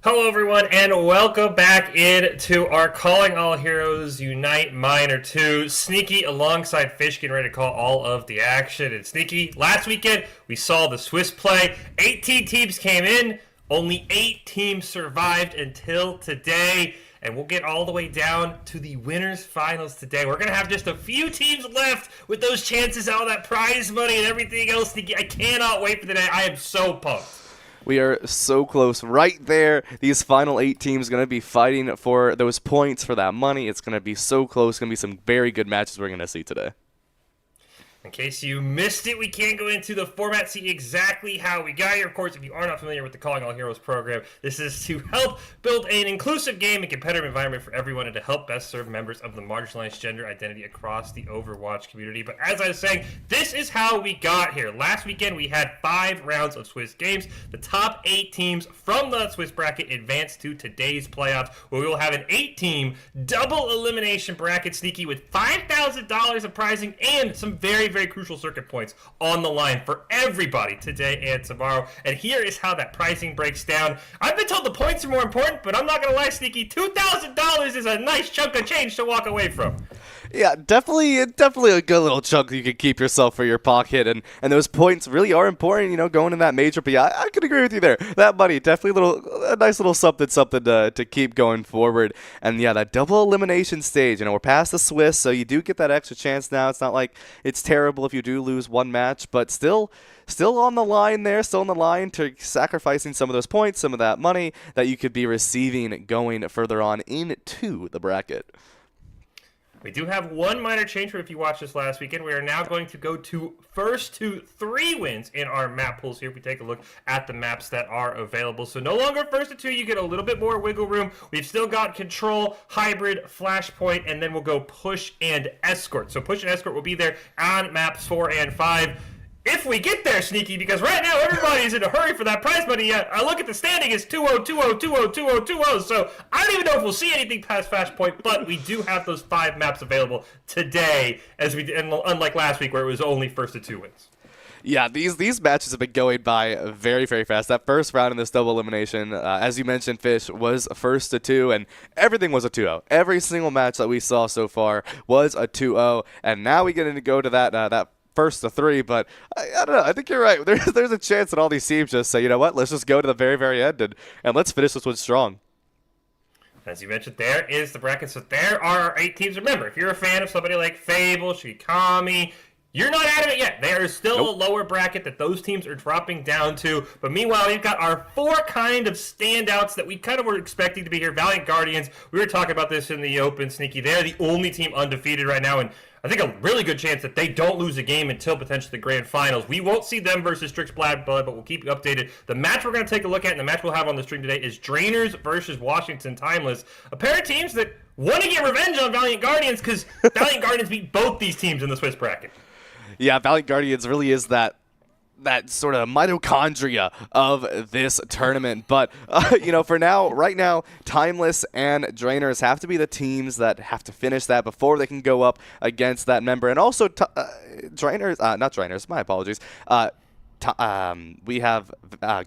Hello, everyone, and welcome back into our Calling All Heroes Unite Minor 2. Sneaky alongside Fish getting ready to call all of the action. And Sneaky, last weekend we saw the Swiss play. 18 teams came in, only 8 teams survived until today. And we'll get all the way down to the winners finals today. We're going to have just a few teams left with those chances, all that prize money and everything else. Sneaky, I cannot wait for the day. I am so pumped. We are so close right there. These final 8 teams are going to be fighting for those points, for that money. It's going to be so close. It's going to be some very good matches we're going to see today. In case you missed it, we can't go into the format, see exactly how we got here. Of course, if you are not familiar with the Calling All Heroes program, this is to help build an inclusive game and competitive environment for everyone and to help best serve members of the marginalized gender identity across the Overwatch community. But as I was saying, this is how we got here. Last weekend, we had 5 rounds of Swiss games. The top 8 teams from the Swiss bracket advanced to today's playoffs, where we will have an 8-team double elimination bracket, Sneaky, with $5,000 of prizing and some very crucial circuit points on the line for everybody today and tomorrow. And here is how that pricing breaks down. I've been told the points are more important, but I'm not going to lie, Sneaky. $2,000 is a nice chunk of change to walk away from. Yeah, definitely a good little chunk you can keep yourself for your pocket, and those points really are important, you know, going in that major. But yeah, I could agree with you there. That money, definitely a nice little something to keep going forward. And yeah, that double elimination stage, you know, we're past the Swiss, so you do get that extra chance now. It's not like it's terrible if you do lose one match, but still on the line there, still on the line to sacrificing some of those points, some of that money that you could be receiving going further on into the bracket. We do have one minor change from if you watched this last weekend. We are now going to go to first to 3 wins in our map pools here. If we take a look at the maps that are available. So no longer first to 2, you get a little bit more wiggle room. We've still got Control, Hybrid, Flashpoint, and then we'll go Push and Escort. So Push and Escort will be there on maps 4 and 5. If we get there, Sneaky, because right now everybody's in a hurry for that prize money. I look at the standing, it's 2-0, 2-0, 2-0, 2-0, 2-0. So I don't even know if we'll see anything past Flashpoint, but we do have those 5 maps available today, unlike last week where it was only first to 2 wins. Yeah, these matches have been going by very fast. That first round in this double elimination, as you mentioned, Fish, was first to 2, and everything was a 2-0. Every single match that we saw so far was a 2-0, and now we get to go to that first to 3, but I don't know. I think you're right. There's a chance that all these teams just say, you know what, let's just go to the very end and let's finish this one strong. As you mentioned, there is the bracket. So there are our 8 teams. Remember, if you're a fan of somebody like Fable, Shikami, you're not out of it yet. There is still a lower bracket that those teams are dropping down to. But meanwhile, we've got our 4 kind of standouts that we kind of were expecting to be here. Valiant Guardians, we were talking about this in the open, Sneaky. They're the only team undefeated right now, and I think a really good chance that they don't lose a game until potentially the grand finals. We won't see them versus Strix Blood, but we'll keep you updated. The match we're going to take a look at and the match we'll have on the stream today is Drainers versus Washington Timeless. A pair of teams that want to get revenge on Valiant Guardians because Valiant Guardians beat both these teams in the Swiss bracket. Yeah, Valiant Guardians really is that sort of mitochondria of this tournament. But, you know, for now, right now, Timeless and Drainers have to be the teams that have to finish that before they can go up against that member. And also, Drainers, not Drainers, my apologies. We have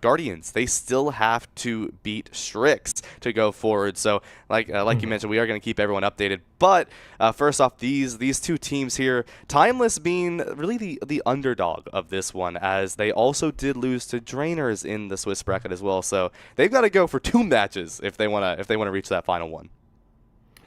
Guardians. They still have to beat Strix to go forward. So, like you mentioned, we are going to keep everyone updated. But first off, these 2 teams here, Timeless being really the underdog of this one, as they also did lose to Drainers in the Swiss bracket as well. So they've got to go for 2 matches if they want to reach that final one.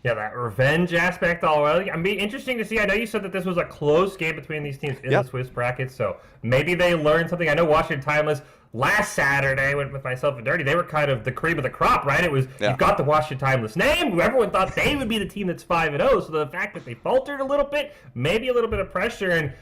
Yeah, that revenge aspect already. I mean, interesting to see. I know you said that this was a close game between these teams in the Swiss bracket, so maybe they learned something. I know Washington Timeless last Saturday with myself and Dirty, they were kind of the cream of the crop, right? It was You've got the Washington Timeless name. Everyone thought they would be the team that's 5-0. So the fact that they faltered a little bit, maybe a little bit of pressure. And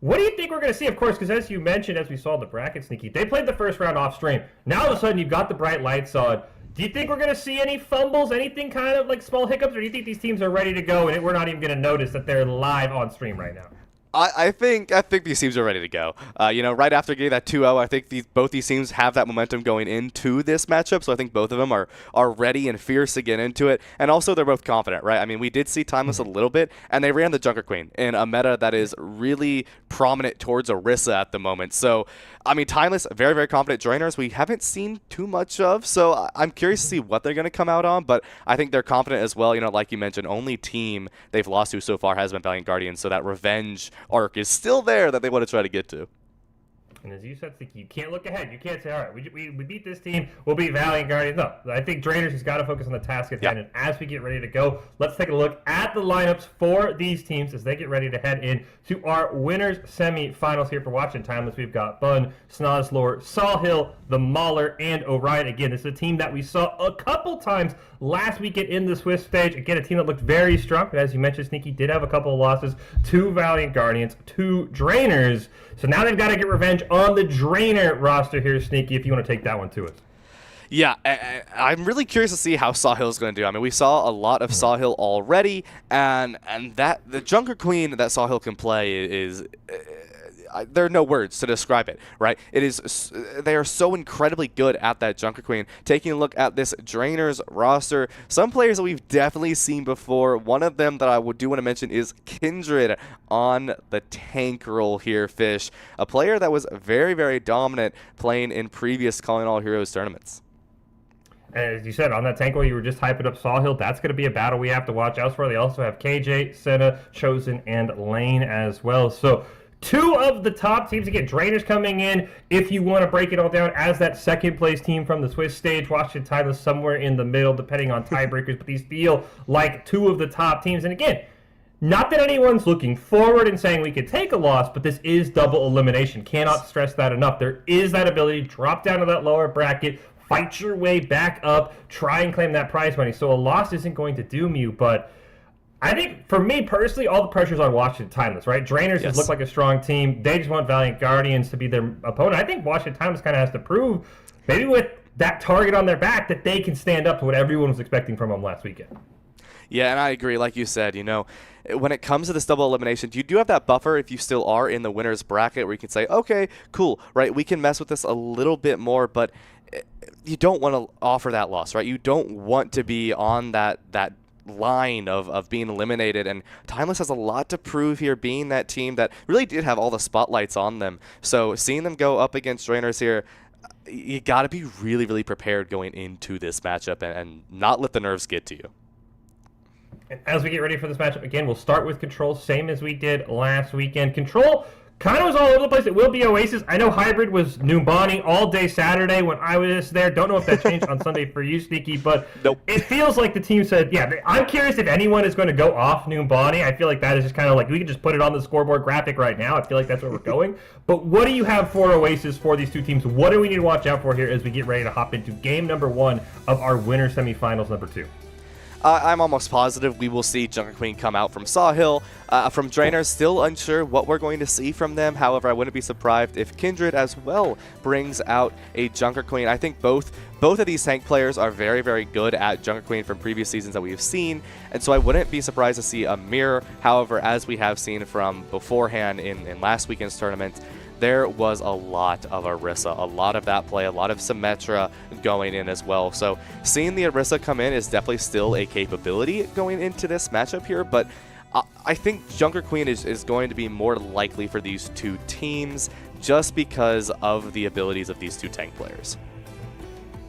what do you think we're going to see? Of course, because as you mentioned, as we saw in the bracket, Sneaky, they played the first round off stream. Now all of a sudden you've got the bright lights on. Do you think we're going to see any fumbles, anything kind of like small hiccups, or do you think these teams are ready to go and we're not even going to notice that they're live on stream right now? I think these teams are ready to go. Right after getting that 2-0, I think both these teams have that momentum going into this matchup. So I think both of them are ready and fierce to get into it. And also they're both confident, right? I mean, we did see Timeless a little bit, and they ran the Junker Queen in a meta that is really prominent towards Orisa at the moment. So, I mean, Timeless, very, very confident joiners we haven't seen too much of. So I'm curious to see what they're going to come out on. But I think they're confident as well. Like you mentioned, only team they've lost to so far has been Valiant Guardians. So that revenge arc is still there that they want to try to get to. And as you said, Sticky, you can't look ahead. You can't say, all right, we beat this team, we'll beat Valiant Guardians. No, I think Drainers has got to focus on the task at hand. And as we get ready to go, let's take a look at the lineups for these teams as they get ready to head in to our winners semi-finals here for Watching Timeless. We've got Bun, Snozlord, Sawhill, the Mauler, and Orion. Again, this is a team that we saw a couple times last weekend in the Swift stage. Again, a team that looked very strong, but as you mentioned, Sneaky did have a couple of losses to Valiant Guardians, to Drainers. So now they've got to get revenge on the Drainer roster here, Sneaky, if you want to take that one to us. Yeah, I'm really curious to see how Sawhill is going to do. I mean, we saw a lot of Sawhill already, and that the Junker Queen that Sawhill can play is there are no words to describe it, right? It is, they are so incredibly good at that Junker Queen. Taking a look at this Drainers roster, some players that we've definitely seen before. One of them that I do want to mention is Kindred on the tank role here, Fish. A player that was very, very dominant playing in previous Calling All Heroes tournaments. And as you said, on that tank where you were just hyping up Sawhill, that's going to be a battle we have to watch out for. They also have KJ, Senna, Chosen, and Lane as well. So two of the top teams, again, Drainers coming in, if you want to break it all down, as that second place team from the Swiss stage. Washington Timeless somewhere in the middle, depending on tiebreakers. But these feel like two of the top teams. And again, not that anyone's looking forward and saying we could take a loss, but this is double elimination. Cannot stress that enough. There is that ability to drop down to that lower bracket, fight your way back up, try and claim that prize money. So a loss isn't going to doom you, but I think, for me personally, all the pressure's on Washington Timeless, right? Drainers just look like a strong team. They just want Valiant Guardians to be their opponent. I think Washington Timeless kind of has to prove, maybe with that target on their back, that they can stand up to what everyone was expecting from them last weekend. Yeah, and I agree. Like you said, when it comes to this double elimination, you do have that buffer if you still are in the winner's bracket where you can say, okay, cool, right? We can mess with this a little bit more, but you don't want to offer that loss, right? You don't want to be on that line of being eliminated, and Timeless has a lot to prove here, being that team that really did have all the spotlights on them. So seeing them go up against Drainers here, you got to be really, really prepared going into this matchup and not let the nerves get to you. And as we get ready for this matchup, again, we'll start with Control, same as we did last weekend. Control kind of was all over the place. It will be Oasis. I know Hybrid was Numbani all day Saturday when I was there. Don't know if that changed on Sunday for you, Sneaky, but nope. It feels like the team said, yeah, I'm curious if anyone is going to go off Numbani. I feel like that is just kind of like, we can just put it on the scoreboard graphic right now. I feel like that's where we're going. But what do you have for Oasis for these two teams? What do we need to watch out for here as we get ready to hop into game number 1 of our winner semifinals number 2? I'm almost positive we will see Junker Queen come out from Sawhill. From Drainers, still unsure what we're going to see from them. However, I wouldn't be surprised if Kindred as well brings out a Junker Queen. I think both of these tank players are very, very good at Junker Queen from previous seasons that we've seen, and so I wouldn't be surprised to see a mirror. However, as we have seen from beforehand in last weekend's tournament, there was a lot of Orisa, a lot of that play, a lot of Symmetra going in as well. So seeing the Orisa come in is definitely still a capability going into this matchup here, but I think Junker Queen is going to be more likely for these two teams just because of the abilities of these two tank players.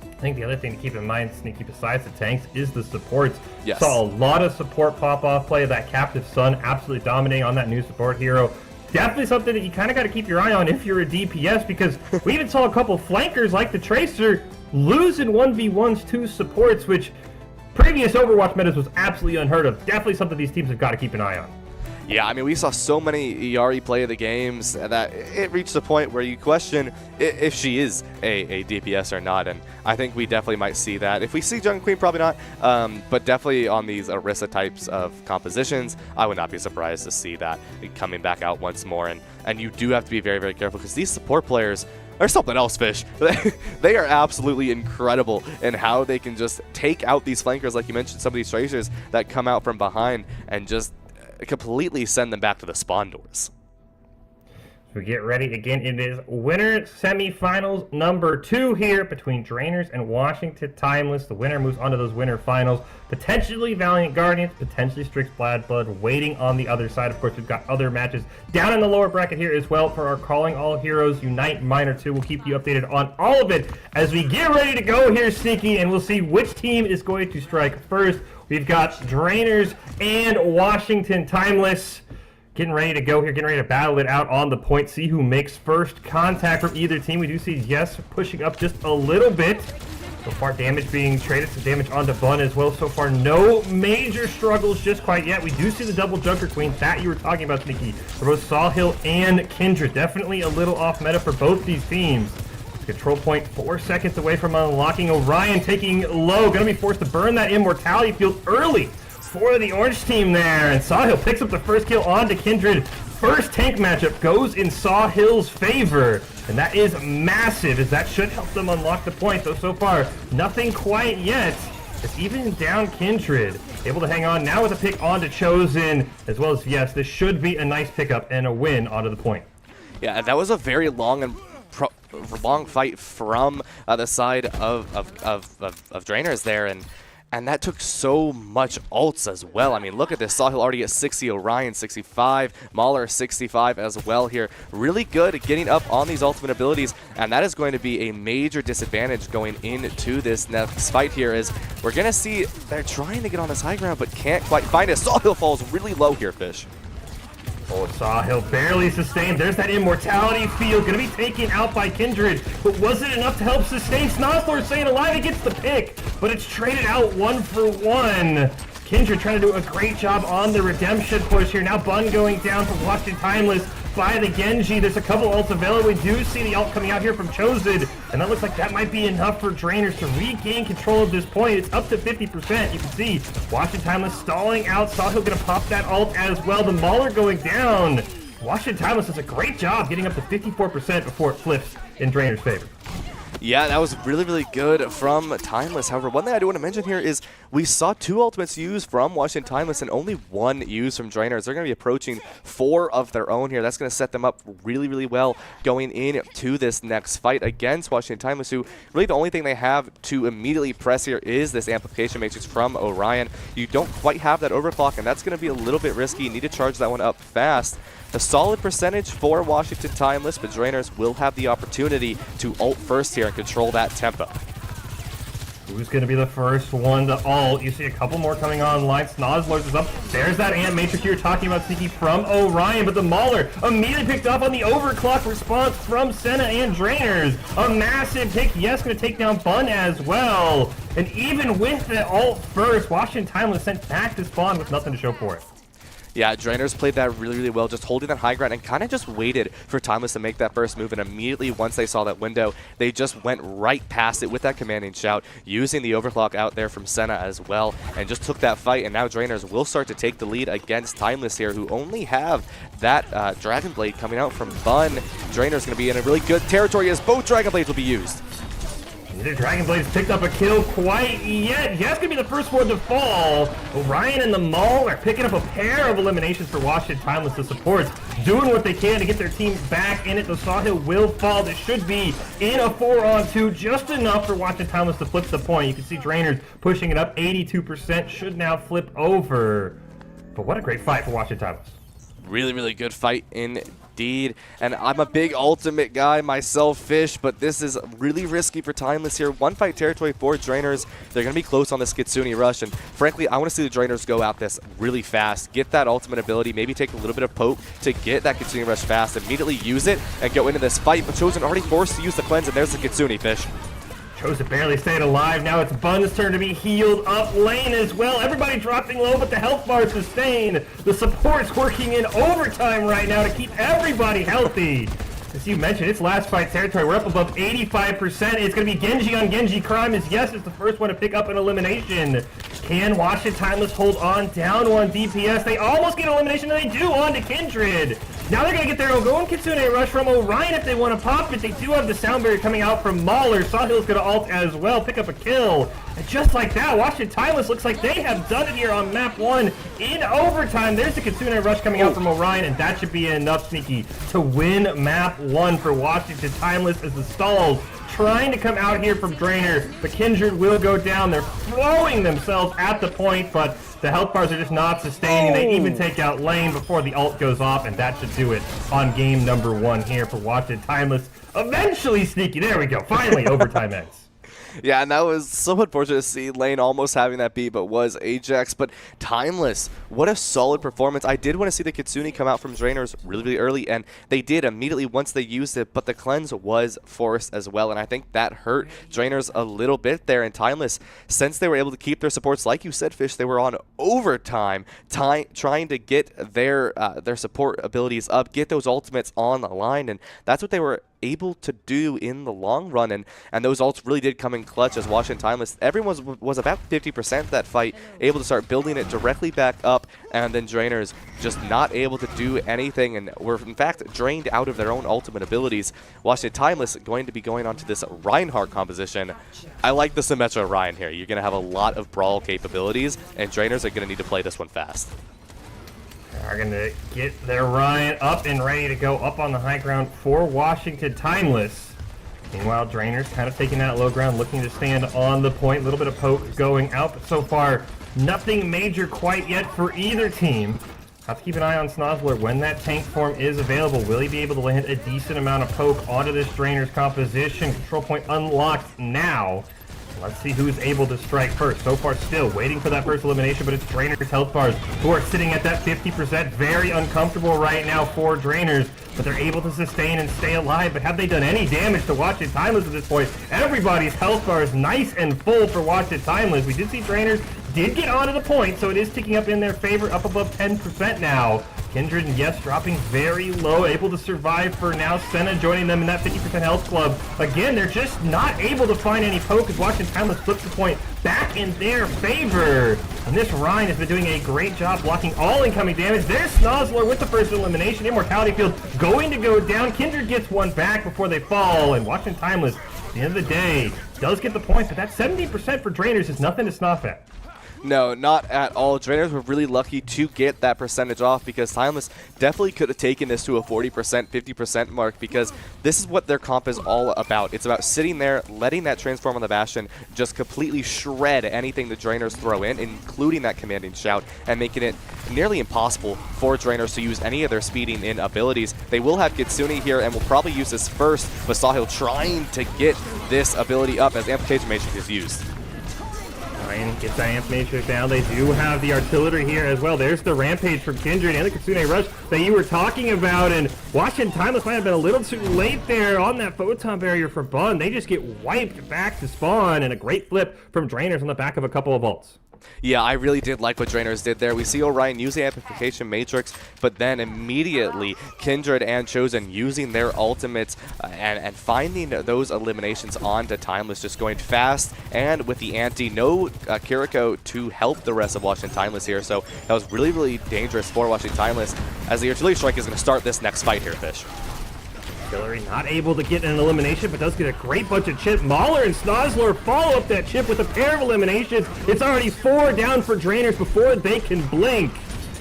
I think the other thing to keep in mind, Sneaky, besides the tanks, is the supports. Yes. Saw a lot of support pop-off play. That Captive Sun absolutely dominating on that new support hero. Definitely something that you kind of got to keep your eye on if you're a DPS, because we even saw a couple flankers like the Tracer losing 1v1s to supports, which previous Overwatch metas was absolutely unheard of. Definitely something these teams have got to keep an eye on. Yeah, I mean, we saw so many Iari play the games that it reached a point where you question if she is a DPS or not, and I think we definitely might see that. If we see Jungle Queen, probably not, but definitely on these Orisa types of compositions, I would not be surprised to see that coming back out once more, and you do have to be very, very careful, because these support players are something else, Fish. They are absolutely incredible in how they can just take out these flankers, like you mentioned, some of these Tracers that come out from behind and just completely send them back to the spawn doors. we get ready again. It is winner semifinals number 2 here between Drainers and Washington Timeless. The winner moves on to those winner finals. Potentially Valiant Guardians, potentially Strix Bad Blood waiting on the other side. Of course, we've got other matches down in the lower bracket here as well for our Calling All Heroes Unite Minor 2. We'll keep you updated on all of it as we get ready to go here, Sneaky, and we'll see which team is going to strike first. We've got Drainers and Washington Timeless getting ready to go here, getting ready to battle it out on the point, see who makes first contact from either team. We do see Yes pushing up just a little bit. So far, damage being traded, some damage onto Bun as well. So far, no major struggles just quite yet. We do see the double Junker Queen that you were talking about, Sneaky, for both Sawhill and Kindred. Definitely a little off meta for both these teams. Control point 4 seconds away from unlocking. Orion taking low, gonna be forced to burn that immortality field early for the orange team there, and Sawhill picks up the first kill onto Kindred. First tank matchup goes in Sawhill's favor, and that is massive, as that should help them unlock the point. Though so far, nothing quite yet. It's even down Kindred, able to hang on now with a pick onto Chosen, as well as Yes. This should be a nice pickup and a win onto the point. Yeah, that was a very long and long fight from the side of Drainers there, and that took so much ults as well. I mean, look at this. Sawhill already at 60, Orion 65, Mauler 65 as well here. Really good at getting up on these ultimate abilities, and that is going to be a major disadvantage going into this next fight here, as we're going to see they're trying to get on this high ground but can't quite find it. Sawhill falls really low here, Fish. Oh, Sawhill barely sustained. There's that immortality field. Gonna be taken out by Kindred. But was it enough to help sustain? Snozlord staying alive. He gets the pick, but it's traded out 1 for 1. Kindred trying to do a great job on the redemption push here. Now Bun going down for Washington Timeless by the Genji. There's a couple ults available. We do see the ult coming out here from Chosen, and that looks like that might be enough for Drainers to regain control of this point. It's up to 50%. You can see Washington Timeless stalling out. Sawhill gonna pop that ult as well. The Mauler going down. Washington Timeless does a great job getting up to 54% before it flips in Drainers' favor. Yeah, that was really, really good from Timeless. However, one thing I do want to mention here is we saw 2 ultimates used from Washington Timeless and only 1 used from Drainers. They're going to be approaching 4 of their own here. That's going to set them up really, really well going into this next fight against Washington Timeless, who really the only thing they have to immediately press here is this amplification matrix from Orion. You don't quite have that overclock, and that's going to be a little bit risky. You need to charge that one up fast. A solid percentage for Washington Timeless, but Drainers will have the opportunity to ult first here and control that tempo. Who's going to be the first one to ult? You see a couple more coming online. Snozlord is up. There's that Ant Matrix you were talking about, Sneaky, from Orion, but the Mauler immediately picked up on the overclock response from Senna and Drainers. A massive pick. Yes, going to take down Bun as well. And even with the ult first, Washington Timeless sent back to spawn with nothing to show for it. Yeah, Drainers played that really, really well, just holding that high ground and kind of just waited for Timeless to make that first move, and immediately once they saw that window, they just went right past it with that commanding shout, using the overclock out there from Senna as well, and just took that fight, and now Drainers will start to take the lead against Timeless here, who only have that Dragon Blade coming out from Bun. Drainers going to be in a really good territory as both Dragon Blades will be used. Neither Dragon Blades picked up a kill quite yet. Yes, gonna be the first one to fall. Orion and the Maul are picking up a pair of eliminations for Washington Timeless. The supports doing what they can to get their team back in it. The Sawhill will fall. This should be in a 4-on-2, just enough for Washington Timeless to flip the point. You can see Drainers pushing it up 82%. Should now flip over. But what a great fight for Washington Timeless. Really, really good fight indeed. And I'm a big ultimate guy myself, Fish, but this is really risky for Timeless here. 1-fight territory for Drainers. They're going to be close on this Kitsune rush. And frankly, I want to see the Drainers go out this really fast, get that ultimate ability, maybe take a little bit of poke to get that Kitsune rush fast, immediately use it and go into this fight. But Chosen already forced to use the cleanse, and there's the Kitsune, Fish. Chosen barely stayed alive. Now it's Bun's turn to be healed up lane as well. Everybody dropping low, but the health bar sustained. The support's working in overtime right now to keep everybody healthy. As you mentioned, it's last fight territory. We're up above 85%. It's going to be Genji on Genji. Crime is Yes is the first one to pick up an elimination. Can Washington Timeless hold on down 1 DPS? They almost get elimination, and they do on to Kindred. Now they're going to get their own Kitsune rush from Orion if they want to pop it. They do have the sound barrier coming out from Mauler. Sawhill's going to ult as well, pick up a kill. And just like that, Washington Timeless looks like they have done it here on map 1 in overtime. There's the Kitsune Rush coming out from Orion, and that should be enough, Sneaky, to win map 1 for Washington Timeless as the stalls trying to come out here from Drainer. The Kindred will go down. They're throwing themselves at the point, but the health bars are just not sustaining. They even take out Lane before the ult goes off, and that should do it on game number 1 here for Washington Timeless. Eventually, Sneaky, there we go. Finally, overtime ends. Yeah, and that was so unfortunate to see Lane almost having that beat, but was Ajax. But Timeless, what a solid performance. I did want to see the Kitsune come out from Drainers really, really early, and they did immediately once they used it, but the cleanse was forced as well, and I think that hurt Drainers a little bit there. And Timeless, since they were able to keep their supports, like you said, Fish, they were on overtime trying to get their support abilities up, get those ultimates on the line, and that's what they were able to do in the long run, and those ults really did come in clutch as Washington Timeless. Everyone was about 50% that fight, able to start building it directly back up, and then Drainers just not able to do anything and were in fact drained out of their own ultimate abilities. Washington Timeless going to be going on to this Reinhardt composition. I like the Symmetra Ryan here. You're going to have a lot of brawl capabilities, and Drainers are going to need to play this one fast. Are going to get their Ryan up and ready to go up on the high ground for Washington Timeless. Meanwhile, Drainers kind of taking that low ground, looking to stand on the point. A little bit of poke going out, but so far, nothing major quite yet for either team. Have to keep an eye on Snozzler when that tank form is available. Will he be able to land a decent amount of poke onto this Drainers composition? Control point unlocked now. Let's see who's able to strike first. So far, still waiting for that first elimination, but it's Drainers' health bars who are sitting at that 50%. Very uncomfortable right now for Drainers, but they're able to sustain and stay alive. But have they done any damage to Washington Timeless at this point? Everybody's health bar is nice and full for Washington Timeless. We did see Drainers did get onto the point, so it is ticking up in their favor, up above 10% now. Kindred and Yes dropping very low, able to survive for now. Senna joining them in that 50% health club. Again, they're just not able to find any poke as Washington Timeless flips the point back in their favor. And this Ryan has been doing a great job blocking all incoming damage. There's Snozzler with the first elimination. Immortality Field going to go down. Kindred gets one back before they fall, and Washington Timeless, at the end of the day, does get the point, but that 70% for Drainers is nothing to snuff at. No, not at all. Drainers were really lucky to get that percentage off because Timeless definitely could have taken this to a 40%, 50% mark because this is what their comp is all about. It's about sitting there, letting that transform on the Bastion just completely shred anything the Drainers throw in, including that commanding shout, and making it nearly impossible for Drainers to use any of their speeding in abilities. They will have Kitsune here and will probably use this first, but Sahil trying to get this ability up as Amplification Matrix is used. Ryan gets that Amp Matrix down. They do have the artillery here as well. There's the Rampage from Kindred and the Kitsune Rush that you were talking about. And Washington Timeless might have been a little too late there on that Photon Barrier for Bun. They just get wiped back to spawn, and a great flip from Drainers on the back of a couple of ults. Yeah, I really did like what Drainers did there. We see Orion use the Amplification Matrix, but then immediately Kindred and Chosen using their ultimates and finding those eliminations onto Timeless, just going fast and with the anti. No Kiriko to help the rest of Washington Timeless here, so that was really, really dangerous for Washington Timeless as the Artillery Strike is going to start this next fight here, Fish. Artillery not able to get an elimination, but does get a great bunch of chip. Mauler and Snozzler follow up that chip with a pair of eliminations. It's already 4 down for Drainers before they can blink.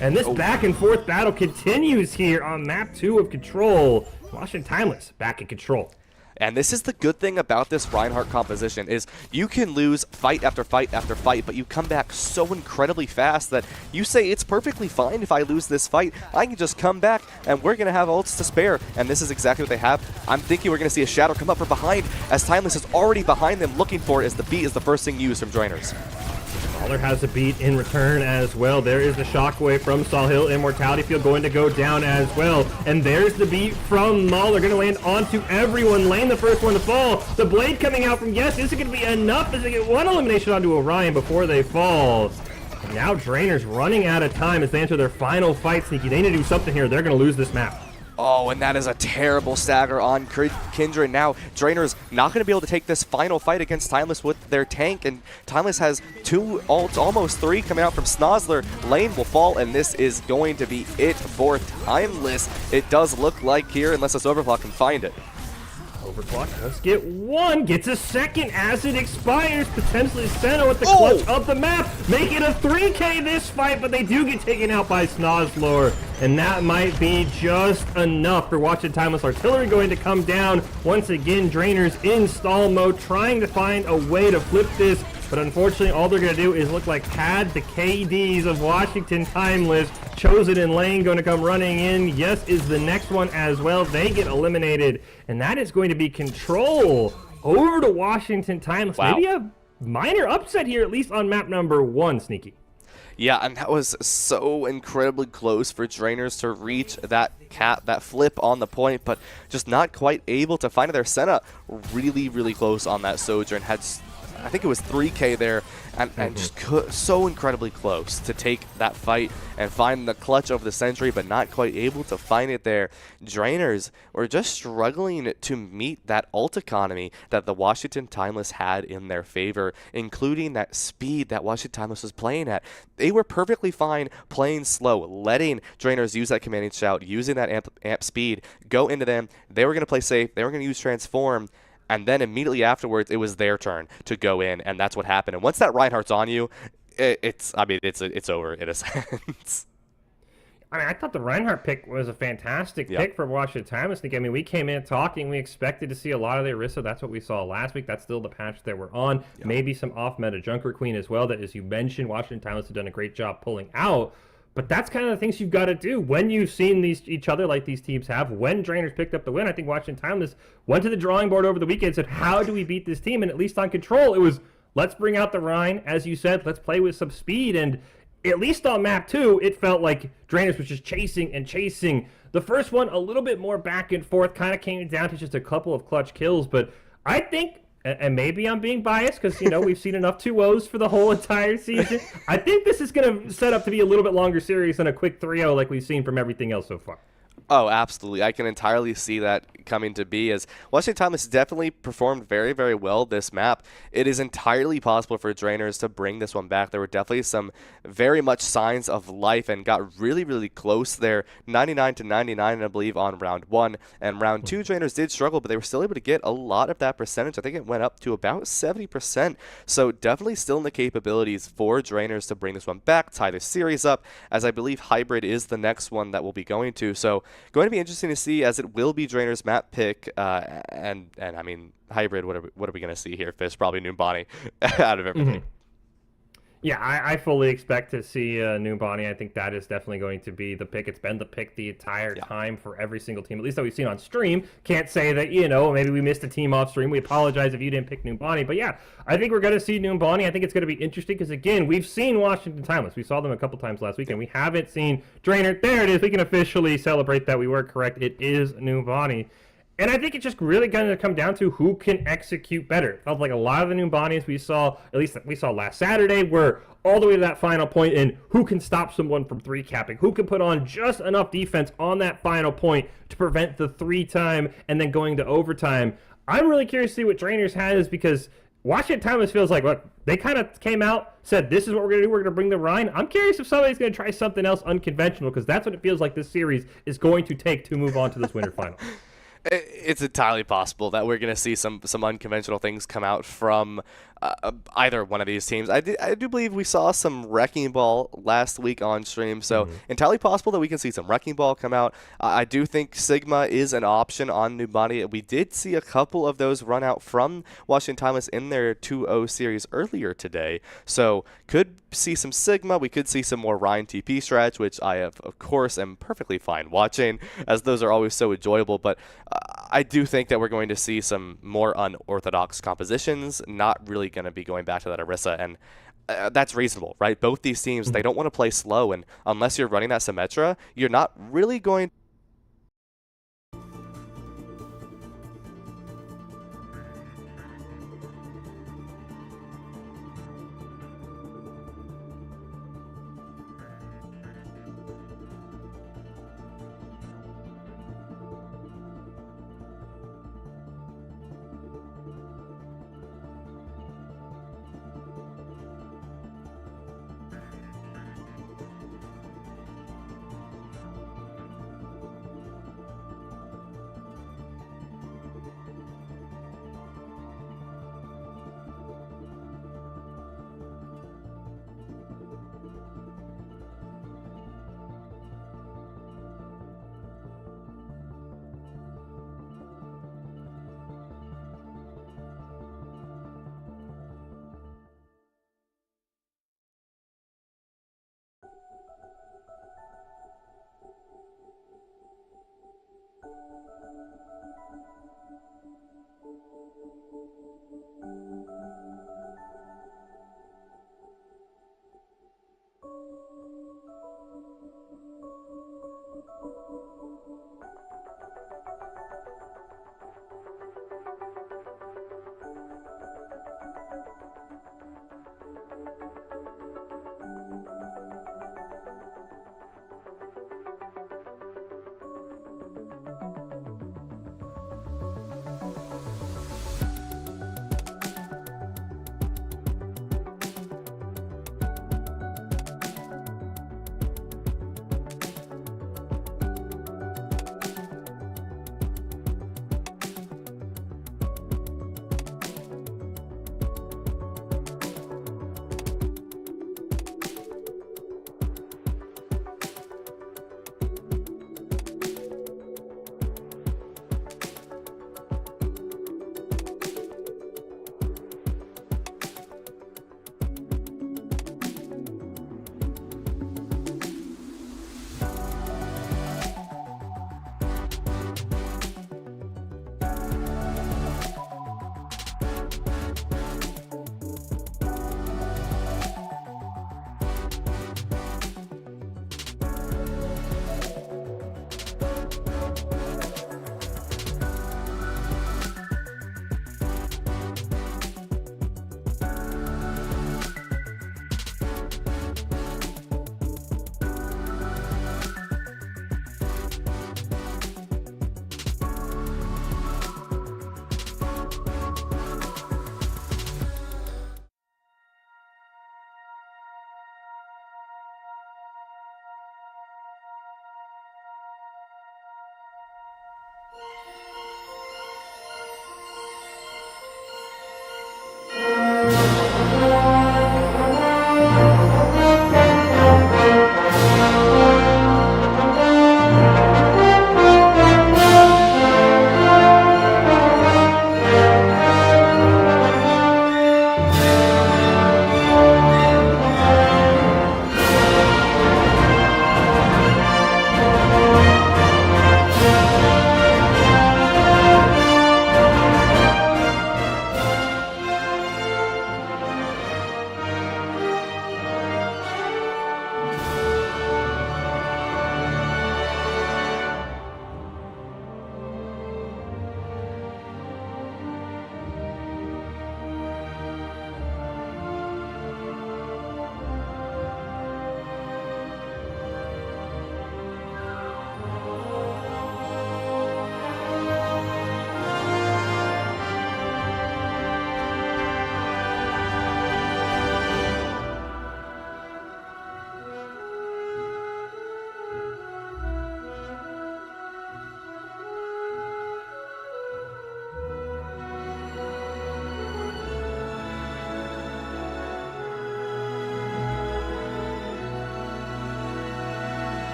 And this back and forth battle continues here on map 2 of Control. Washington Timeless back in control. And this is the good thing about this Reinhardt composition is you can lose fight after fight after fight, but you come back so incredibly fast that you say it's perfectly fine if I lose this fight. I can just come back and we're going to have ults to spare. And this is exactly what they have. I'm thinking we're going to see a Shadow come up from behind as Timeless is already behind them looking for it as the beat is the first thing used from Drainers. Mauler has a beat in return as well. There is the shockwave from Sahil. Immortality Field going to go down as well. And there's the beat from Mauler. Going to land onto everyone. Lane the first one to fall. The blade coming out from Yes. Is it going to be enough? As they get one elimination onto Orion before they fall. And now Drainers running out of time as they enter their final fight, Sneaky. They need to do something here. They're going to lose this map. Oh, and that is a terrible stagger on Kindred. Now, Drainers not going to be able to take this final fight against Timeless with their tank, and Timeless has 2 ults, almost 3, coming out from Snozzler. Lane will fall, and this is going to be it for Timeless. It does look like here, unless this Overclock can find it. Overwatch does get one, gets a second as it expires. Potentially Senna with the clutch of the map, making a 3K this fight, but they do get taken out by Snozlor. And that might be just enough for Watch It Timeless. Artillery going to come down. Once again, Drainers in stall mode, trying to find a way to flip this. But unfortunately, all they're going to do is look like Pad the KDs of Washington Timeless. Chosen in lane going to come running in. Yes is the next one as well. They get eliminated. And that is going to be Control over to Washington Timeless. Wow. Maybe a minor upset here, at least on map number 1, Sneaky. Yeah, and that was so incredibly close for Drainers to reach that flip on the point, but just not quite able to find it there. Senna really, really close on that Sojourn. Had, I think it was 3K there, and just so incredibly close to take that fight and find the clutch over the Sentry, but not quite able to find it there. Drainers were just struggling to meet that ult economy that the Washington Timeless had in their favor, including that speed that Washington Timeless was playing at. They were perfectly fine playing slow, letting Drainers use that commanding shout, using that amp speed, go into them. They were going to play safe. They were going to use Transform. And then immediately afterwards, it was their turn to go in, and that's what happened. And once that Reinhardt's on you, it's over in a sense. I mean, I thought the Reinhardt pick was a fantastic pick for Washington Timeless. I mean, we came in talking, we expected to see a lot of the Orisa. That's what we saw last week. That's still the patch that we're on. Maybe some off-meta Junker Queen as well that, as you mentioned, Washington Timeless have done a great job pulling out. But that's kind of the things you've got to do when you've seen each other like these teams have. When Drainers picked up the win, I think Washington Timeless went to the drawing board over the weekend and said, how do we beat this team? And at least on Control, it was, let's bring out the Rhine. As you said, let's play with some speed. And at least on map 2, it felt like Drainers was just chasing and chasing. The first one, a little bit more back and forth, kind of came down to just a couple of clutch kills. But I think, and maybe I'm being biased because, you know, we've seen enough 2-0s for the whole entire season. I think this is going to set up to be a little bit longer series than a quick 3-0 like we've seen from everything else so far. Oh, absolutely. I can entirely see that coming to be, as Washington Timeless definitely performed very, very well this map. It is entirely possible for Drainers to bring this one back. There were definitely some very much signs of life and got really, really close there. 99-99, I believe, on round 1. And round 2, Drainers did struggle, but they were still able to get a lot of that percentage. I think it went up to about 70%. So definitely still in the capabilities for Drainers to bring this one back, tie this series up, as I believe Hybrid is the next one that we'll be going to. So going to be interesting to see, as it will be Drainers map pick, and I mean, Hybrid, what are we going to see here? Fish, probably Numbani out of everything. Yeah, I fully expect to see Numbani. I think that is definitely going to be the pick. It's been the pick the entire time for every single team, at least that we've seen on stream. Can't say that, you know, maybe we missed a team off stream. We apologize if you didn't pick Numbani. But yeah, I think we're going to see Numbani. I think it's going to be interesting because, again, we've seen Washington Timeless. We saw them a couple times last weekend. We haven't seen Drainer. There it is. We can officially celebrate that we were correct. It is Numbani. And I think it's just really going to come down to who can execute better. It felt like a lot of the Numbanis we saw, at least that we saw last Saturday, were all the way to that final point, and who can stop someone from 3-capping, who can put on just enough defense on that final point to prevent the 3-time and then going to overtime. I'm really curious to see what Drainers has, because Washington Timeless feels like, look, they kind of came out, said, this is what we're going to do, we're going to bring the Rhine. I'm curious if somebody's going to try something else unconventional, because that's what it feels like this series is going to take to move on to this winter final. It's entirely possible that we're going to see some unconventional things come out from either one of these teams. I do believe we saw some Wrecking Ball last week on stream, so entirely possible that we can see some Wrecking Ball come out. I do think Sigma is an option on Numbani. We did see a couple of those run out from Washington Timeless in their 2-0 series earlier today, so could see some Sigma. We could see some more Ryan TP stretch, which I of course am perfectly fine watching, as those are always so enjoyable, but I do think that we're going to see some more unorthodox compositions, not really going to be going back to that Orisa, and that's reasonable, right? Both these teams, they don't want to play slow, and unless you're running that Symmetra, you're not really going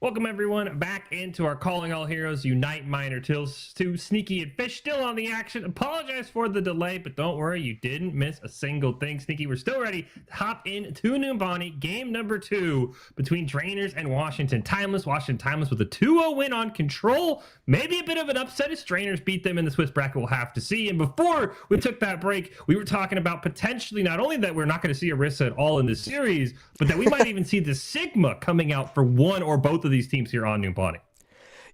Welcome everyone back into our Calling All Heroes Unite Minor Tills 2 Sneaky and Fish still on the action. Apologize for the delay, but don't worry, you didn't miss a single thing. Sneaky, we're still ready to hop into Numbani, game number 2 between Drainers and Washington Timeless. Washington Timeless with a 2-0 win on Control. Maybe a bit of an upset as Drainers beat them in the Swiss bracket, we'll have to see. And before we took that break, we were talking about potentially not only that we're not going to see Orisa at all in this series, but that we might even see the Sigma coming out for one or both of these teams here on Numbani.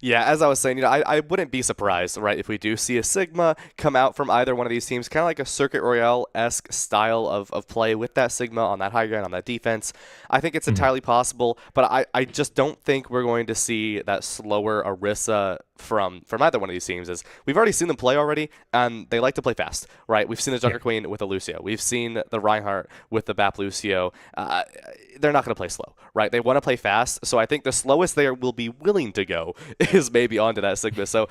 Yeah, as I was saying, I wouldn't be surprised, right, if we do see a Sigma come out from either one of these teams, kind of like a Circuit Royale-esque style of play with that Sigma on that high ground, on that defense. I think it's entirely possible, but I just don't think we're going to see that slower Orisa from either one of these teams. Is we've already seen them play already, and they like to play fast, right? We've seen the Junker Queen with a Lucio. We've seen the Reinhardt with the Bap Lucio. They're not going to play slow, right? They want to play fast, so I think the slowest they will be willing to go is maybe onto that Sigma. So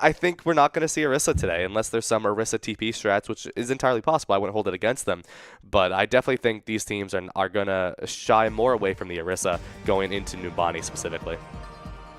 I think we're not going to see Orisa today unless there's some Orisa TP strats, which is entirely possible. I wouldn't hold it against them, but I definitely think these teams are going to shy more away from the Orisa going into Numbani specifically.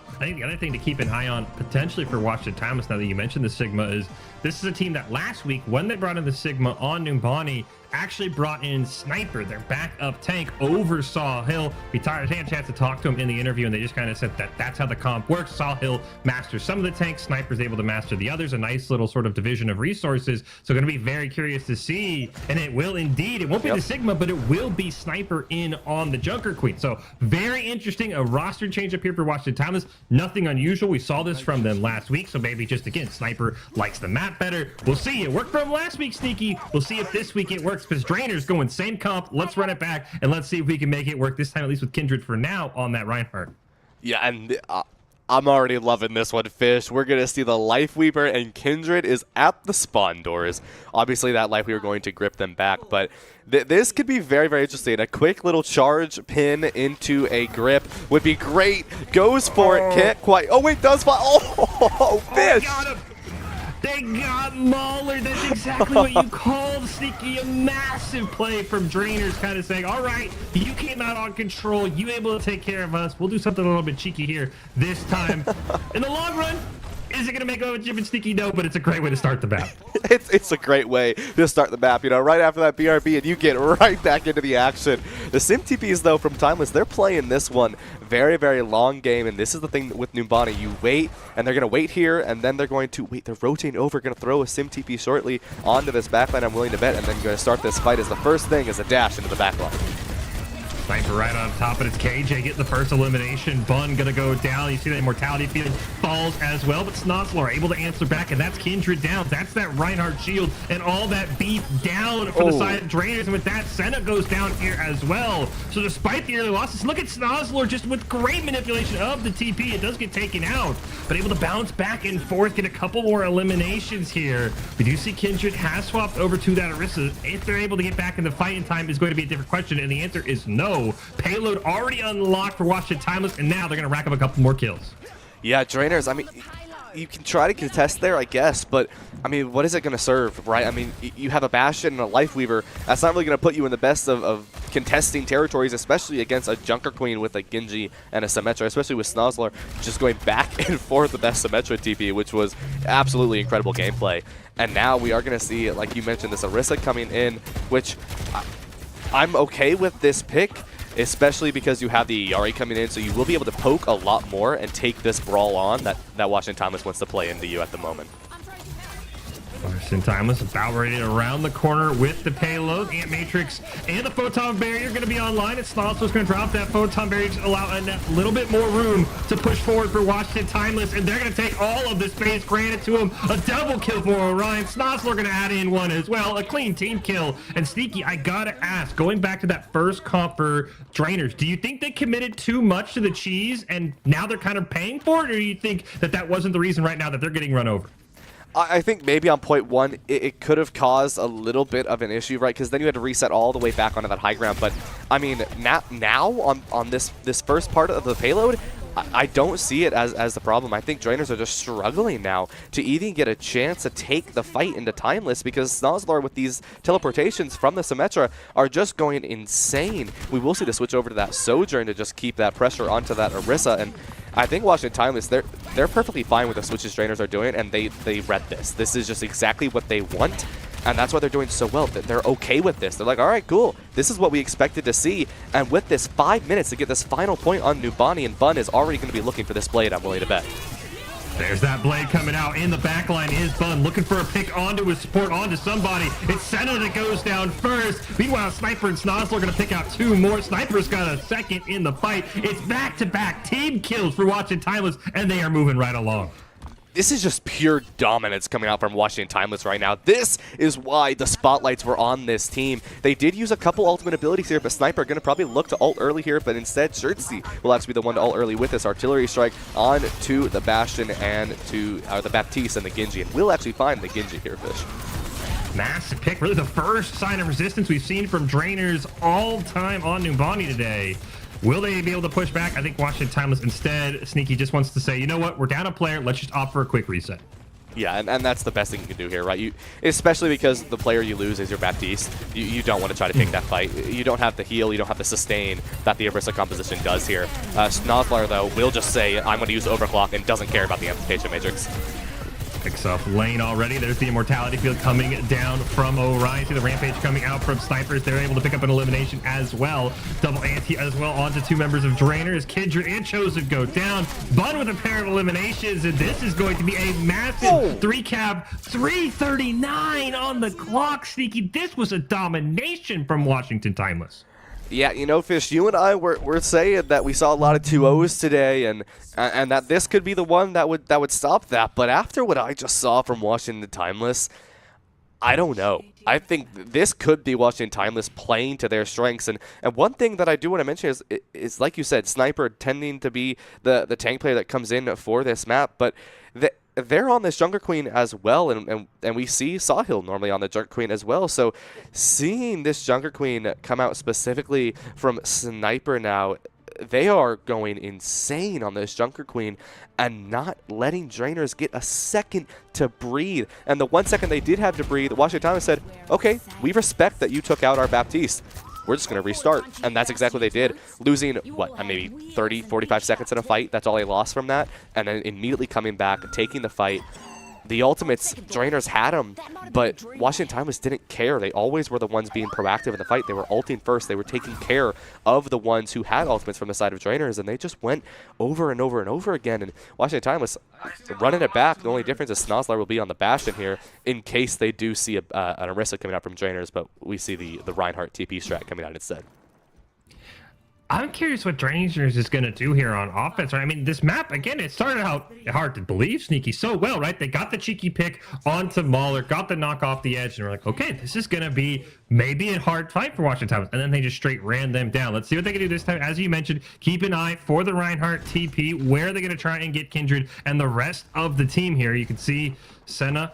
I think the other thing to keep an eye on potentially for Washington Timeless, now that you mentioned the Sigma, is this is a team that last week, when they brought in the Sigma on Numbani, actually brought in Sniper, their backup tank, over Saw Hill. We had a chance to talk to him in the interview, and they just kind of said that that's how the comp works. Saw Hill masters some of the tanks, Sniper's able to master the others, a nice little sort of division of resources. So going to be very curious to see, and it will indeed, it won't be the Sigma, but it will be Sniper in on the Junker Queen. So very interesting, a roster change up here for Washington Timeless. Nothing unusual. We saw this from them last week, so maybe just again, Sniper likes the map better. We'll see. It worked from last week, Sneaky. We'll see if this week it works, because Drainer's going same comp. Let's run it back, and let's see if we can make it work this time, at least with Kindred for now on that Reinhardt. Yeah, and I'm already loving this one, Fish. We're going to see the Lifeweaver, and Kindred is at the spawn doors. Obviously, that Lifeweaver going to grip them back, but this could be very, very interesting. A quick little charge pin into a grip would be great. Goes for it. Can't quite. Oh, wait, does fly. Oh, Fish. Oh, got him. They got Mauler. That's exactly what you called, Sneaky. A massive play from Drainers, kind of saying, all right, you came out on control. You able to take care of us. We'll do something a little bit cheeky here this time. In the long run, is it going to make over Jim and Sneaky? No, but it's a great way to start the map. It's a great way to start the map, right after that BRB, and you get right back into the action. The Sim TPs, though, from Timeless, they're playing this one very, very long game, and this is the thing with Numbani. You wait, and they're going to wait here, and then they're going to wait. They're rotating over, going to throw a Sim TP shortly onto this backline, I'm willing to bet, and then going to start this fight as the first thing is a dash into the backline. Sniper right on top, and it's KJ getting the first elimination. Bun gonna go down. You see that immortality feeling falls as well, but Snozzler able to answer back, and that's Kindred down. That's that Reinhardt shield and all that beef down for the side of Drainers, and with that, Senna goes down here as well. So despite the early losses, look at Snozzler just with great manipulation of the TP. It does get taken out, but able to bounce back and forth, get a couple more eliminations here. We do see Kindred has swapped over to that Orisa. If they're able to get back in the fight in time is going to be a different question, and the answer is no. Payload already unlocked for Washington Timeless, and now they're going to rack up a couple more kills. Yeah, Drainers, I mean, you can try to contest there, I guess, but, I mean, what is it going to serve, right? I mean, you have a Bastion and a Lifeweaver. That's not really going to put you in the best of contesting territories, especially against a Junker Queen with a Genji and a Symmetra, especially with Snozzler just going back and forth with that Symmetra TP, which was absolutely incredible gameplay. And now we are going to see, like you mentioned, this Orisa coming in, which I'm okay with this pick, especially because you have the Yari coming in, so you will be able to poke a lot more and take this brawl on that Washington Timeless wants to play into you at the moment. Washington Timeless about ready to round the corner with the payload. Ant Matrix and the Photon Barrier going to be online. It's Snozzler's going to drop that Photon Barrier to allow a little bit more room to push forward for Washington Timeless, and they're going to take all of the space granted to him. A double kill for Orion. Snozzler going to add in one as well. A clean team kill. And Sneaky, I got to ask, going back to that first comp for Drainers, do you think they committed too much to the cheese and now they're kind of paying for it, or do you think that that wasn't the reason right now that they're getting run over? I think maybe on point one, it could have caused a little bit of an issue, right? Because then you had to reset all the way back onto that high ground. But, I mean, now on this first part of the payload, I don't see it as the problem. I think Drainers are just struggling now to even get a chance to take the fight into Timeless, because Snozzler with these teleportations from the Symmetra are just going insane. We will see the switch over to that Sojourn to just keep that pressure onto that Orisa, and I think Washington Timeless, they're perfectly fine with the switches Drainers are doing, and they read this. This is just exactly what they want, and that's why they're doing so well. They're okay with this. They're like, all right, cool. This is what we expected to see, and with this 5 minutes to get this final point on Numbani, and Bun is already going to be looking for this blade, I'm willing to bet. There's that blade coming out. In the back line is Bun looking for a pick onto his support, onto somebody. It's Senna that goes down first. Meanwhile, Sniper and Snozzler are going to pick out 2 more. Sniper's got a second in the fight. It's back-to-back team kills for Watching Timeless, and they are moving right along. This is just pure dominance coming out from Washington Timeless right now. This is why the spotlights were on this team. They did use a couple ultimate abilities here, but Sniper going to probably look to ult early here, but instead Shirtsy will actually be the one to ult early with this artillery strike on to the Bastion and to the Baptiste and the Genji, and we'll actually find the Genji here, Fish. Massive pick, really the first sign of resistance we've seen from Drainers all time on Numbani today. Will they be able to push back? I think Washington Timeless instead, Sneaky just wants to say, you know what, we're down a player, let's just opt for a quick reset. Yeah, and that's the best thing you can do here, right? Especially because the player you lose is your Baptiste. You don't want to try to take that fight. You don't have the heal, you don't have the sustain that the Orisa composition does here. Snozzler, though, will just say, I'm going to use Overclock and doesn't care about the Amplification Matrix. Picks up lane already. There's the Immortality Field coming down from Orion. See the Rampage coming out from Snipers. They're able to pick up an elimination as well. Double anti as well onto 2 members of Drainers. Kindred and Chosen go down. Bun with a pair of eliminations, and this is going to be a massive 3-cap. 3:39 on the clock, Sneaky. This was a domination from Washington Timeless. Yeah, you know, Fish, you and I were saying that we saw a lot of 2-0s today, and that this could be the one that would stop that. But after what I just saw from Washington Timeless, I don't know. I think this could be Washington Timeless playing to their strengths. And one thing that I do want to mention is like you said, Sniper tending to be the tank player that comes in for this map, but they're on this Junker Queen as well, and we see Sawhill normally on the Junker Queen as well. So seeing this Junker Queen come out specifically from Sniper now, they are going insane on this Junker Queen and not letting Drainers get a second to breathe. And the 1 second they did have to breathe, Washington Timeless said, okay, we respect that you took out our Baptiste. We're just going to restart. And that's exactly what they did. Losing, what, maybe 30, 45 seconds in a fight. That's all they lost from that. And then immediately coming back, taking the fight. The ultimates, Drainers had them, but Washington Timeless didn't care. They always were the ones being proactive in the fight. They were ulting first. They were taking care of the ones who had ultimates from the side of Drainers, and they just went over and over and over again. And Washington Timeless running it back. The only difference is Snozzler will be on the Bastion here in case they do see an Orisa coming out from Drainers, but we see the Reinhardt TP strat coming out instead. I'm curious what Drainers is going to do here on offense. Right? I mean, this map, again, it started out hard to believe, Sneaky, so well, right? They got the cheeky pick onto Mauler, got the knock off the edge, and we're like, okay, this is going to be maybe a hard fight for Washington Timeless. And then they just straight ran them down. Let's see what they can do this time. As you mentioned, keep an eye for the Reinhardt TP. Where are they going to try and get Kindred and the rest of the team here? You can see Senna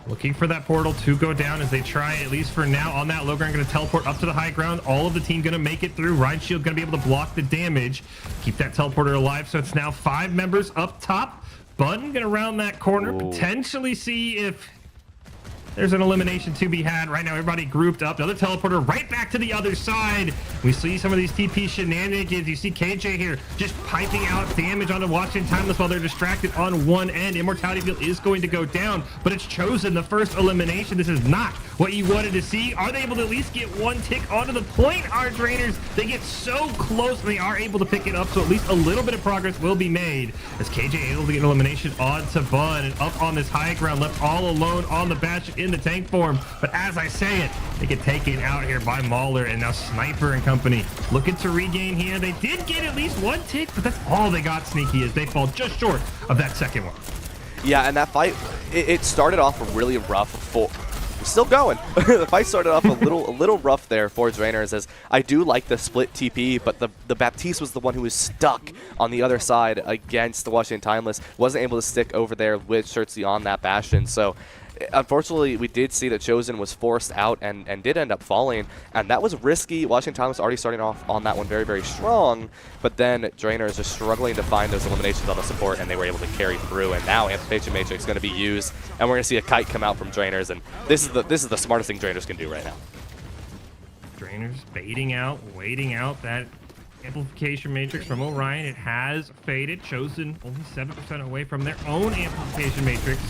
looking for that portal to go down as they try, at least for now, on that low ground, going to teleport up to the high ground. All of the team going to make it through. Ride Shield going to be able to block the damage. Keep that teleporter alive. So it's now 5 members up top. Bun going to round that corner. Ooh. Potentially see if there's an elimination to be had. Right now, everybody grouped up. Another teleporter right back to the other side. We see some of these TP shenanigans. You see KJ here just piping out damage onto Washington Timeless while they're distracted on one end. Immortality Field is going to go down, but it's Chosen the first elimination. This is not what you wanted to see. Are they able to at least get one tick onto the point? Our Drainers, they get so close and they are able to pick it up, so at least a little bit of progress will be made as KJ able to get an elimination onto Bun and up on this high ground, left all alone on the Bastion in the tank form. But as I say it, they get taken out here by Mauler, and now Sniper and company looking to regain here. They did get at least one tick, but that's all they got, Sneaky, as they fall just short of that second one. Yeah, and that fight, it started off really rough for... Still going. The fight started off a little rough there for Drainers, as I do like the split TP, but the Baptiste was the one who was stuck on the other side against the Washington Timeless. Wasn't able to stick over there with Shirtsy on that Bastion, so unfortunately, we did see that Chosen was forced out and did end up falling, and that was risky. Washington Timeless already starting off on that one very, very strong, but then Drainers just struggling to find those eliminations on the support, and they were able to carry through, and now Amplification Matrix is going to be used, and we're going to see a kite come out from Drainers, and this is the smartest thing Drainers can do right now. Drainers baiting out, waiting out that Amplification Matrix from Orion. It has faded. Chosen only 7% away from their own Amplification Matrix.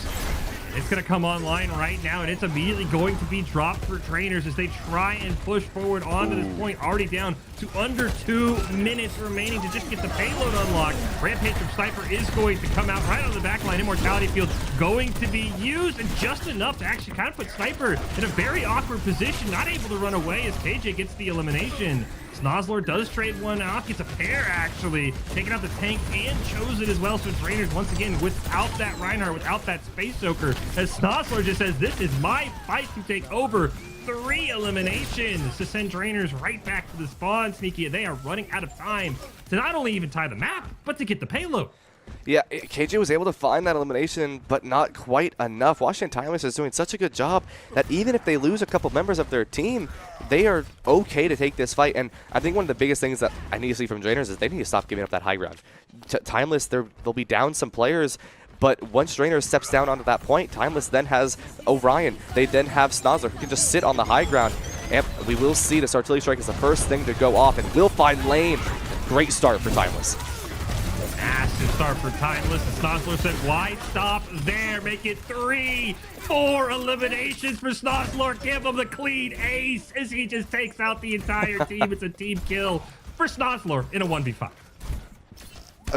It's going to come online right now, and it's immediately going to be dropped for Drainers as they try and push forward onto this point. Already down to under 2 minutes remaining to just get the payload unlocked. Rampage from Sniper is going to come out right on the back line. Immortality Field going to be used, and just enough to actually kind of put Sniper in a very awkward position, not able to run away as KJ gets the elimination. Snozzlord does trade one off, gets a pair actually, taking out the tank and Chosen as well. So Drainers once again without that Reinhardt, without that Space Soaker, as Snozzlord just says, this is my fight to take over. 3 eliminations to send Drainers right back to the spawn. Sneaky, they are running out of time to not only even tie the map, but to get the payload. Yeah, KJ was able to find that elimination, but not quite enough. Washington Timeless is doing such a good job that even if they lose a couple members of their team, they are okay to take this fight. And I think one of the biggest things that I need to see from Drainers is they need to stop giving up that high ground. Timeless, they'll be down some players, but once Drainers steps down onto that point, Timeless then has Orion. They then have Snozzler, who can just sit on the high ground. And we will see this artillery strike is the first thing to go off, and will find lane. Great start for Timeless. Massive start for Timeless. And Snozzler said, why stop there? Make it 3, 4 eliminations for Snozzler. Give him the clean ace as he just takes out the entire team. It's a team kill for Snozzler in a 1v5.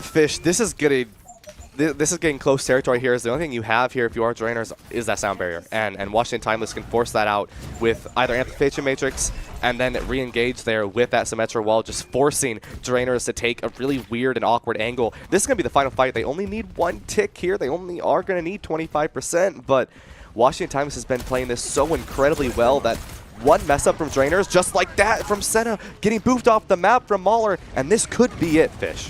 Fish, this is getting close territory here. Is the only thing you have here if you are Drainers is that sound barrier. And Washington Timeless can force that out with either Amplification Matrix and then re-engage there with that Symmetra wall, just forcing Drainers to take a really weird and awkward angle. This is going to be the final fight. They only need 1 tick here. They only are going to need 25%, but Washington Timeless has been playing this so incredibly well that one mess up from Drainers, just like that from Senna, getting boofed off the map from Mauler, and this could be it, Fish.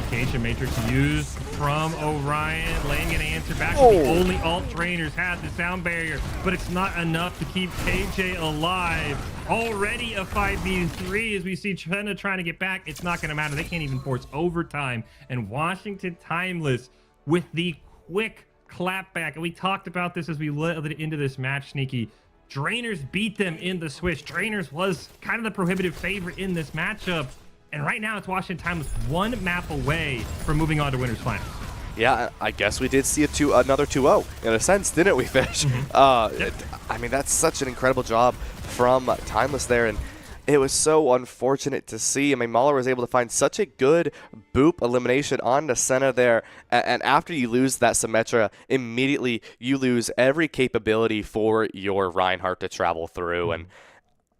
Communication Matrix used from Orion, laying an answer back. The only alt Drainers had the sound barrier, but it's not enough to keep KJ alive. Already a 5v3 as we see Chena trying to get back. It's not going to matter. They can't even force overtime. And Washington Timeless with the quick clapback. And we talked about this as we led into this match, Sneaky. Drainers beat them in the switch. Drainers was kind of the prohibitive favorite in this matchup. And right now, it's Washington Timeless 1 map away from moving on to Winners Finals. Yeah, I guess we did see another 2-0 in a sense, didn't we, Fish? I mean, that's such an incredible job from Timeless there, and it was so unfortunate to see. I mean, Mahler was able to find such a good boop elimination on the Senna there, and after you lose that Symmetra, immediately you lose every capability for your Reinhardt to travel through,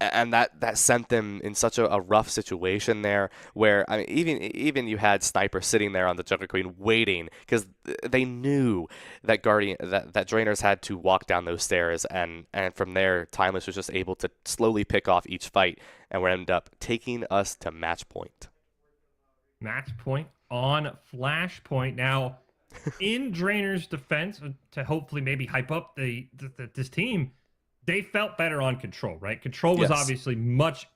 and that sent them in such a rough situation there, where I mean, even you had Sniper sitting there on the Jungle Queen waiting because they knew that that Drainers had to walk down those stairs, and from there Timeless was just able to slowly pick off each fight, and we ended up taking us to match point. Match point on Flashpoint. Now, in Drainers' defense, to hopefully maybe hype up this team, they felt better on Control, right? Control was obviously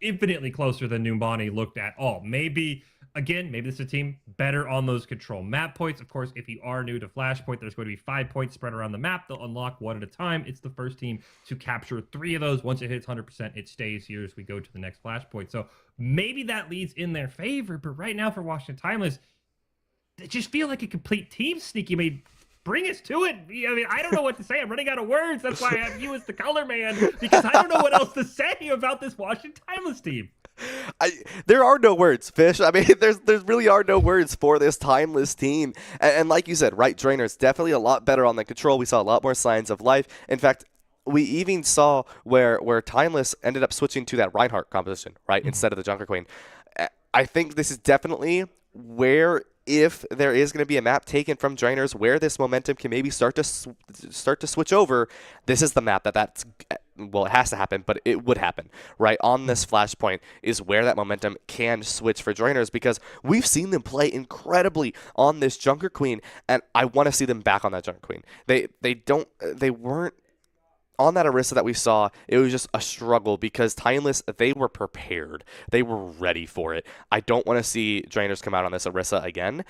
infinitely closer than Numbani looked at all. Maybe this is a team better on those Control map points. Of course, if you are new to Flashpoint, there's going to be 5 points spread around the map. They'll unlock 1 at a time. It's the first team to capture 3 of those. Once it hits 100%, it stays here as we go to the next Flashpoint. So maybe that leads in their favor. But right now for Washington Timeless, they just feel like a complete team, Sneaky. Maybe bring us to it. I mean, I don't know what to say. I'm running out of words. That's why I have you as the color man, because I don't know what else to say about this Washington Timeless team. There are no words, Fish. I mean, there really are no words for this Timeless team. And like you said, right, Drainers definitely a lot better on the Control. We saw a lot more signs of life. In fact, we even saw where Timeless ended up switching to that Reinhardt composition, right, instead of the Junker Queen. I think this is definitely where, if there is going to be a map taken from Drainers where this momentum can maybe start to switch over, this is the map that's well, it has to happen, but it would happen, right? On this Flashpoint is where that momentum can switch for Drainers, because we've seen them play incredibly on this Junker Queen, and I want to see them back on that Junker Queen. They weren't on that Orisa that we saw. It was just a struggle because Timeless, they were prepared. They were ready for it. I don't want to see Drainers come out on this Orisa again.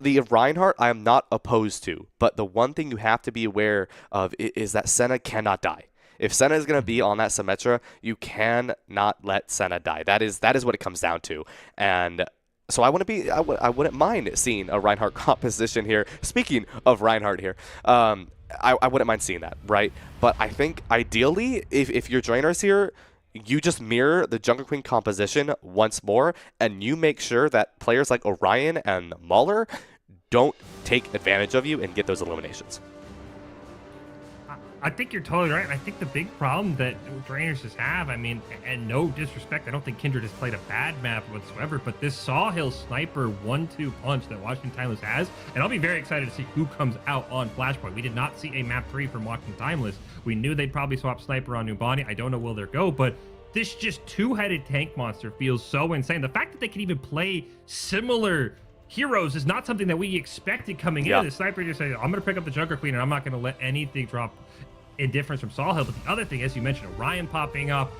The Reinhardt, I am not opposed to, but the one thing you have to be aware of is that Senna cannot die. If Senna is going to be on that Symmetra, you cannot let Senna die. That is what it comes down to. And so I wouldn't mind seeing a Reinhardt composition here. Speaking of Reinhardt here, I wouldn't mind seeing that, right? But I think ideally, if you're Drainers here, you just mirror the Jungle Queen composition once more, and you make sure that players like Orion and Mauler don't take advantage of you and get those eliminations. I think you're totally right. And I think the big problem that Drainers just have, I mean, and no disrespect, I don't think Kindred has played a bad map whatsoever, but this Sawhill Sniper 1-2 punch that Washington Timeless has, and I'll be very excited to see who comes out on Flashpoint. We did not see a map 3 from Washington Timeless. We knew they'd probably swap Sniper on Numbani. I don't know where they'll go, but this just two-headed tank monster feels so insane. The fact that they can even play similar heroes is not something that we expected coming in. The Sniper just said, I'm going to pick up the Jungle Queen and I'm not going to let anything drop indifference from Sawhill. But the other thing, as you mentioned, Orion popping up.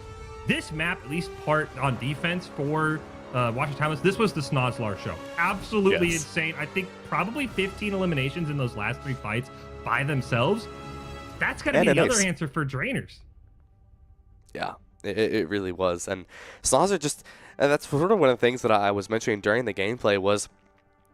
This map, at least part on defense for Washington Timeless, this was the Snozlar show. Absolutely insane. I think probably 15 eliminations in those last 3 fights by themselves. That's going to be the other answer for Drainers. Yeah, it really was. And Snozlar just, and that's sort of one of the things that I was mentioning during the gameplay was,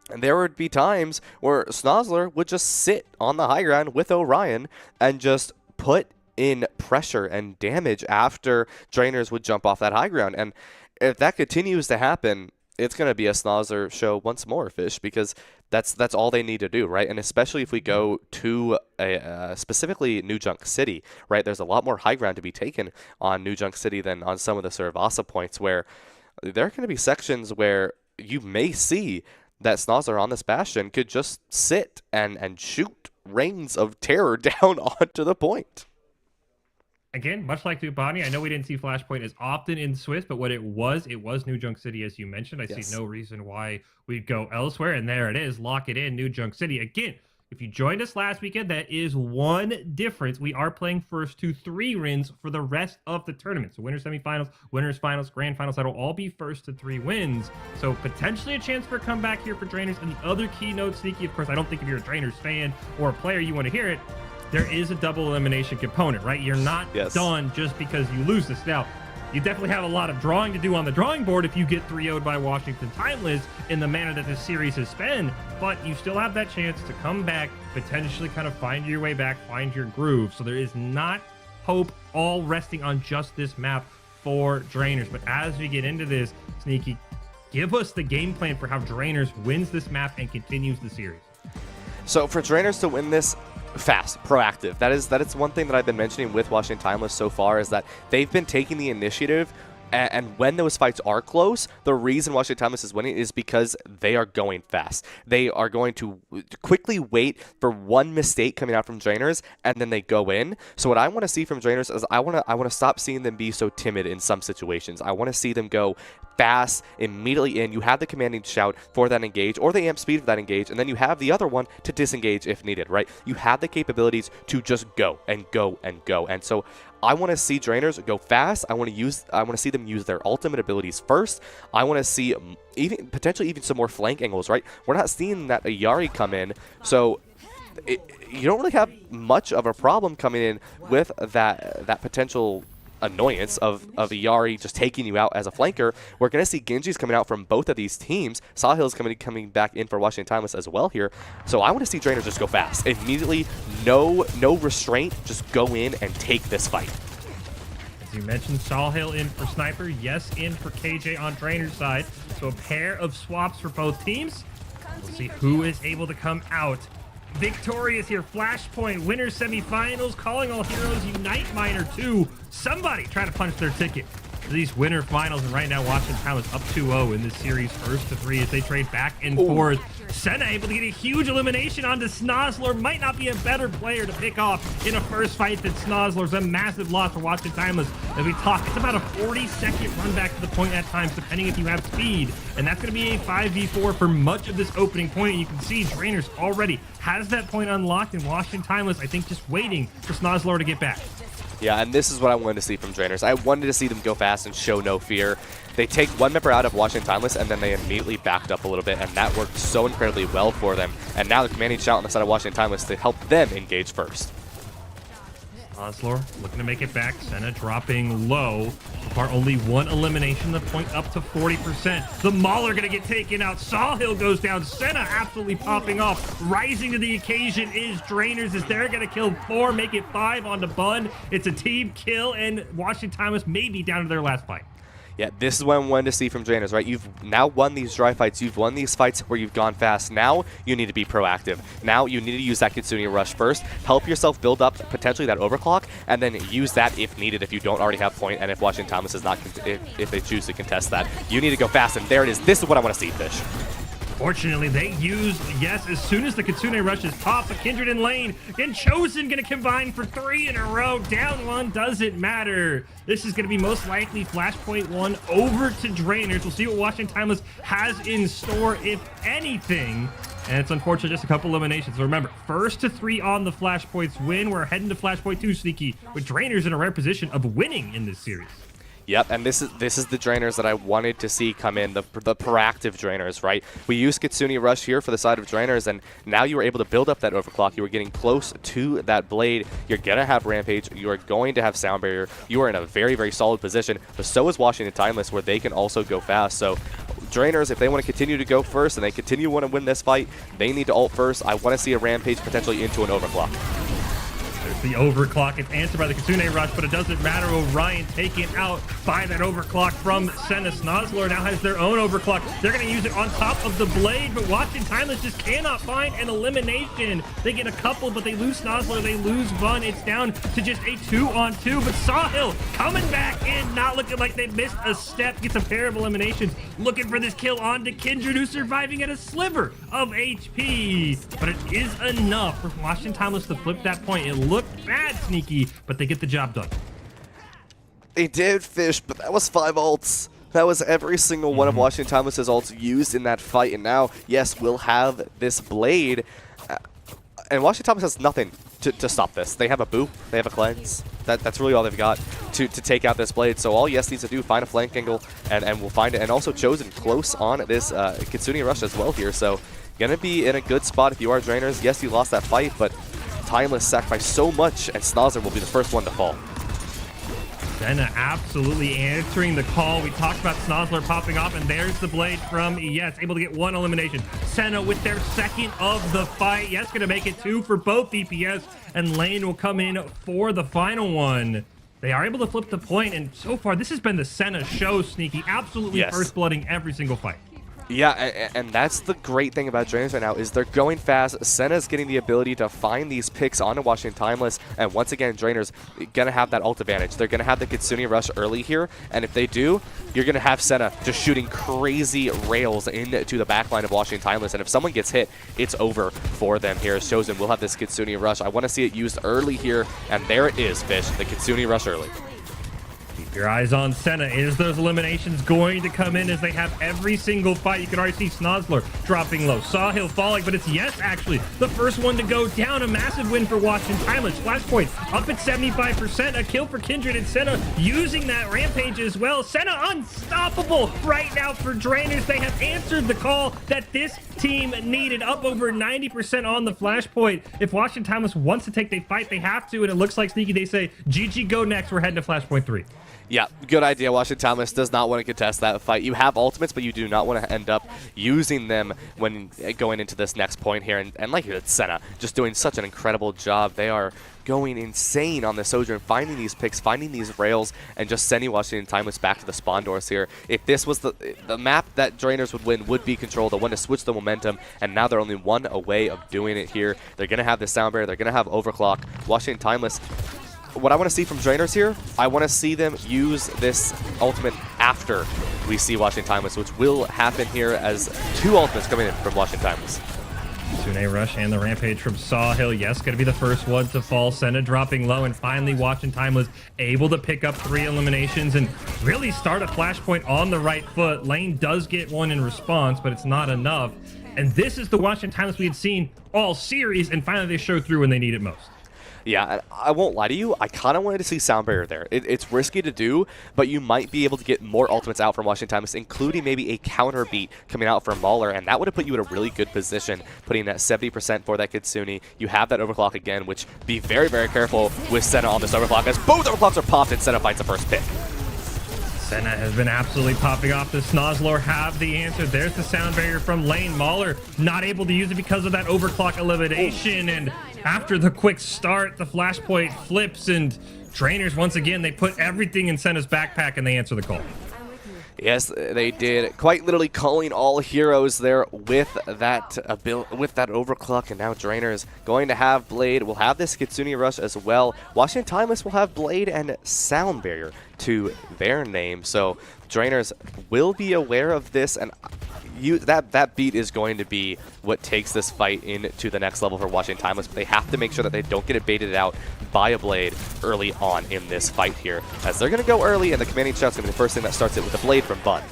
and there would be times where Snozlar would just sit on the high ground with Orion and just put in pressure and damage after Drainers would jump off that high ground. And if that continues to happen, it's going to be a Snozlar show once more, Fish, because that's all they need to do, right? And especially if we go to specifically New Junk City, right? There's a lot more high ground to be taken on New Junk City than on some of the Cervasa points, where there are going to be sections where you may see that Snozlar on this Bastion could just sit and shoot rains of terror down onto the point. Again, much like Numbani, I know we didn't see Flashpoint as often in Swiss, but what it was New Junk City, as you mentioned. I see no reason why we'd go elsewhere, and there it is. Lock it in, New Junk City. Again, if you joined us last weekend, that is one difference. We are playing first to 3 wins for the rest of the tournament. So winners semifinals, winners finals, grand finals, that'll all be first to 3 wins. So potentially a chance for a comeback here for Drainers. And the other keynote, Sneaky, of course, I don't think if you're a Drainers fan or a player, you want to hear it. There is a double elimination component, right? You're not done just because you lose this. Now, you definitely have a lot of drawing to do on the drawing board if you get 3-0'd by Washington Timeless in the manner that this series has been, but you still have that chance to come back, potentially kind of find your way back, find your groove. So there is not hope all resting on just this map for Drainers. But as we get into this, Sneaky, give us the game plan for how Drainers wins this map and continues the series. So for Drainers to win this, fast, proactive. That is one thing that I've been mentioning with Washington Timeless so far, is that they've been taking the initiative, and when those fights are close, the reason Washington Timeless is winning is because they are going fast. They are going to quickly wait for one mistake coming out from Drainers, and then they go in. So what I want to see from Drainers is I want to stop seeing them be so timid in some situations. I want to see them go fast, immediately in. You have the commanding shout for that engage, or the amp speed for that engage, and then you have the other one to disengage if needed, right? You have the capabilities to just go and go and go. And so I want to see Drainers go fast. I want to see them use their ultimate abilities first. I want to see potentially even some more flank angles, right? We're not seeing that Ayari come in, so you don't really have much of a problem coming in with that potential annoyance of Ayari just taking you out as a flanker. We're going to see Genjis coming out from both of these teams. Sawhill's coming back in for Washington Timeless as well here. So I want to see Drainers just go fast. Immediately, no restraint, just go in and take this fight. As you mentioned, Sawhill in for Sniper, yes, in for KJ on Drainer's side. So a pair of swaps for both teams. We'll see who is able to come out victorious here. Flashpoint, winners semifinals, calling all heroes, Unite Miner 2. Somebody try to punch their ticket to these winner finals, and right now Washington Timeless up 2-0 in this series, first to 3 as they trade back and forth. Senna able to get a huge elimination onto Snozlar. Might not be a better player to pick off in a first fight than Snozlar's. A massive loss for Washington Timeless. As we talk, it's about a 40-second run back to the point at times, depending if you have speed. And that's going to be a 5v4 for much of this opening point. And you can see Drainers already has that point unlocked, and Washington Timeless, I think, just waiting for Snozlar to get back. Yeah, and this is what I wanted to see from Drainers. I wanted to see them go fast and show no fear. They take one member out of Washington Timeless, and then they immediately backed up a little bit, and that worked so incredibly well for them. And now the commanding shout on the side of Washington Timeless to help them engage first. Snozlar looking to make it back. Senna dropping low. far, only one elimination, the point up to 40%. The Mauler gonna get taken out. Sawhill goes down. Senna absolutely popping off. Rising to the occasion is Drainers, as they're gonna kill 4, make it 5 on the Bun. It's a team kill, and Washington Timeless may be down to their last fight. Yeah, this is what I'm wanting to see from Drainers, right? You've now won these dry fights. You've won these fights where you've gone fast. Now you need to be proactive. Now you need to use that Kitsune Rush first. Help yourself build up potentially that overclock, and then use that if needed, if you don't already have point, and if Washington Thomas is not, if they choose to contest that. You need to go fast, and there it is. This is what I want to see, Fish. Fortunately, they used, yes, as soon as the Kitsune Rush is popped, the Kindred in lane, and Chosen gonna combine for 3 in a row. Down 1 doesn't matter. This is gonna be most likely Flashpoint 1 over to Drainers. We'll see what Washington Timeless has in store, if anything. And it's unfortunate, just a couple eliminations. So remember, first to 3 on the Flashpoints win. We're heading to Flashpoint 2, Sneaky, with Drainers in a rare position of winning in this series. Yep, and this is the Drainers that I wanted to see come in, the proactive Drainers, right? We used Kitsune Rush here for the side of Drainers, and now you were able to build up that overclock. You were getting close to that blade. You're going to have Rampage. You are going to have Sound Barrier. You are in a very, very solid position, but so is Washington Timeless, where they can also go fast. So Drainers, if they want to continue to go first and they continue to want to win this fight, they need to ult first. I want to see a Rampage potentially into an overclock. There's the overclock. It's answered by the Kitsune Rush, but it doesn't matter. Orion taken out by that overclock from Senna. Snozzler now has their own overclock. They're going to use it on top of the blade, but Washington Timeless just cannot find an elimination. They get a couple, but they lose Snozzler. They lose Bun. It's down to just a 2-on-2, but Sawhill coming back in, not looking like they missed a step. Gets a pair of eliminations. Looking for this kill on to Kindred, who's surviving at a sliver of HP. But it is enough for Washington Timeless to flip that point. It looked bad, Sneaky, but they get the job done. They did, Fish, but that was 5 ults. That was every single one of Washington Timeless's ults used in that fight, and now, yes, we'll have this blade. And Washington Timeless has nothing to stop this. They have a boop, they have a cleanse. That's really all they've got to take out this blade. So all Yes needs to do, find a flank angle, and we'll find it. And also Chosen close on this Kitsune Rush as well here. So gonna be in a good spot if you are Drainers. Yes, you lost that fight, but Timeless sacrificed so much, and Snozzler will be the first one to fall. Senna absolutely answering the call. We talked about Snozzler popping off, and there's the blade from Yes, able to get 1 elimination. Senna with their second of the fight. Yes, gonna make it 2 for both DPS, and Lane will come in for the final one. They are able to flip the point, and so far, this has been the Senna show, Sneaky. Absolutely first blooding every single fight. Yeah, and that's the great thing about Drainers right now, is they're going fast. Senna's getting the ability to find these picks onto Washington Timeless, and once again, Drainers going to have that ult advantage. They're going to have the Kitsune Rush early here, and if they do, you're going to have Senna just shooting crazy rails into the backline of Washington Timeless, and if someone gets hit, it's over for them here. As Chosen will have this Kitsune Rush. I want to see it used early here, and there it is, Fish, the Kitsune Rush early. Keep your eyes on Senna. Is those eliminations going to come in as they have every single fight? You can already see Snozzler dropping low. Sawhill falling, but it's Yes, actually, the first one to go down. A massive win for Washington Timeless. Flashpoint up at 75%. A kill for Kindred, and Senna using that Rampage as well. Senna unstoppable right now for Drainers. They have answered the call that this team needed. Up over 90% on the Flashpoint. If Washington Timeless wants to take the fight, they have to, and it looks like Sneaky, they say, GG, go next. We're heading to Flashpoint 3. Yeah, good idea. Washington Timeless does not want to contest that fight. You have ultimates, but you do not want to end up using them when going into this next point here. And like you said, Senna just doing such an incredible job. They are going insane on the Sojourn, finding these picks, finding these rails, and just sending Washington Timeless back to the spawn doors here. If this was the map that Drainers would win, would be Control. They want to switch the momentum, and now they're only 1 away of doing it here. They're going to have the Sound Barrier. They're going to have Overclock. Washington Timeless, what I want to see from Drainers here, I want to see them use this ultimate after we see Washington Timeless, which will happen here as 2 ultimates coming in from Washington Timeless. Kitsune Rush and the Rampage from Sawhill. Yes, going to be the first one to fall. Senna dropping low, and finally Washington Timeless able to pick up 3 eliminations and really start a Flashpoint on the right foot. Lane does get 1 in response, but it's not enough. And this is the Washington Timeless we had seen all series, and finally they show through when they need it most. Yeah, I won't lie to you. I kind of wanted to see Sound Barrier there. It's risky to do, but you might be able to get more ultimates out from Washington Timeless, including maybe a counter beat coming out from Mauler, and that would have put you in a really good position, putting that 70% for that Kitsune. You have that overclock again, which be very, very careful with Senna on this overclock, as both overclocks are popped and Senna finds the first pick. Senna has been absolutely popping off. The Snozzlord have the answer. There's the sound barrier from lane. Mauler not able to use it because of that overclock elimination. And after the quick start, the Flashpoint flips, and Trainers, once again, they put everything in Senna's backpack and they answer the call. Yes, they did. Quite literally calling all heroes there with that overclock, and now Drainers going to have Blade. We'll have this Kitsune Rush as well. Washington Timeless will have Blade and Sound Barrier to their name, so Drainers will be aware of this, and that beat is going to be what takes this fight into the next level for Washington Timeless. But they have to make sure that they don't get it baited out by a Blade early on in this fight here, as they're going to go early, and the commanding shot's going to be the first thing that starts it with a Blade from Bun.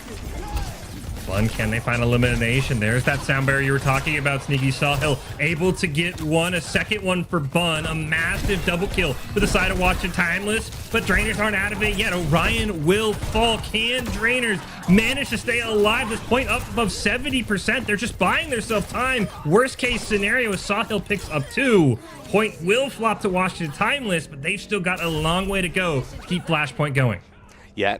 Bun, can they find elimination? There's that sound barrier you were talking about, Sneaky Sawhill. Able to get one, a second one for Bun. A massive double kill for the side of Washington Timeless, but Drainers aren't out of it yet. Orion will fall. Can Drainers manage to stay alive? This point up above 70%. They're just buying themselves time. Worst case scenario is Sawhill picks up 2. Point will flop to Washington Timeless, but they've still got a long way to go to keep Flashpoint going. Yeah,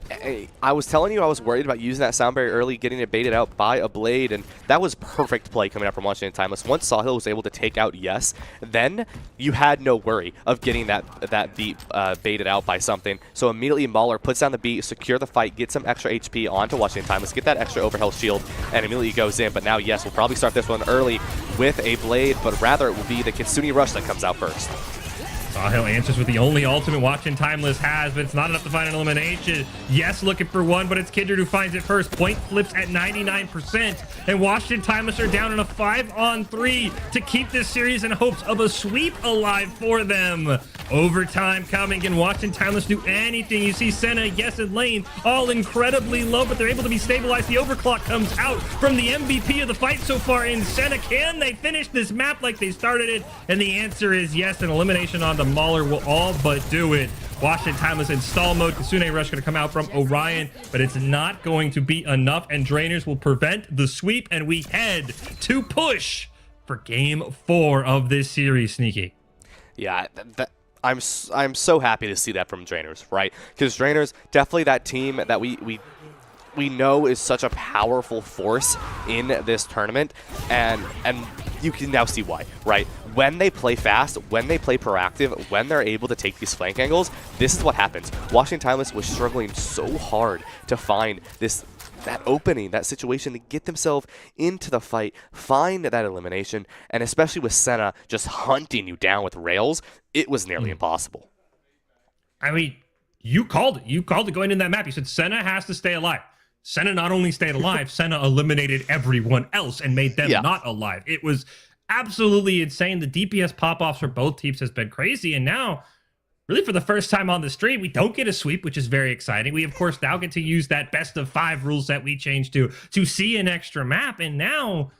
I was telling you I was worried about using that sound barrier early, getting it baited out by a Blade, and that was perfect play coming out from Washington Timeless. Once Sawhill was able to take out Yes, then you had no worry of getting that beat baited out by something. So immediately Mauler puts down the beat, secure the fight, get some extra HP onto Washington Timeless, get that extra overhealth shield, and immediately goes in. But now Yes will probably start this one early with a Blade, but rather it will be the Kitsune Rush that comes out first. Sawhill answers with the only ultimate Washington Timeless has, but it's not enough to find an elimination. Yes, looking for one, but it's Kindred who finds it first. Point flips at 99%, and Washington Timeless are down in a 5-on-3 to keep this series in hopes of a sweep alive for them. Overtime coming. Can Washington Timeless do anything? You see Senna, Yes, and Lane all incredibly low, but they're able to be stabilized. The overclock comes out from the MVP of the fight so far in Senna. Can they finish this map like they started it? And the answer is yes, an elimination on the Mauler will all but do it. Washington Timeless in stall mode. Kitsune Rush going to come out from Orion, but it's not going to be enough, and Drainers will prevent the sweep, and we head to push for game 4 of this series, Sneaky. Yeah, I'm so happy to see that from Drainers, right? Because Drainers, definitely that team that we know is such a powerful force in this tournament, and you can now see why, right? When they play fast, when they play proactive, when they're able to take these flank angles, this is what happens. Washington Timeless was struggling so hard to find that opening, that situation to get themselves into the fight, find that elimination, and especially with Senna just hunting you down with rails, it was nearly impossible. I mean, you called it. You called it going in that map. You said Senna has to stay alive. Senna not only stayed alive, Senna eliminated everyone else and made them not alive. It was absolutely insane. The DPS pop-offs for both teams has been crazy, and now, really for the first time on the stream, we don't get a sweep, which is very exciting. We, of course, now get to use that best-of-5 rule set we changed to see an extra map, and now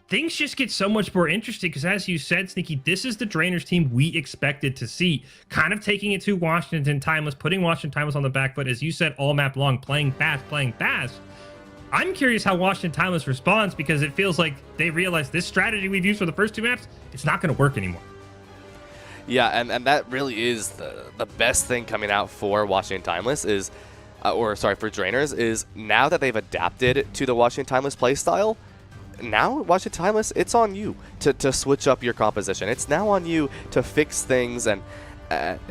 things just get so much more interesting because, as you said, Sneaky, this is the Drainers team we expected to see. Kind of taking it to Washington Timeless, putting Washington Timeless on the back foot, as you said, all map long, playing fast, playing fast. I'm curious how Washington Timeless responds, because it feels like they realize this strategy we've used for the first 2 maps, it's not going to work anymore. Yeah, and that really is the best thing coming out for Washington Timeless is, for Drainers, is now that they've adapted to the Washington Timeless playstyle, now Washington Timeless, it's on you to switch up your composition. It's now on you to fix things and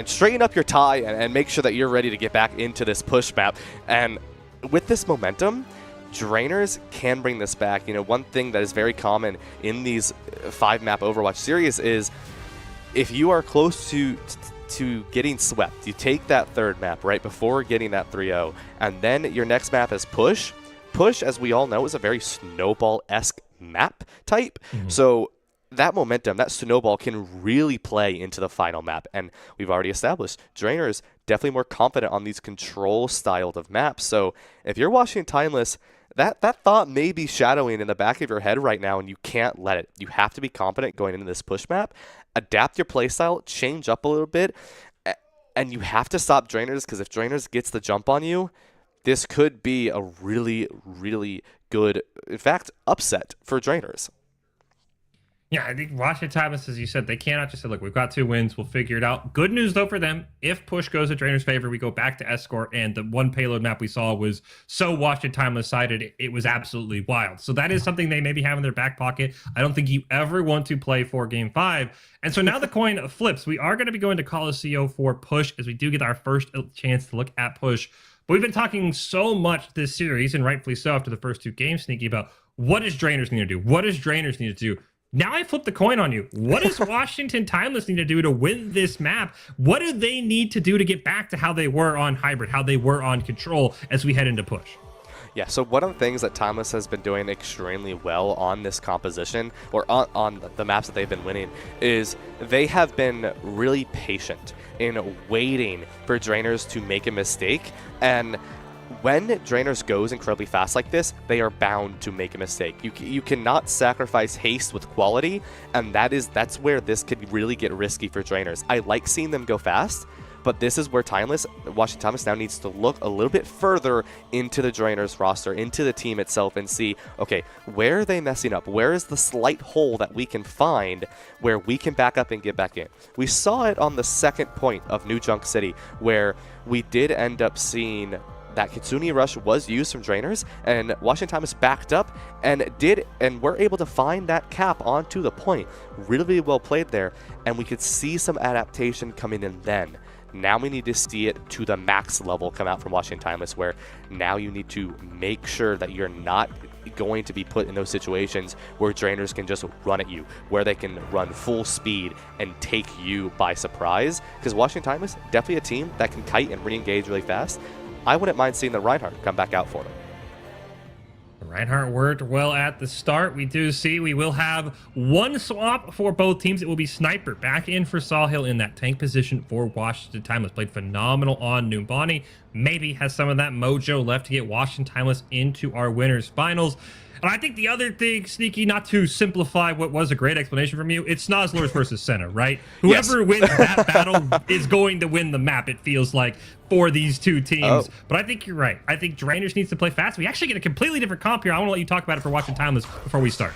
straighten up your tie and make sure that you're ready to get back into this push map. And with this momentum, Drainers can bring this back. You know, one thing that is very common in these 5-map Overwatch series is if you are close to getting swept, you take that 3rd map right before getting that 3-0, and then your next map is push. Push, as we all know, is a very snowball-esque map type. So that momentum, that snowball, can really play into the final map. And we've already established Drainers definitely more confident on these control styled of maps. So if you're Washington Timeless, that thought may be shadowing in the back of your head right now, and you can't let it. You have to be confident going into this push map, adapt your playstyle, change up a little bit, and you have to stop Drainers, because if Drainers gets the jump on you, this could be a really, really good, in fact, upset for Drainers. Yeah, I think Washington Timeless, as you said, they cannot just say, look, we've got 2 wins, we'll figure it out. Good news, though, for them. If push goes in Drainer's favor, we go back to Escort, and the one payload map we saw was so Washington Timeless-sided, it was absolutely wild. So that is something they maybe have in their back pocket. I don't think you ever want to play for Game 5. And so now the coin flips. We are going to be going to Coliseum for push, as we do get our first chance to look at push. But we've been talking so much this series, and rightfully so after the first 2 games, Sneaky, about what does Drainers need to do? What does Drainers need to do? Now I flip the coin on you. What does Washington Timeless need to do to win this map? What do they need to do to get back to how they were on Hybrid, how they were on Control as we head into push? Yeah, so one of the things that Timeless has been doing extremely well on this composition, or on the maps that they've been winning, is they have been really patient in waiting for Drainers to make a mistake. And when Drainers goes incredibly fast like this, they are bound to make a mistake. You cannot sacrifice haste with quality, and that's where this could really get risky for Drainers. I like seeing them go fast, but this is where Washington Timeless now needs to look a little bit further into the Drainers roster, into the team itself, and see, okay, where are they messing up? Where is the slight hole that we can find where we can back up and get back in? We saw it on the second point of New Junk City, where we did end up seeing that Kitsune Rush was used from Drainers, and Washington Timeless backed up and were able to find that cap onto the point. Really, really well played there, and we could see some adaptation coming in then. Now we need to see it to the max level come out from Washington Timeless, where now you need to make sure that you're not going to be put in those situations where Drainers can just run at you, where they can run full speed and take you by surprise, because Washington Timeless, definitely a team that can kite and re-engage really fast. I wouldn't mind seeing the Reinhardt come back out for them. Reinhardt worked well at the start. We will have 1 swap for both teams. It will be Sniper back in for Sawhill in that tank position for Washington Timeless. Played phenomenal on Numbani. Maybe has some of that mojo left to get Washington Timeless into our winners finals. And I think the other thing, Sneaky, not to simplify what was a great explanation from you, it's Snozzlers versus Senna, right? Whoever wins that battle is going to win the map, it feels like, for these 2 teams. Oh. But I think you're right. I think Drainers needs to play fast. We actually get a completely different comp here. I want to let you talk about it for Washington Timeless before we start.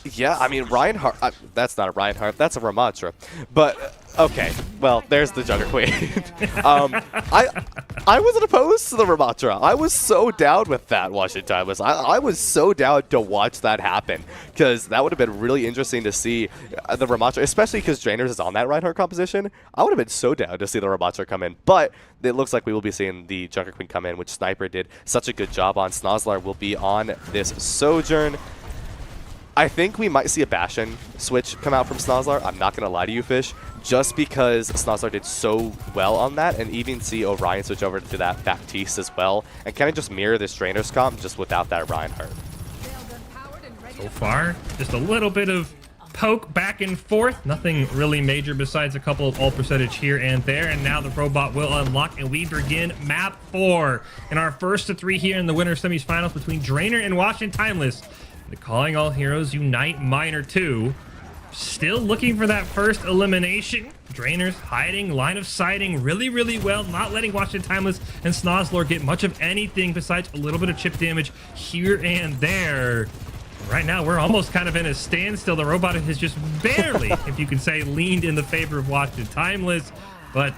Yeah, I mean, Reinhardt, that's not a Reinhardt, that's a Ramatra. But, okay, well, there's the Jugger Queen. I wasn't opposed to the Ramatra. I was so down with that, Washington Timeless. I was so down to watch that happen, because that would have been really interesting to see the Ramatra, especially because Drainers is on that Reinhardt composition. I would have been so down to see the Ramatra come in, but it looks like we will be seeing the Jugger Queen come in, which Sniper did such a good job on. Snozzler will be on this Sojourn. I think we might see a Bastion switch come out from Snozzler. I'm not going to lie to you, Fish, just because Snozzler did so well on that, and even see Orion switch over to that Baptiste as well, and kind of just mirror this Drainers comp just without that Reinhardt. So far, just a little bit of poke back and forth. Nothing really major besides a couple of ult percentage here and there, and now the robot will unlock, and we begin map 4 in our first of 3 here in the winter semifinals between Drainer and Washington Timeless. The Calling All Heroes Unite Minor 2. Still looking for that first elimination. Drainers hiding, line of sighting really, really well, not letting Washington Timeless and Snozzler get much of anything besides a little bit of chip damage here and there. Right now, we're almost kind of in a standstill. The robot has just barely, if you can say, leaned in the favor of Washington Timeless, but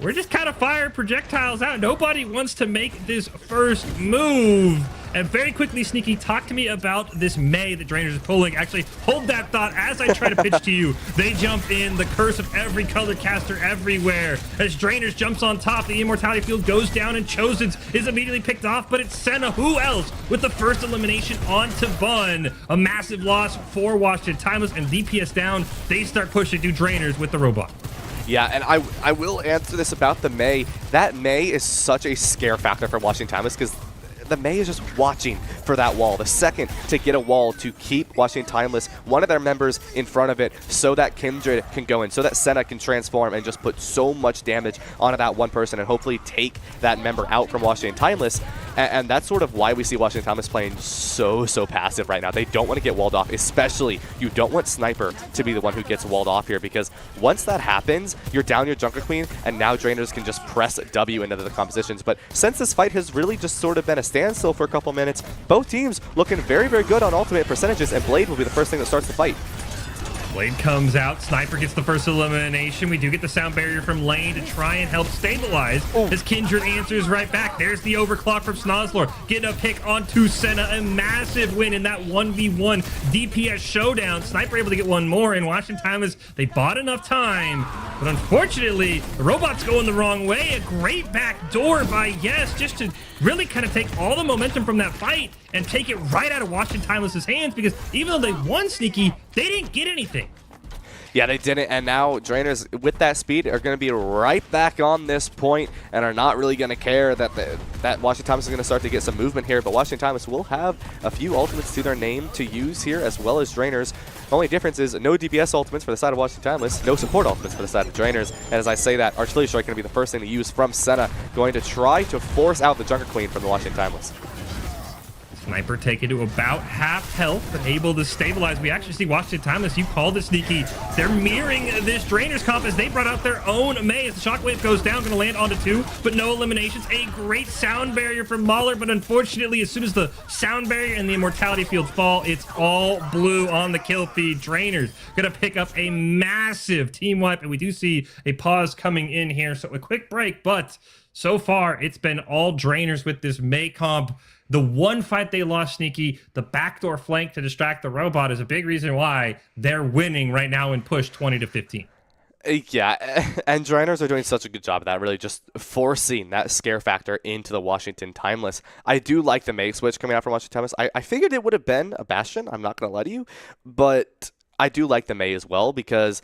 we're just kind of firing projectiles out. Nobody wants to make this first move. And very quickly, Sneaky, talk to me about this May that Drainers is pulling. Actually, hold that thought as I try to pitch to you. They jump in, the curse of every color caster everywhere. As Drainers jumps on top, the immortality field goes down, and Chosen's is immediately picked off, but it's Senna. Who else with the first elimination onto Bun? A massive loss for Washington Timeless, and DPS down. They start pushing through Drainers with the robot. Yeah, and I will answer this about the May. That May is such a scare factor for Washington Timeless, because the May is just watching for that wall. The second to get a wall to keep Washington Timeless, one of their members, in front of it, so that Kindred can go in, so that Senna can transform and just put so much damage onto that one person and hopefully take that member out from Washington Timeless. And that's sort of why we see Washington Timeless playing so passive right now. They don't want to get walled off, especially you don't want Sniper to be the one who gets walled off here, because once that happens, you're down your Junker Queen, and now Drainers can just press W into the compositions. But since this fight has really just sort of been a standstill for a couple minutes, both teams looking very good on ultimate percentages, and Blade will be the first thing that starts the fight. Blade comes out. Sniper gets the first elimination. We do get the sound barrier from Lane to try and help stabilize. As Kindred answers right back. There's the overclock from Snozlor. Getting a pick onto Senna. A massive win in that 1v1 DPS showdown. Sniper able to get one more. And Washington Timeless, they bought enough time. But unfortunately, the robot's going the wrong way. A great back door by Yes, just to really kind of take all the momentum from that fight and take it right out of Washington Timeless's hands, because even though they won Sneaky, they didn't get anything. Yeah, they didn't, and now Drainers, with that speed, are going to be right back on this point and are not really going to care that that Washington Timeless is going to start to get some movement here, but Washington Timeless will have a few ultimates to their name to use here, as well as Drainers. The only difference is no DPS ultimates for the side of Washington Timeless, no support ultimates for the side of Drainers, and as I say that, Artillery Strike going to be the first thing to use from Senna, going to try to force out the Junker Queen from the Washington Timeless. Sniper taken to about half health, but able to stabilize. We actually see Washington Timeless, you called it Sneaky. They're mirroring this Drainers comp as they brought out their own May. As the shockwave goes down, going to land onto 2, but no eliminations. A great sound barrier from Mahler, but unfortunately, as soon as the sound barrier and the immortality fields fall, it's all blue on the kill feed. Drainers going to pick up a massive team wipe, and we do see a pause coming in here. So a quick break, but so far, it's been all Drainers with this May comp. The one fight they lost Sneaky, the backdoor flank to distract the robot, is a big reason why they're winning right now in push 20-15. Yeah, and Drainers are doing such a good job of that, really just forcing that scare factor into the Washington Timeless. I do like the May switch coming out from Washington Timeless. I figured it would have been a Bastion, I'm not going to lie to you, but I do like the May as well, because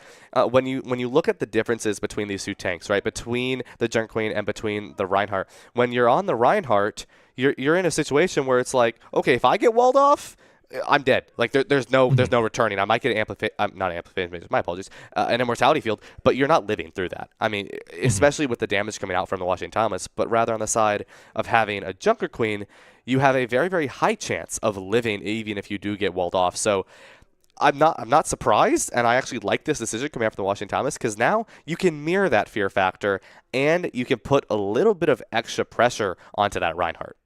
when you look at the differences between these two tanks, right, between the Junker Queen and between the Reinhardt, when you're on the Reinhardt, you're in a situation where it's like, okay, if I get walled off, I'm dead. Like there's no returning. I might get my apologies, an immortality field, but you're not living through that. I mean, especially with the damage coming out from the Washington Timeless, but rather on the side of having a Junker Queen, you have a very, very high chance of living even if you do get walled off. So I'm not surprised, and I actually like this decision coming out from the Washington Timeless, because now you can mirror that fear factor and you can put a little bit of extra pressure onto that Reinhardt.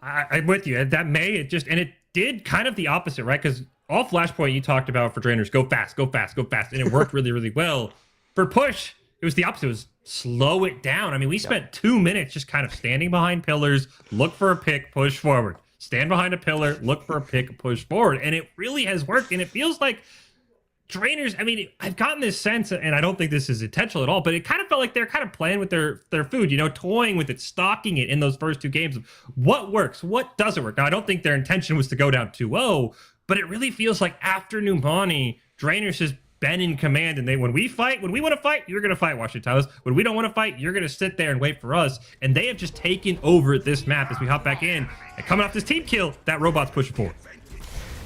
I'm with you. That May, it did kind of the opposite, right? Because all Flashpoint you talked about for Drainers, go fast, go fast, go fast. And it worked really, really well. For Push, it was the opposite. It was slow it down. I mean, we spent 2 minutes just kind of standing behind pillars, look for a pick, push forward. Stand behind a pillar, look for a pick, push forward. And it really has worked. And it feels like Drainers, I mean, I've gotten this sense, and I don't think this is intentional at all, but it kind of felt like they're kind of playing with their food, you know, toying with it, stalking it in those first 2 games of what works, what doesn't work. Now, I don't think their intention was to go down 2-0, but it really feels like after Numbani, Drainers has been in command, and when we want to fight, you're going to fight, Washington Timeless. When we don't want to fight, you're going to sit there and wait for us, and they have just taken over this map as we hop back in, and coming off this team kill, that robot's pushing forward.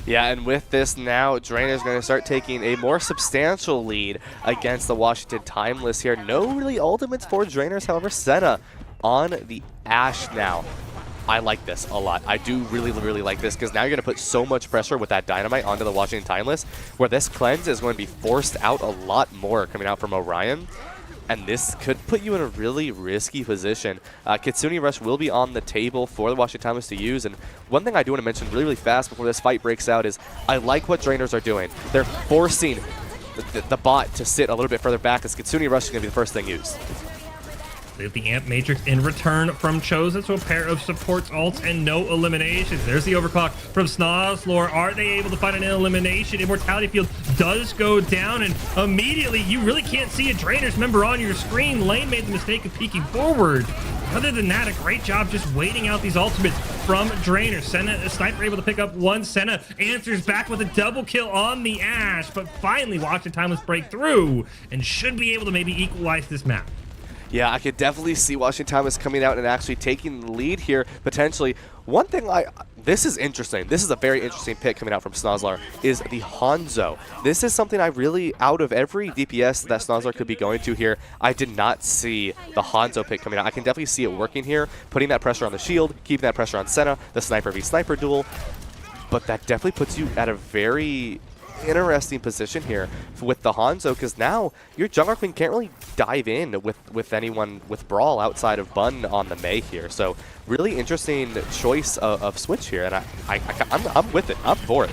Yeah, and with this now, Drainer's going to start taking a more substantial lead against the Washington Timeless here. No really ultimates for Drainers, however, Senna on the Ashe now. I like this a lot. I do really, really like this, because now you're going to put so much pressure with that Dynamite onto the Washington Timeless, where this cleanse is going to be forced out a lot more coming out from Orion. And this could put you in a really risky position. Kitsune Rush will be on the table for the Washington Timeless to use. And one thing I do want to mention really, really fast before this fight breaks out is I like what Drainers are doing. They're forcing the bot to sit a little bit further back, as Kitsune Rush is going to be the first thing used. They have the Amp Matrix in return from Chosen, so a pair of supports, ults, and no eliminations. There's the overclock from Snozlor. Are they able to find an elimination? Immortality field does go down, and immediately you really can't see a Drainers member on your screen. Lane made the mistake of peeking forward. Other than that, a great job just waiting out these ultimates from Drainers. Senna, Sniper able to pick up one. Senna answers back with a double kill on the Ashe, but finally Washington Timeless break through and should be able to maybe equalize this map. Yeah, I could definitely see Washington Timeless coming out and actually taking the lead here, potentially. One thing this is interesting. This is a very interesting pick coming out from Snozlor, is the Hanzo. This is something I really, out of every DPS that Snozlor could be going to here, I did not see the Hanzo pick coming out. I can definitely see it working here, putting that pressure on the shield, keeping that pressure on Senna, the Sniper v Sniper duel. But that definitely puts you at a very interesting position here with the Hanzo, because now your Junker Queen can't really dive in with anyone with Brawl outside of Bun on the May here. So really interesting choice of switch here, and I'm with it. I'm for it.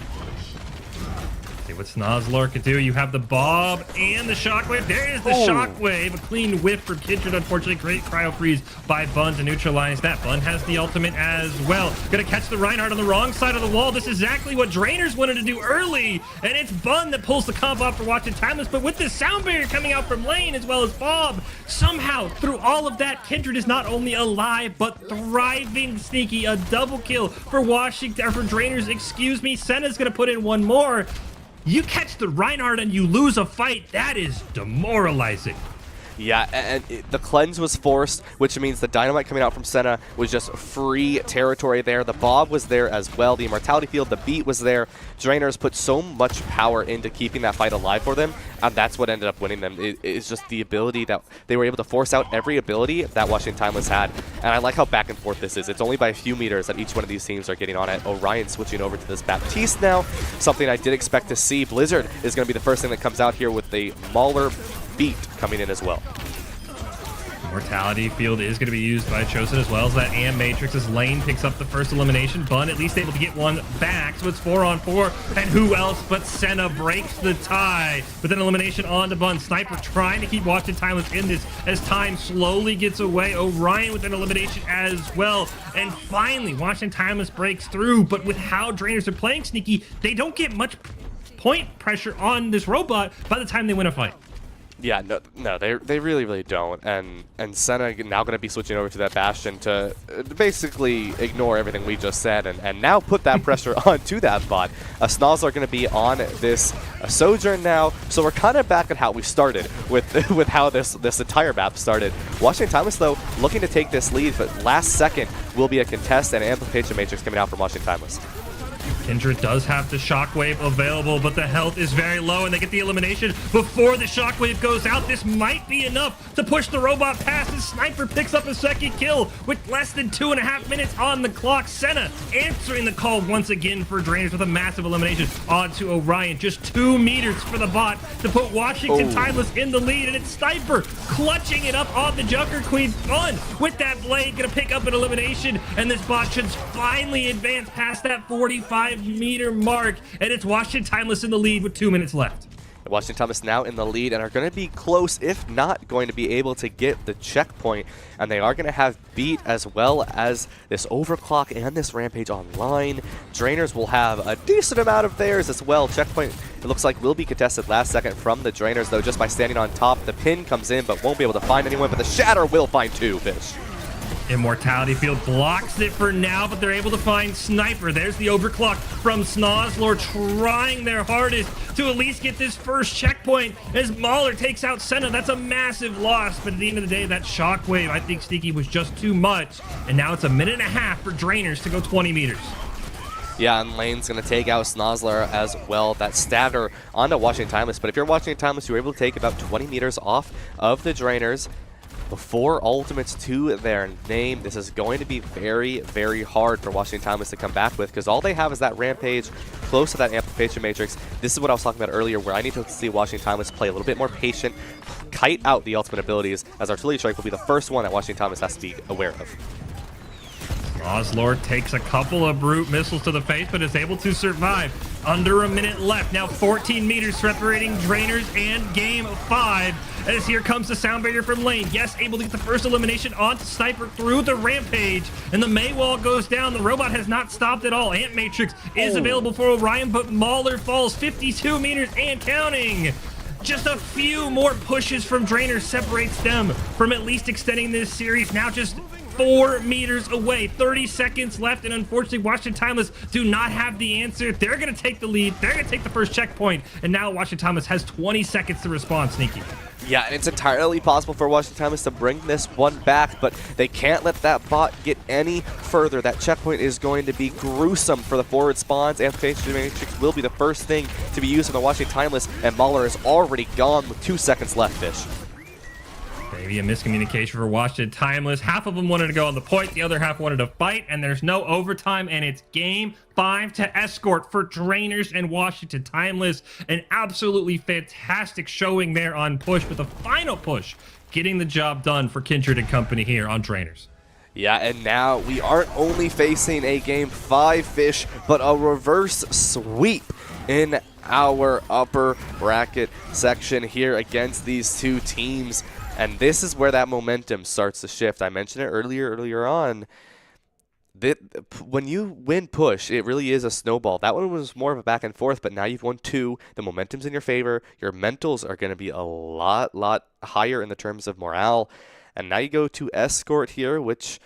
See what Snozlor can do. You have the Bob and the Shockwave. There is the Shockwave. A clean whiff from Kindred. Unfortunately, great cryo freeze by Bun to neutralize that. Bun has the ultimate as well. Gonna catch the Reinhardt on the wrong side of the wall. This is exactly what Drainers wanted to do early. And it's Bun that pulls the comp off for watching Timeless. But with this sound barrier coming out from lane as well as Bob, somehow through all of that, Kindred is not only alive but thriving. Sneaky, a double kill for Washington, or for Drainers, excuse me. Senna's gonna put in one more. You catch the Reinhardt and you lose a fight. That is demoralizing. Yeah, and the cleanse was forced, which means the dynamite coming out from Senna was just free territory there. The Bob was there as well. The immortality field, the beat was there. Drainers put so much power into keeping that fight alive for them, and that's what ended up winning them. It's just the ability that they were able to force out every ability that Washington Timeless had. And I like how back and forth this is. It's only by a few meters that each one of these teams are getting on it. Orion switching over to this Baptiste now, something I did expect to see. Blizzard is going to be the first thing that comes out here with the Mauler beat coming in as well. Mortality field is going to be used by Chosen as well as that Am Matrix as Lane picks up the first elimination. Bun at least able to get one back, so it's 4-on-4. And who else but Senna breaks the tie with an elimination onto Bun. Sniper trying to keep Washington Timeless in this as time slowly gets away. Orion with an elimination as well. And finally, Washington Timeless breaks through, but with how Drainers are playing sneaky, they don't get much point pressure on this robot by the time they win a fight. Yeah, no, they really don't, and Senna now going to be switching over to that Bastion to basically ignore everything we just said, and now put that pressure onto that bot. Snozzler are going to be on this Sojourn now, so we're kind of back at how we started with how this entire map started. Washington Timeless though looking to take this lead, but last second will be a contest and amplification matrix coming out from Washington Timeless. Kindred does have the Shockwave available, but the health is very low, and they get the elimination before the Shockwave goes out. This might be enough to push the robot past. The Sniper picks up a second kill with less than 2.5 minutes on the clock. Senna answering the call once again for Drainers with a massive elimination onto Orion. Just 2 meters for the bot to put Washington Timeless in the lead, and it's Sniper clutching it up on the Junker Queen. Fun with that blade, gonna pick up an elimination, and this bot should finally advance past that 45-meter mark, and it's Washington Timeless in the lead with 2 minutes left. Washington Timeless now in the lead and are going to be close, if not going to be able to get the checkpoint, and they are going to have beat as well as this overclock and this rampage online. Drainers will have a decent amount of theirs as well. Checkpoint, it looks like, will be contested last second from the Drainers though, just by standing on top. The pin comes in but won't be able to find anyone, but the Shatter will find 2 fish. Immortality field blocks it for now, but they're able to find Sniper. There's the overclock from Snozlor, trying their hardest to at least get this first checkpoint as Mauler takes out Senna. That's a massive loss, but at the end of the day, that Shockwave, I think Sneaky, was just too much. And now it's a minute and a half for Drainers to go 20 meters. Yeah, and Lane's going to take out Snozler as well. That stagger onto Washington Timeless, but if you're Washington Timeless, you're able to take about 20 meters off of the Drainers before ultimates to their name. This is going to be very, very hard for Washington Timeless to come back with, because all they have is that Rampage close to that Amplification Matrix. This is what I was talking about earlier, where I need to see Washington Timeless play a little bit more patient, kite out the ultimate abilities, as Artillery Strike will be the first one that Washington Timeless has to be aware of. Snozlor takes a couple of brute missiles to the face, but is able to survive. Under a minute left. Now 14 meters separating Drainers and Game 5. As here comes the sound barrier from Lane. Yes, able to get the first elimination onto Sniper through the Rampage. And the Maywall goes down. The robot has not stopped at all. Ant Matrix is available for Orion, but Mauler falls 52 meters and counting. Just a few more pushes from Drainers separates them from at least extending this series. Now just 4 meters away, 30 seconds left, and unfortunately Washington Timeless do not have the answer. They're going to take the lead. They're going to take the first checkpoint, and now Washington Timeless has 20 seconds to respond, Sneaky. Yeah, and it's entirely possible for Washington Timeless to bring this one back, but they can't let that bot get any further. That checkpoint is going to be gruesome for the forward spawns. Amplification Matrix will be the first thing to be used on the Washington Timeless, and Mauler is already gone with 2 seconds left, Fish. Maybe a miscommunication for Washington Timeless. Half of them wanted to go on the point, the other half wanted to fight, and there's no overtime, and it's Game 5 to Escort for Drainers and Washington Timeless. An absolutely fantastic showing there on push, but the final push getting the job done for Kindred and company here on Drainers. Yeah, and now we aren't only facing a Game 5 fish, but a reverse sweep in our upper bracket section here against these two teams. And this is where that momentum starts to shift. I mentioned it earlier on. When you win push, it really is a snowball. That one was more of a back and forth, but now you've won 2. The momentum's in your favor. Your mentals are going to be a lot higher in the terms of morale. And now you go to Escort here, which,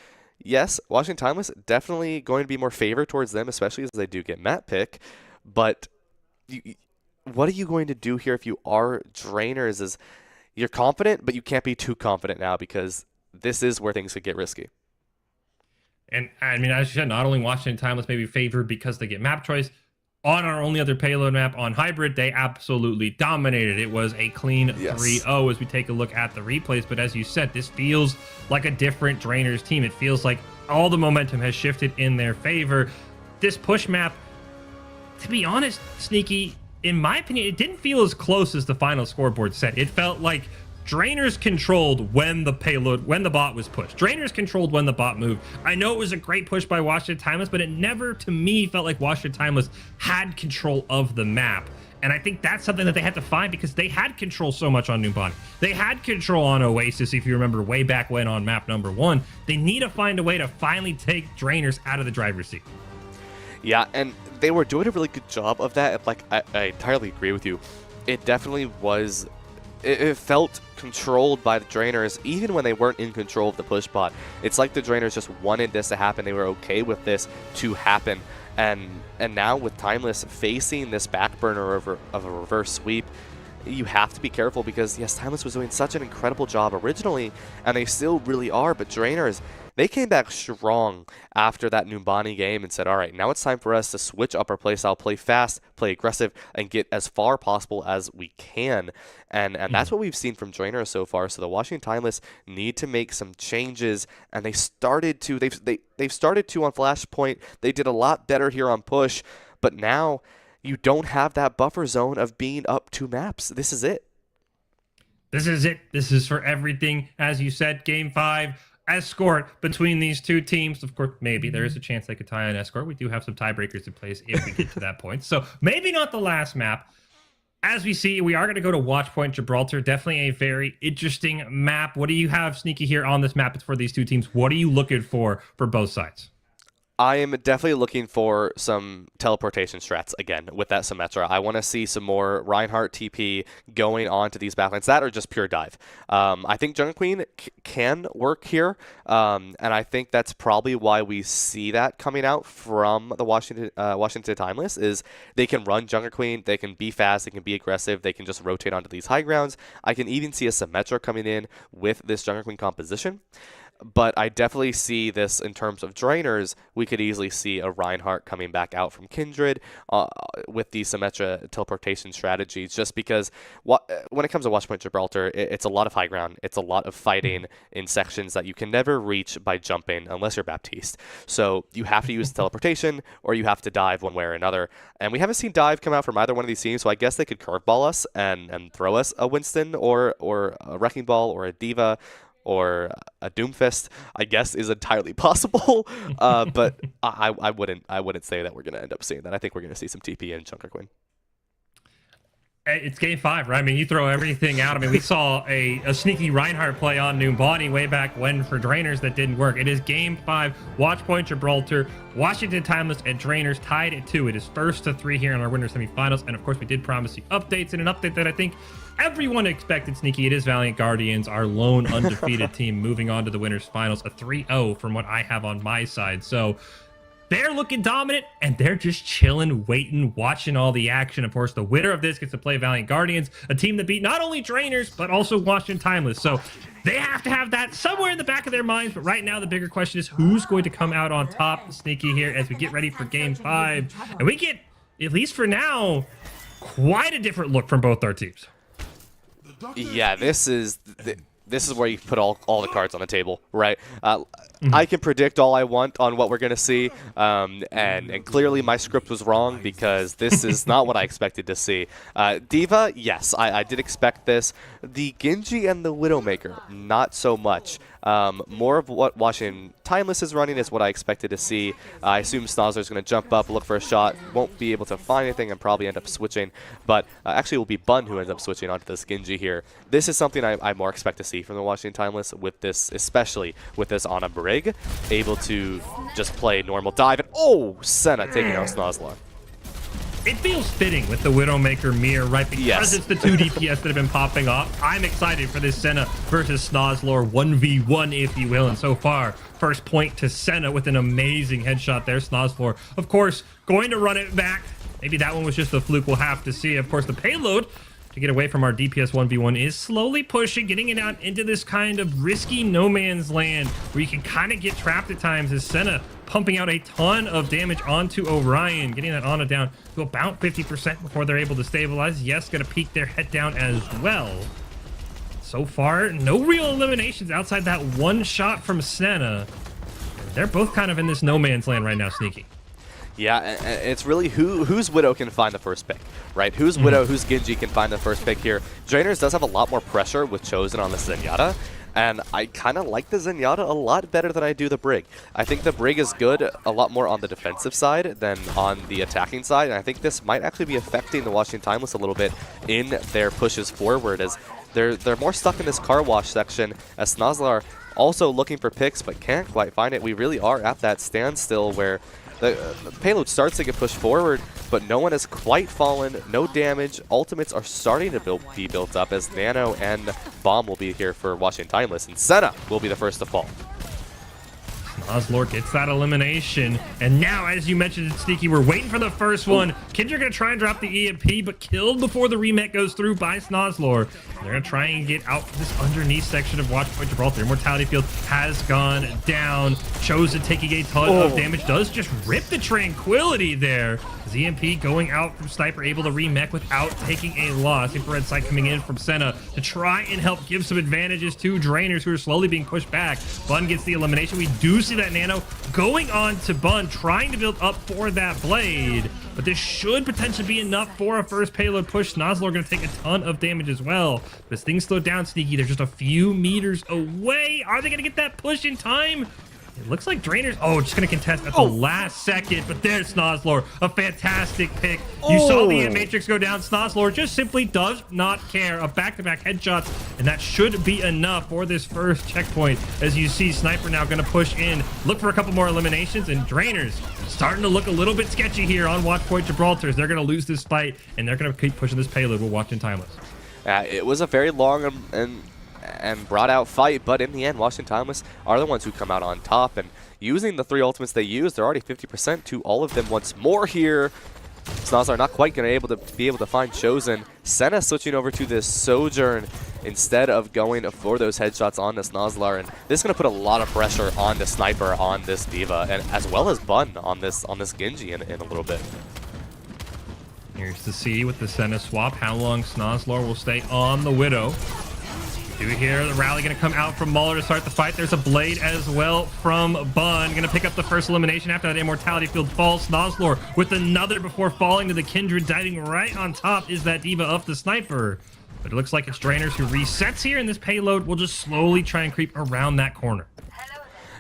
yes, Washington Timeless definitely going to be more favored towards them, especially as they do get map pick. But what are you going to do here if you are Drainers? Is you're confident, but you can't be too confident now because this is where things could get risky. And I mean, as you said, not only Washington Timeless may be favored because they get map choice, on our only other payload map on Hybrid, they absolutely dominated. It was a clean 3-0 as we take a look at the replays. But as you said, this feels like a different Drainers team. It feels like all the momentum has shifted in their favor. This push map, to be honest, Sneaky, in my opinion, it didn't feel as close as the final scoreboard said. It felt like Drainers controlled when the bot was pushed. Drainers controlled when the bot moved. I know it was a great push by Washington Timeless, but it never, to me, felt like Washington Timeless had control of the map. And I think that's something that they had to find because they had control so much on Numbani. They had control on Oasis, if you remember way back when on map number 1. They need to find a way to finally take Drainers out of the driver's seat. Yeah, and they were doing a really good job of that. Like, I entirely agree with you. It definitely was... It felt controlled by the Drainers, even when they weren't in control of the push bot. It's like the Drainers just wanted this to happen. They were okay with this to happen. And now with Timeless facing this back burner of a reverse sweep, you have to be careful because, yes, Timeless was doing such an incredible job originally, and they still really are, but Drainers, they came back strong after that Numbani game and said, all right, now it's time for us to switch up our playstyle, play fast, play aggressive, and get as far possible as we can. And that's what we've seen from Drainers so far. So the Washington Timeless need to make some changes, and they started to. They've started to on Flashpoint. They did a lot better here on push, but now you don't have that buffer zone of being up 2 maps. This is it. This is it. This is for everything. As you said, Game 5, Escort between these two teams. Of course, maybe there is a chance they could tie on Escort. We do have some tiebreakers in place if we get to that point. So maybe not the last map. As we see, we are going to go to Watchpoint Gibraltar. Definitely a very interesting map. What do you have, Sneaky, here on this map? It's for these two teams. What are you looking for both sides? I am definitely looking for some teleportation strats again with that Symmetra. I want to see some more Reinhardt TP going on to these backlines that are just pure dive. I think Jungle Queen can work here, and I think that's probably why we see that coming out from the Washington Timeless is they can run Jungle Queen, they can be fast, they can be aggressive, they can just rotate onto these high grounds. I can even see a Symmetra coming in with this Jungle Queen composition. But I definitely see this in terms of Drainers. We could easily see a Reinhardt coming back out from Kindred with the Symmetra teleportation strategies, just because when it comes to Watchpoint Gibraltar, it's a lot of high ground. It's a lot of fighting in sections that you can never reach by jumping unless you're Baptiste. So you have to use teleportation or you have to dive one way or another. And we haven't seen dive come out from either one of these teams, so I guess they could curveball us and throw us a Winston or a Wrecking Ball or a Diva or a Doomfist, I guess, is entirely possible. But I wouldn't say that we're going to end up seeing that. I think we're going to see some TP and Junker Queen. It's Game 5, right? I mean, you throw everything out. I mean, we saw a sneaky Reinhardt play on Numbani way back when for Drainers that didn't work. It is Game 5, Watchpoint Gibraltar, Washington Timeless, and Drainers tied at 2. It is 1-3 here in our winter semifinals. And of course, we did promise you updates, and an update that I think everyone expected, Sneaky. It is Valiant Guardians, our lone undefeated team, moving on to the winners finals, a 3-0 from what I have on my side. So they're looking dominant, and they're just chilling, waiting, watching all the action. Of course, the winner of this gets to play Valiant Guardians, a team that beat not only Drainers, but also Washington Timeless. So they have to have that somewhere in the back of their minds. But right now, the bigger question is who's going to come out on top, Sneaky, here as we get ready for Game 5. And we get, at least for now, quite a different look from both our teams. Yeah, this is where you put all the cards on the table, right? I can predict all I want on what we're going to see, and clearly my script was wrong because this is not what I expected to see. Diva, yes, I did expect this. The Genji and the Widowmaker, not so much. More of what Washington Timeless is running is what I expected to see. I assume Snozzler's going to jump up, look for a shot, won't be able to find anything, and probably end up switching. But actually, it will be Bun who ends up switching onto this Genji here. This is something I more expect to see from the Washington Timeless with this, especially with this on a Brig, able to just play normal dive. And oh, Senna taking out Snozzler. It feels fitting with the Widowmaker mirror, right? Because it's the 2 DPS that have been popping off. I'm excited for this Senna versus Snozzler 1v1, if you will. And so far, first point to Senna with an amazing headshot there. Snozzler, of course, going to run it back. Maybe that one was just a fluke. We'll have to see. Of course, the payload to get away from our DPS 1v1 is slowly pushing, getting it out into this kind of risky no man's land where you can kind of get trapped at times as Senna pumping out a ton of damage onto Orion, getting that Ana down to about 50% before they're able to stabilize. Yes, gonna peek their head down as well. So far, no real eliminations outside that one shot from Senna. They're both kind of in this no man's land right now, Sneaky. Yeah, it's really whose Widow can find the first pick, right? Whose Widow, whose Genji can find the first pick here. Drainers does have a lot more pressure with Chosen on the Zenyatta, and I kind of like the Zenyatta a lot better than I do the Brig. I think the Brig is good a lot more on the defensive side than on the attacking side, and I think this might actually be affecting the Washington Timeless a little bit in their pushes forward, as they're more stuck in this car wash section, as Snozzler also looking for picks but can't quite find it. We really are at that standstill where the payload starts to get pushed forward, but no one has quite fallen. No damage. Ultimates are starting to be built up as Nano and Bomb will be here for Washington Timeless, and Senna will be the first to fall. Snozzler gets that elimination, and now, as you mentioned, Sneaky, we're waiting for the first one. Kindred gonna try and drop the EMP, but killed before the remake goes through by Snozzler. They're gonna try and get out this underneath section of Watchpoint Gibraltar. Immortality Field has gone down. Chosen taking a ton of damage. Does just rip the Tranquility there. EMP going out from Sniper, able to remech without taking a loss. Infrared sight coming in from Senna to try and help give some advantages to Drainers, who are slowly being pushed back. Bun gets the elimination. We do see that Nano going on to Bun, trying to build up for that Blade. But this should potentially be enough for a first payload push. Snozzler going to take a ton of damage as well. But as things slow down, Sneaky, they're just a few meters away. Are they going to get that push in time? It looks like Drainers, just going to contest at the last second, but there's Snozzler, a fantastic pick. You saw the Matrix go down. Snozzler just simply does not care. A back-to-back headshots, and that should be enough for this first checkpoint. As you see, Sniper now going to push in, look for a couple more eliminations, and Drainers starting to look a little bit sketchy here on Watchpoint Gibraltar. They're going to lose this fight, and they're going to keep pushing this payload. We're watching Timeless. It was a very long and brought out fight, but in the end, Washington Timeless are the ones who come out on top, and using the 3 ultimates they use, they're already 50% to all of them once more here. Snozzler are not quite going to be able to find Chosen. Senna switching over to this Sojourn instead of going for those headshots on the Snozzler, and this is going to put a lot of pressure on the Sniper on this D.Va, and as well as Bun on this Genji in a little bit. Here's to see with the Senna swap how long Snozzler will stay on the Widow. Do we hear the rally going to come out from Mauler to start the fight? There's a Blade as well from Bun. Going to pick up the first elimination after that Immortality Field falls. Snozzler with another before falling to the Kindred. Diving right on top is that D.Va of the Sniper. But it looks like it's Drainers who resets here, and this payload will just slowly try and creep around that corner.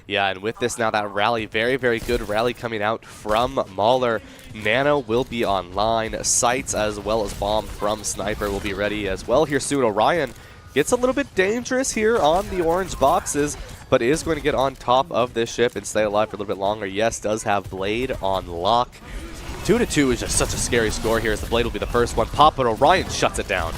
Yeah, and with this now, that rally, very, very good rally coming out from Mauler. Nano will be online. Sights as well as Bomb from Sniper will be ready as well here soon. Orion gets a little bit dangerous here on the orange boxes, but is going to get on top of this ship and stay alive for a little bit longer. Yes, does have Blade on lock. 2-2 is just such a scary score here, as the Blade will be the first one pop, but Orion shuts it down.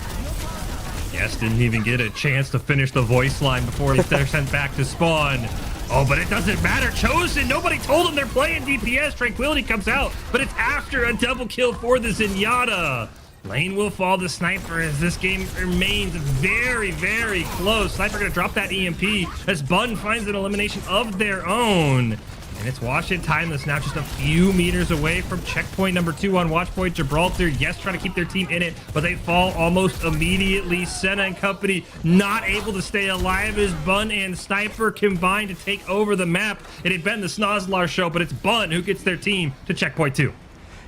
Yes, didn't even get a chance to finish the voice line before they're sent back to spawn. But it doesn't matter. Chosen, nobody told them they're playing DPS. Tranquility comes out, but it's after a double kill for the Zenyatta. Lane will fall to Sniper as this game remains very, very close. Sniper going to drop that EMP as Bun finds an elimination of their own. And it's Washington Timeless now just a few meters away from checkpoint number 2 on Watchpoint Gibraltar. Yes, trying to keep their team in it, but they fall almost immediately. Senna and company not able to stay alive as Bun and Sniper combine to take over the map. It had been the Snozzler show, but it's Bun who gets their team to checkpoint 2.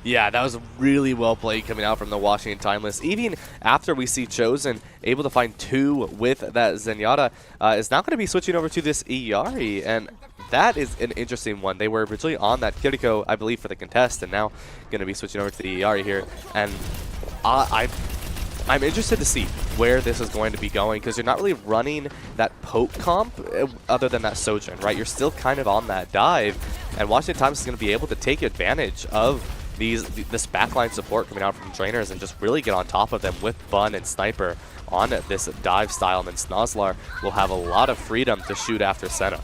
Yeah, that was really well played coming out from the Washington Timeless. Even after we see Chosen able to find 2 with that Zenyatta, is now going to be switching over to this Iyari, and that is an interesting one. They were originally on that Kiriko, I believe, for the contest, and now going to be switching over to the Iyari here. And I'm interested to see where this is going to be going, because you're not really running that poke comp other than that Sojourn, right? You're still kind of on that dive, and Washington Timeless is going to be able to take advantage of this backline support coming out from Drainers and just really get on top of them with Bun and Sniper on this dive style, and then Snozlar will have a lot of freedom to shoot after Senna.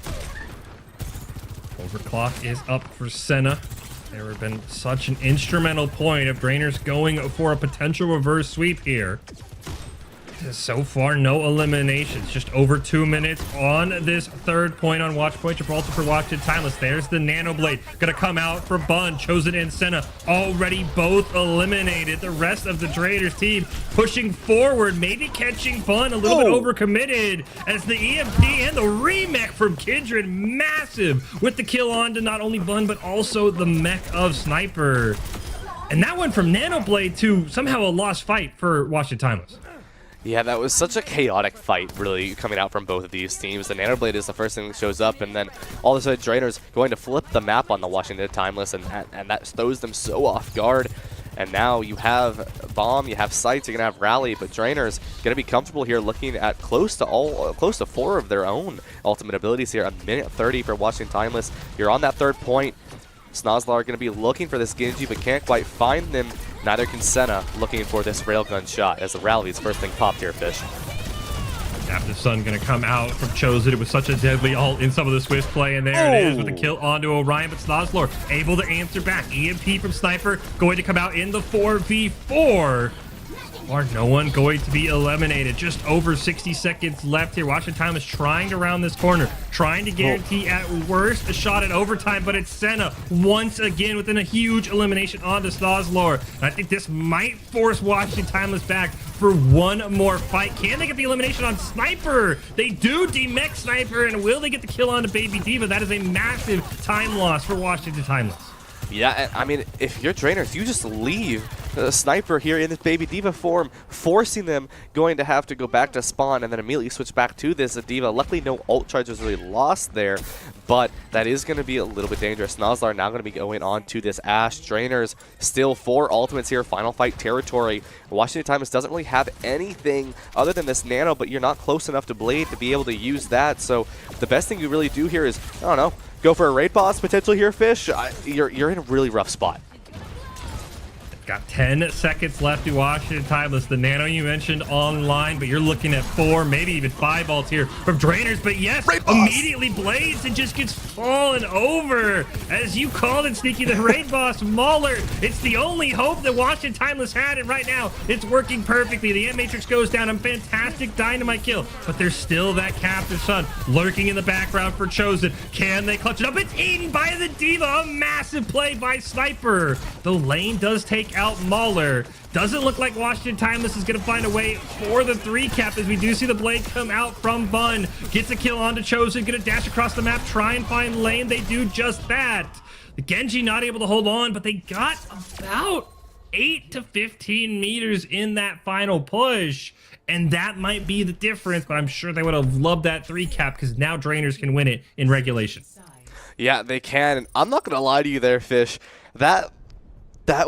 Overclock is up for Senna. There would have been such an instrumental point of Drainers going for a potential reverse sweep here. So far, no eliminations. Just over 2 minutes on this third point on Watch Point. Gibraltar for Washington Timeless. There's the Nano Blade. Gonna come out for Bun. Chosen and Senna already both eliminated. The rest of the Drainers team pushing forward, maybe catching Bun a little bit overcommitted as the EMP and the remech from Kindred, massive, with the kill on to not only Bun, but also the mech of Sniper. And that went from Nano Blade to somehow a lost fight for Washington Timeless. Yeah, that was such a chaotic fight, really, coming out from both of these teams. The Nanoblade is the first thing that shows up, and then all of a sudden, Drainer's going to flip the map on the Washington Timeless, and that throws them so off guard. And now you have Bomb, you have Sights, you're going to have Rally, but Drainer's going to be comfortable here looking at close to 4 of their own ultimate abilities here. 1:30 for Washington Timeless. You're on that third point. Snozlar are going to be looking for this Genji, but can't quite find them. Neither can Senna, looking for this railgun shot as the Rally's first thing popped here, Fish. Captive Sun going to come out from Chosen. It was such a deadly ult in some of the Swiss play, and there it is with a kill onto Orion, but Snozlar able to answer back. EMP from Sniper going to come out in the 4v4. Or no one going to be eliminated. Just over 60 seconds left here. Washington Timeless trying to round this corner, trying to guarantee at worst a shot at overtime, but it's Senna once again within a huge elimination onto Snozlar. I think this might force Washington Timeless back for one more fight. Can they get the elimination on Sniper? They do demech Sniper, and will they get the kill onto Baby Diva? That is a massive time loss for Washington Timeless. Yeah, I mean, if you're Drainers, you just leave the Sniper here in this Baby Diva form, forcing them going to have to go back to spawn and then immediately switch back to this Diva. Luckily, no ult charge was really lost there, but that is going to be a little bit dangerous. Snozlar now going to be going on to this Ashe. Drainers still 4 ultimates here, final fight territory. Washington Timeless doesn't really have anything other than this Nano, but you're not close enough to Blade to be able to use that. So the best thing you really do here is, I don't know, go for a raid boss potentially here, Fish. You're in a really rough spot. Got 10 seconds left to Washington Timeless. The Nano you mentioned online, but you're looking at 4, maybe even 5 ults here from Drainers. But yes, immediately Blades and just gets fallen over. As you called it, Sneaky, the raid boss, Mauler. It's the only hope that Washington Timeless had, and right now it's working perfectly. The M-Matrix goes down, a fantastic dynamite kill, but there's still that Captive Sun lurking in the background for Chosen. Can they clutch it up? It's eaten by the Diva. A massive play by Sniper. The lane does take out Mauler. Doesn't look like Washington Timeless is going to find a way for the 3-cap as we do see the Blade come out from Bun. Gets a kill onto Chosen, going to dash across the map, try and find lane. They do just that. The Genji not able to hold on, but they got about 8 to 15 meters in that final push. And that might be the difference, but I'm sure they would have loved that 3-cap because now Drainers can win it in regulation. Yeah, they can. And I'm not going to lie to you there, Fish. That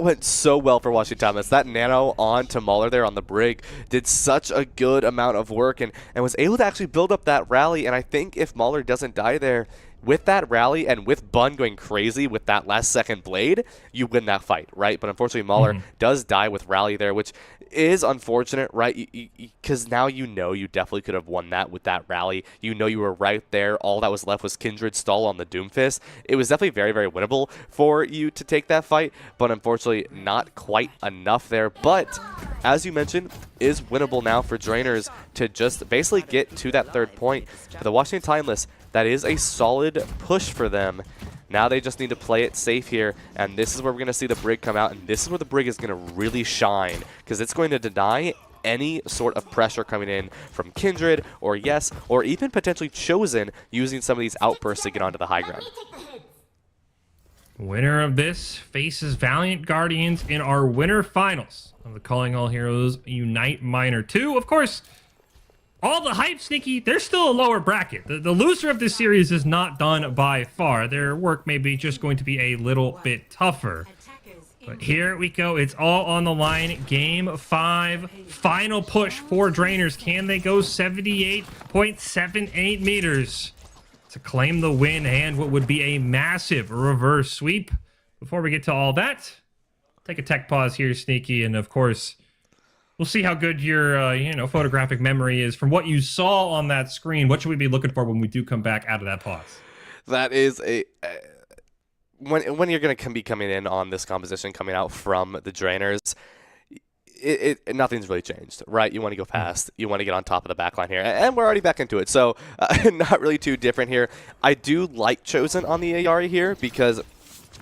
went so well for Washington Timeless. That Nano on to Mauler there on the brig did such a good amount of work and was able to actually build up that rally. And I think if Mauler doesn't die there, with that rally and with Bun going crazy with that last second Blade, you win that fight, right? But unfortunately, Mauler does die with rally there, which is unfortunate, right? Because now you know you definitely could have won that with that rally. You know you were right there. All that was left was Kindred stall on the Doomfist. It was definitely very, very winnable for you to take that fight, but unfortunately not quite enough there. But as you mentioned, is winnable now for Drainers to just basically get to that third point. For the Washington Timeless, that is a solid push for them. Now they just need to play it safe here, and this is where we're going to see the Brig come out, and this is where the Brig is going to really shine, because it's going to deny any sort of pressure coming in from Kindred, or Yes, or even potentially Chosen using some of these outbursts to get onto the high ground. Winner of this faces Valiant Guardians in our winner finals of the Calling All Heroes Unite Minor 2. Of course, all the hype, Sneaky, they're still a lower bracket. The loser of this series is not done by far. Their work may be just going to be a little bit tougher. But here we go. It's all on the line. Game 5. Final push for Drainers. Can they go 78.78 meters to claim the win and what would be a massive reverse sweep? Before we get to all that, take a tech pause here, Sneaky, and of course, we'll see how good your photographic memory is from what you saw on that screen. What should we be looking for when we do come back out of that pause? That is a when you're going to be coming in on this composition coming out from the Drainers, nothing's really changed, right? You want to go fast. You want to get on top of the backline here. And we're already back into it, so not really too different here. I do like Chosen on the Ayari here because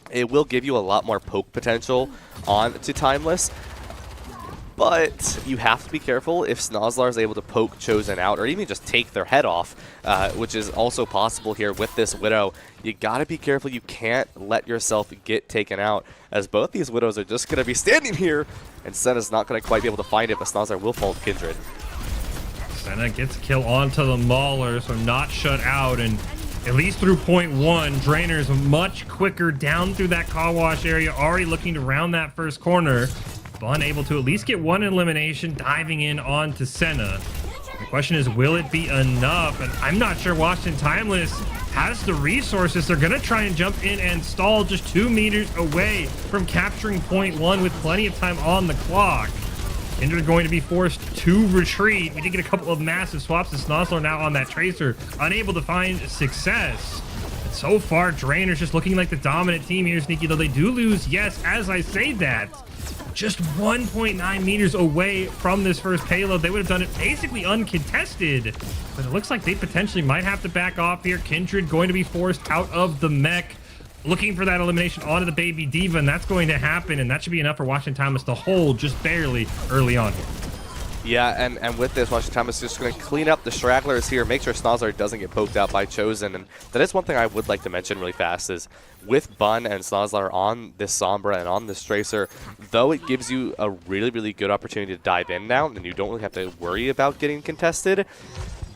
it will give you a lot more poke potential on to Timeless. But you have to be careful if Snozzlar is able to poke Chosen out or even just take their head off, which is also possible here with this Widow. You got to be careful. You can't let yourself get taken out, as both these Widows are just going to be standing here, and Senna's not going to quite be able to find it, but Snozzlar will fall to Kindred. Senna gets a kill onto the Mauler, so not shut out, and at least through point 1, Drainers much quicker down through that car wash area, already looking to round that first corner. Bun able to at least get one elimination, diving in onto Senna. The question is, will it be enough? And I'm not sure Washington Timeless has the resources. They're going to try and jump in and stall just 2 meters away from capturing point 1 with plenty of time on the clock. Kindred going to be forced to retreat. We did get a couple of massive swaps to Snozzler now on that Tracer, unable to find success. And so far, Drainers just looking like the dominant team here, Sneaky, though they do lose, yes, as I say that, just 1.9 meters away from this first payload. They would have done it basically uncontested, but it looks like they potentially might have to back off here. Kindred going to be forced out of the mech, looking for that elimination onto the Baby Diva, and that's going to happen, and that should be enough for Washington Timeless to hold just barely early on here. Yeah, and with this, Washington Timeless is just going to clean up the stragglers here, make sure Snozzler doesn't get poked out by Chosen. And that is one thing I would like to mention really fast is with Bun and Snozzler on this Sombra and on this Tracer, though it gives you a really, really good opportunity to dive in now, and you don't really have to worry about getting contested,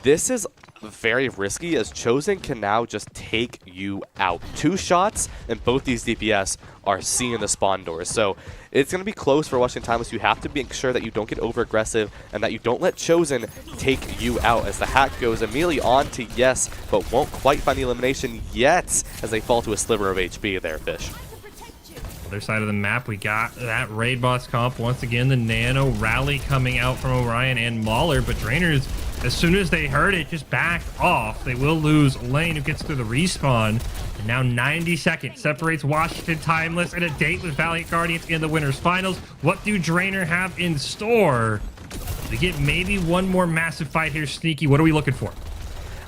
this is very risky as Chosen can now just take you out. 2 shots and both these DPS are seeing the spawn doors. So it's going to be close for Washington Timeless. You have to make sure that you don't get over aggressive and that you don't let Chosen take you out as the hack goes immediately on to Yes, but won't quite find the elimination yet as they fall to a sliver of HP there, Fish. Other side of the map, we got that raid boss comp. Once again, the Nano rally coming out from Orion and Mauler, but Drainers, as soon as they heard it, just back off. They will lose Lane, who gets through the respawn. And now 90 seconds separates Washington Timeless and a date with Valiant Guardians in the winners finals. What do Drainer have in store? We get maybe one more massive fight here, Sneaky. What are we looking for?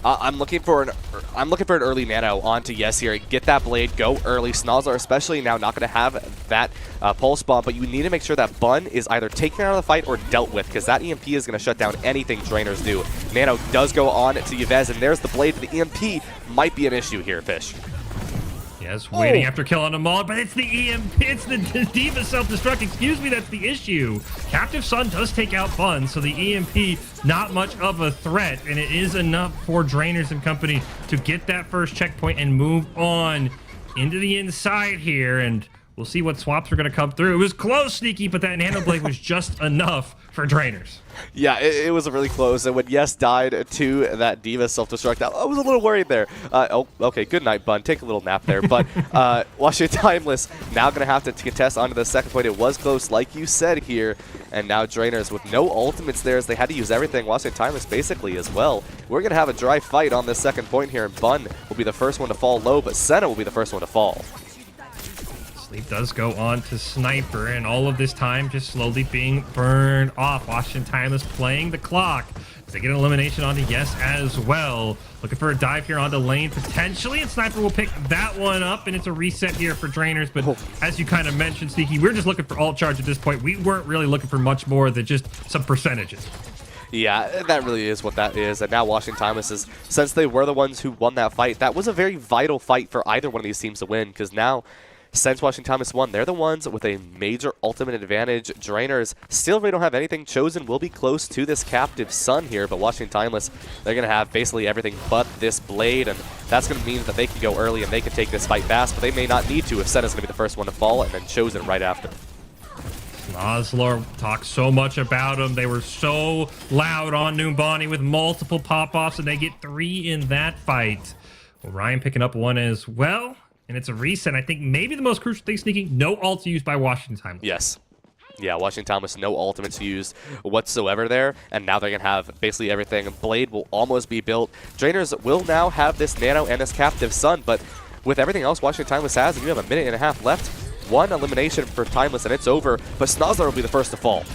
I'm looking for an early Nano onto Yes here. Get that blade, go early. Snozzler especially now not going to have that pulse bomb, but you need to make sure that Bun is either taken out of the fight or dealt with, because that EMP is going to shut down anything Drainers do. Nano does go on to Yves, and there's the blade, but the EMP might be an issue here, Fish. Yes, waiting after killing them all, but it's the EMP, it's the Diva self-destruct, excuse me, that's the issue. Captive Sun does take out Bun, so the EMP, not much of a threat, and it is enough for Drainers and company to get that first checkpoint and move on into the inside here, and we'll see what swaps are going to come through. It was close, Sneaky, but that Nano Blade was just enough for Drainers. Yeah, it was really close, and when Yes died to that Diva self-destruct, I was a little worried there. Oh, okay, good night, Bun. Take a little nap there. But Washington Timeless now going to have to contest onto the second point. It was close, like you said here, and now Drainers with no ultimates there as they had to use everything. Washington Timeless basically as well. We're going to have a dry fight on this second point here, and Bun will be the first one to fall low, but Senna will be the first one to fall. Sleep does go on to Sniper, and all of this time just slowly being burned off. Washington Timeless playing the clock. They get an elimination onto Yes as well. Looking for a dive here onto Lane potentially, and Sniper will pick that one up, and it's a reset here for Drainers. But as you kind of mentioned, Sneaky, we're just looking for alt charge at this point. We weren't really looking for much more than just some percentages. Yeah, that really is what that is. And now Washington Timeless is, since they were the ones who won that fight, that was a very vital fight for either one of these teams to win, because now since Washington Thomas won. They're the ones with a major ultimate advantage. Drainers still really don't have anything. Chosen will be close to this Captive Sun here, but Washington Timeless, they're going to have basically everything but this Blade, and that's going to mean that they can go early and they can take this fight fast, but they may not need to if Senna's going to be the first one to fall, and then Chosen right after. Osler talked so much about them. They were so loud on Numbani with multiple pop-offs, and they get 3 in that fight. Well, Ryan picking up 1 as well, and it's a reset. I think maybe the most crucial thing sneaking, no ults used by Washington Timeless. Yes. Yeah, Washington Thomas, no ultimates used whatsoever there, and now they're going to have basically everything. Blade will almost be built. Drainers will now have this Nano and this Captive Sun, but with everything else Washington Timeless has, and you have a minute and a half left, 1 elimination for Timeless, and it's over, but Snozler will be the first to fall.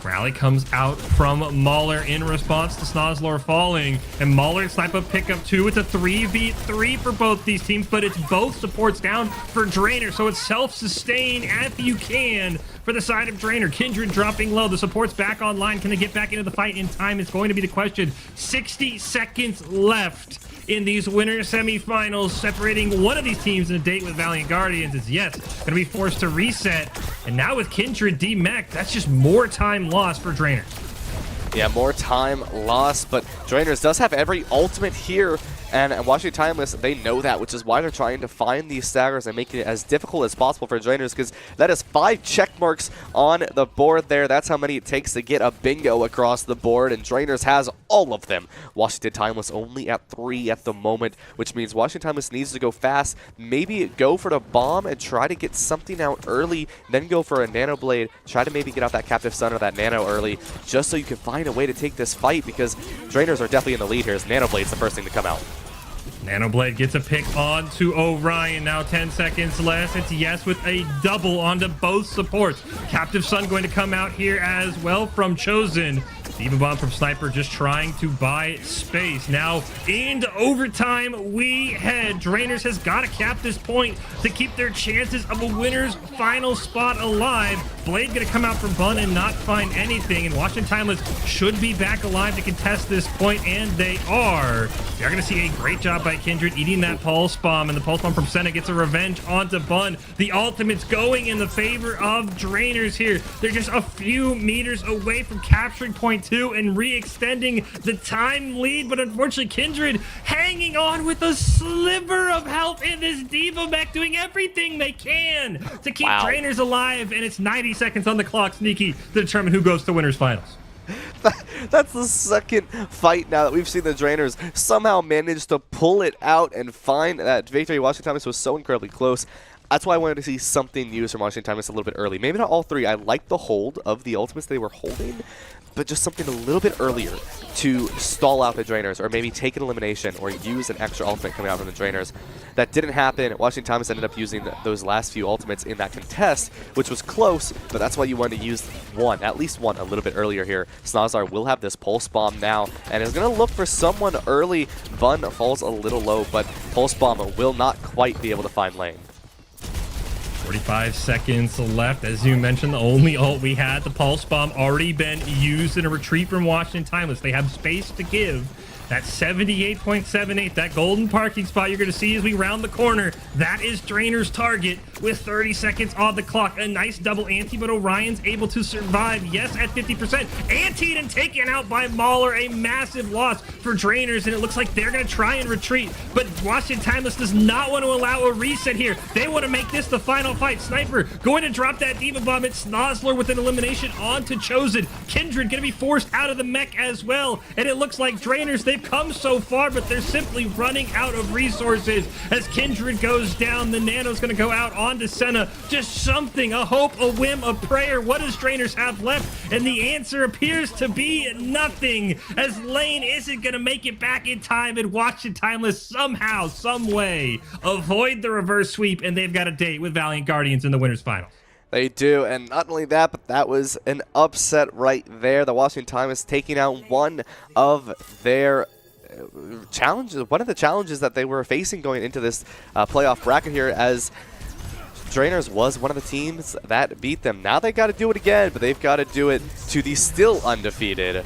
Rally comes out from Mauler in response to Snozler falling, and Mauler snipe up pick up 2. It's a 3v3 for both these teams, but it's both supports down for Drainer, so it's self-sustain if you can for the side of Drainer. Kindred dropping low, the support's back online. Can they get back into the fight in time? It's going to be the question. 60 seconds left in these winter semifinals. Separating one of these teams in a date with Valiant Guardians is, yes, going to be forced to reset. And now with Kindred D-Mech, that's just more time lost for Drainers. Yeah, more time lost, but Drainers does have every ultimate here, and Washington Timeless, they know that, which is why they're trying to find these staggers and making it as difficult as possible for Drainers, because that is 5 check marks on the board there. That's how many it takes to get a bingo across the board, and Drainers has all of them. Washington Timeless only at 3 at the moment, which means Washington Timeless needs to go fast, maybe go for the bomb and try to get something out early, then go for a Nano Blade, try to maybe get out that Captive Sun or that Nano early, just so you can find a way to take this fight, because Drainers are definitely in the lead here, as Nano Blade's the first thing to come out. Nanoblade gets a pick on to Orion. Now 10 seconds left. It's yes with a double onto both supports. Captive Sun going to come out here as well from Chosen. Diva Bomb from Sniper just trying to buy space. Now into overtime we head. Drainers has got to cap this point to keep their chances of a winner's final spot alive. Blade going to come out from Bun and not find anything. And Washington Timeless should be back alive to contest this point, and they are. They're going to see a great job by Kindred eating that Pulse Bomb, and the Pulse Bomb from Senna gets a revenge onto Bun. The ultimate's going in the favor of Drainers here. They're just a few meters away from capturing point 2 and re-extending the time lead, but unfortunately Kindred hanging on with a sliver of health in this Diva Mech, doing everything they can to keep Drainers alive, and it's 90 seconds on the clock, Sneaky, to determine who goes to winners finals. That's the second fight now that we've seen the Drainers somehow manage to pull it out and find that victory. Washington Timeless was so incredibly close. That's why I wanted to see something used from Washington Timeless a little bit early. Maybe not all 3. I like the hold of the ultimates they were holding, but just something a little bit earlier to stall out the Drainers, or maybe take an elimination or use an extra ultimate coming out from the Drainers. That didn't happen. Washington Timeless ended up using those last few ultimates in that contest, which was close, but that's why you wanted to use at least one a little bit earlier here. Snozlar will have this Pulse Bomb now, and is going to look for someone early. Bun falls a little low, but Pulse Bomb will not quite be able to find lane. 45 seconds left. As you mentioned, the only ult we had, the Pulse Bomb, already been used in a retreat from Washington Timeless. They have space to give. That 78.78, that golden parking spot you're going to see as we round the corner, that is Drainer's target with 30 seconds on the clock. A nice double ante, but Orion's able to survive, yes, at 50%. Anteed and taken out by Mauler, a massive loss for Drainers, and it looks like they're going to try and retreat, but Washington Timeless does not want to allow a reset here. They want to make this the final fight. Sniper going to drop that Diva Bomb. It's Snozler with an elimination onto Chosen. Kindred going to be forced out of the mech as well, and it looks like Drainers, they've come so far, but they're simply running out of resources as Kindred goes down. The Nano's going to go out onto Senna. Just something, a hope, a whim, a prayer. What does Drainers have left? And the answer appears to be nothing, as Lane isn't going to make it back in time, and Washington Timeless somehow, some way, avoid the reverse sweep, and they've got a date with Valiant Guardians in the winners final. They do, and not only that, but that was an upset right there. The Washington Timeless taking out one of their challenges, one of the challenges that they were facing going into this playoff bracket here, as Drainers was one of the teams that beat them. Now they got to do it again, but they've got to do it to the still undefeated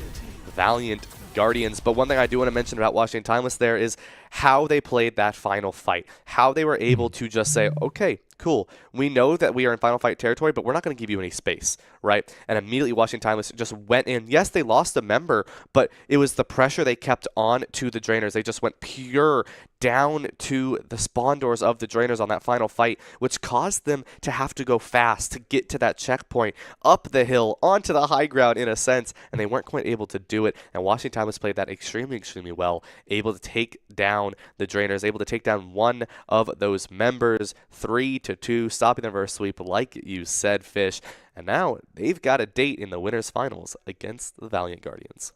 Valiant Guardians. But one thing I do want to mention about Washington Timeless there is how they played that final fight, how they were able to just say, okay, cool, we know that we are in final fight territory, but we're not going to give you any space, right? And immediately Washington Timeless just went in. Yes, they lost a member, but it was the pressure they kept on to the Drainers. They just went pure down to the spawn doors of the Drainers on that final fight, which caused them to have to go fast to get to that checkpoint, up the hill, onto the high ground in a sense, and they weren't quite able to do it. And Washington Timeless played that extremely, extremely well, able to take down the Drainers, able to take down one of those members, 3-2, stopping the reverse sweep, like you said, Fish. And now they've got a date in the winners finals against the Valiant Guardians.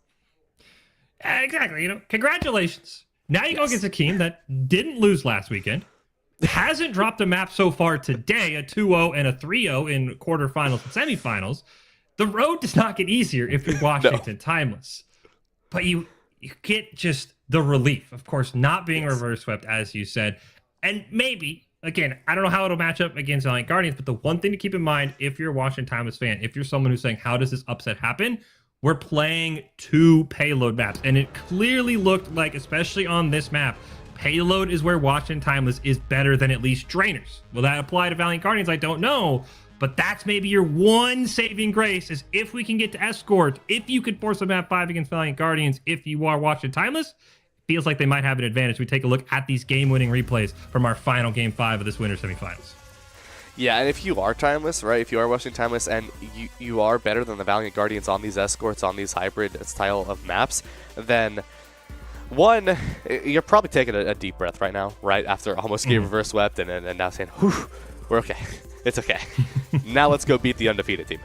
Exactly. Congratulations. Now you go against a team that didn't lose last weekend, hasn't dropped a map so far today, a 2-0 and a 3-0 in quarterfinals and semifinals. The road does not get easier if you're Washington Timeless. But you get just the relief, of course, not being reverse swept, as you said. And maybe, again, I don't know how it'll match up against Valiant Guardians, but the one thing to keep in mind, if you're a Washington Timeless fan, if you're someone who's saying, how does this upset happen? We're playing 2 payload maps, and it clearly looked like, especially on this map, payload is where Washington Timeless is better than at least Drainers. Will that apply to Valiant Guardians? I don't know, but that's maybe your one saving grace, is if we can get to Escort, if you could force a map 5 against Valiant Guardians, if you are Washington Timeless, feels like they might have an advantage. We take a look at these game-winning replays from our final Game 5 of this winter semifinals. Yeah, and if you are Timeless, right, if you are Washington Timeless and you are better than the Valiant Guardians on these Escorts, on these hybrid style of maps, then one, you're probably taking a deep breath right now, right, after almost getting reverse swept and now saying, whew, we're okay. It's okay. Now let's go beat the undefeated team.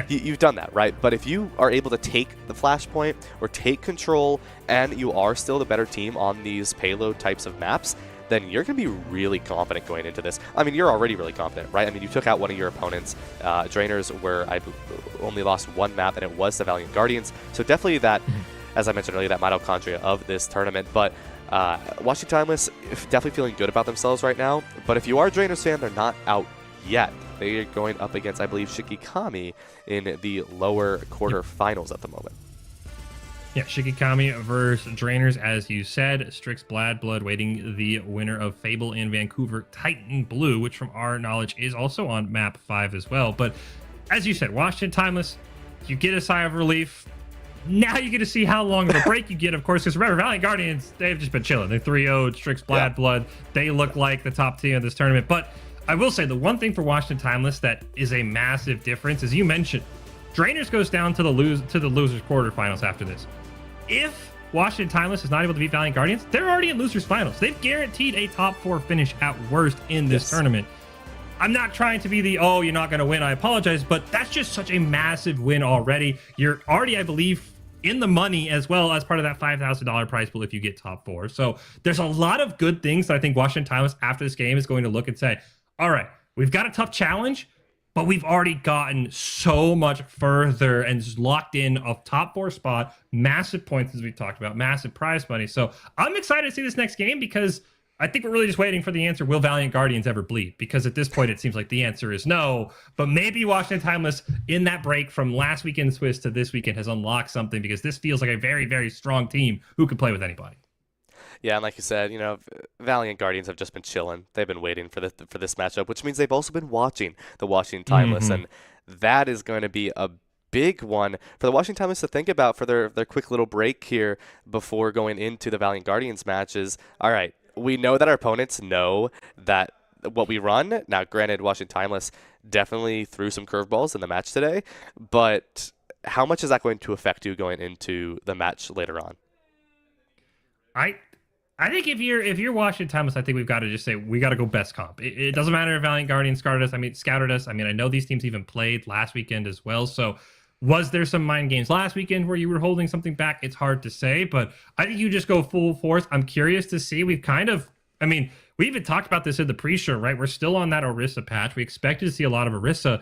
You've done that, right? But if you are able to take the Flashpoint or take control and you are still the better team on these payload types of maps, then you're going to be really confident going into this. I mean, you're already really confident, right? I mean, you took out one of your opponents. Drainers where I only lost 1 map, and it was the Valiant Guardians. So definitely that, as I mentioned earlier, that mitochondria of this tournament. But Washington Timeless definitely feeling good about themselves right now. But if you are a Drainers fan, they're not out yet. They are going up against, I believe, Shikikami in the lower quarterfinals at the moment. Yeah, Shikikami versus Drainers, as you said. Strix Blood waiting the winner of Fable and Vancouver Titan Blue, which from our knowledge is also on map 5 as well. But as you said, Washington Timeless, you get a sigh of relief. Now you get to see how long of a break you get, of course, because remember, Valiant Guardians, they've just been chilling. They're 3-0, Strix Blood. They look like the top team of this tournament. But I will say the one thing for Washington Timeless that is a massive difference, as you mentioned, Drainers goes down to the losers quarterfinals after this. If Washington Timeless is not able to beat Valiant Guardians, they're already in losers finals. They've guaranteed a top 4 finish at worst in this tournament. I'm not trying to be the, oh, you're not going to win, I apologize, but that's just such a massive win already. You're already, I believe, in the money as well as part of that $5,000 prize pool if you get top 4. So there's a lot of good things that I think Washington Timeless after this game is going to look and say, all right, we've got a tough challenge, but we've already gotten so much further and just locked in a top 4 spot, massive points as we talked about, massive prize money. So I'm excited to see this next game because I think we're really just waiting for the answer, will Valiant Guardians ever bleed? Because at this point, it seems like the answer is no. But maybe Washington Timeless, in that break from last weekend's Swiss to this weekend, has unlocked something because this feels like a very, very strong team who can play with anybody. Yeah, and like you said, Valiant Guardians have just been chilling. They've been waiting for this matchup, which means they've also been watching the Washington Timeless, and that is going to be a big one for the Washington Timeless to think about for their quick little break here before going into the Valiant Guardians matches. All right, we know that our opponents know that what we run. Now, granted, Washington Timeless definitely threw some curveballs in the match today, but how much is that going to affect you going into the match later on? I think if you're Washington Timeless, I think we've got to just say we got to go best comp. It doesn't matter if Valiant Guardian scouted us. I mean, I know these teams even played last weekend as well. So was there some mind games last weekend where you were holding something back? It's hard to say, but I think you just go full force. I'm curious to see. We even talked about this in the pre-show, right? We're still on that Orisa patch. We expected to see a lot of Orisa.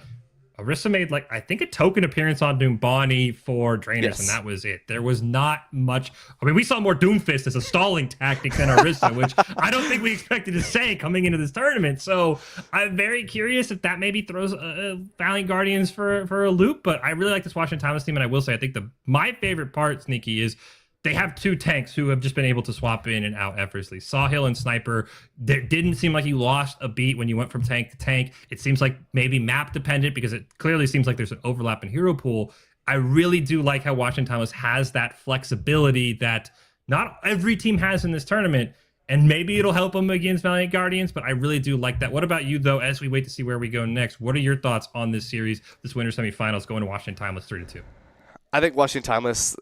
Orisa made, I think a token appearance on Numbani for Drainers, and that was it. There was not much. I mean, we saw more Doomfist as a stalling tactic than Orisa, which I don't think we expected to say coming into this tournament. So I'm very curious if that maybe throws Valiant Guardians for a loop, but I really like this Washington Timeless team, and I will say, I think my favorite part, Sneaky, is they have two tanks who have just been able to swap in and out effortlessly. Sawhill and Sniper, there didn't seem like you lost a beat when you went from tank to tank. It seems like maybe map dependent because it clearly seems like there's an overlap in hero pool. I really do like how Washington Timeless has that flexibility that not every team has in this tournament. And maybe it'll help them against Valiant Guardians, but I really do like that. What about you, though, as we wait to see where we go next? What are your thoughts on this series, this winter semifinals, going to Washington Timeless 3-2? I think Washington Timeless,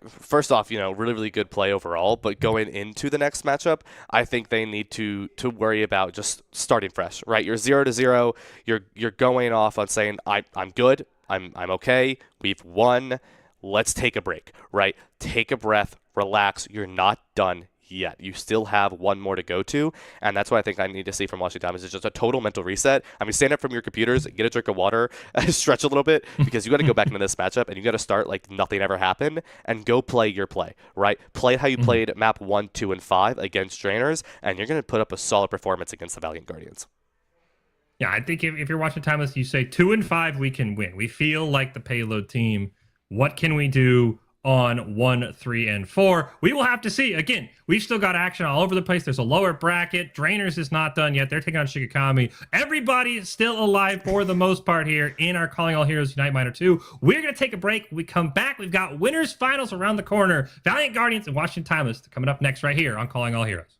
first off, really, really good play overall. But going into the next matchup, I think they need to worry about just starting fresh, right? You're 0-0. You're going off on saying, I'm good. I'm okay. We've won. Let's take a break, right? Take a breath. Relax. You're not done yet. You still have one more to go to, and that's what I think I need to see from Washington Timeless is just a total mental reset. I mean, stand up from your computers, get a drink of water, stretch a little bit, because you got to go back into this matchup, and you got to start like nothing ever happened, and go play your play, right? Play how you played map 1, 2, and 5 against Drainers, and you're going to put up a solid performance against the Valiant Guardians. Yeah, I think if you're watching Timeless, you say 2 and 5, we can win. We feel like the payload team. What can we do on 1, 3, and 4? We will have to see. Again, we've still got action all over the place. There's a lower bracket. Drainers is not done yet. They're taking on Shigakami. Everybody is still alive for the most part here in our Calling All Heroes Unite Minor 2. We're going to take a break. When we come back, we've got winners finals around the corner. Valiant Guardians and Washington Timeless coming up next right here on Calling All Heroes.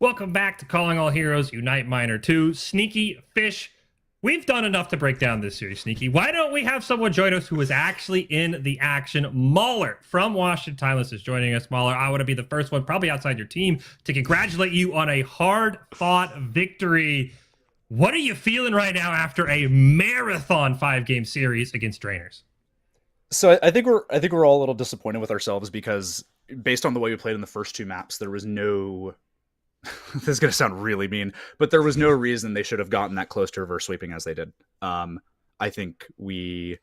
Welcome back to Calling All Heroes Unite Minor 2. Sneaky Fish, we've done enough to break down this series, Sneaky. Why don't we have someone join us who is actually in the action? Mauler from Washington Timeless is joining us. Mauler, I want to be the first one, probably outside your team, to congratulate you on a hard-fought victory. What are you feeling right now after a marathon 5-game series against Drainers? So I think we're all a little disappointed with ourselves because based on the way we played in the first two maps, there was no. This is going to sound really mean, but there was no reason they should have gotten that close to reverse sweeping as they did. I think we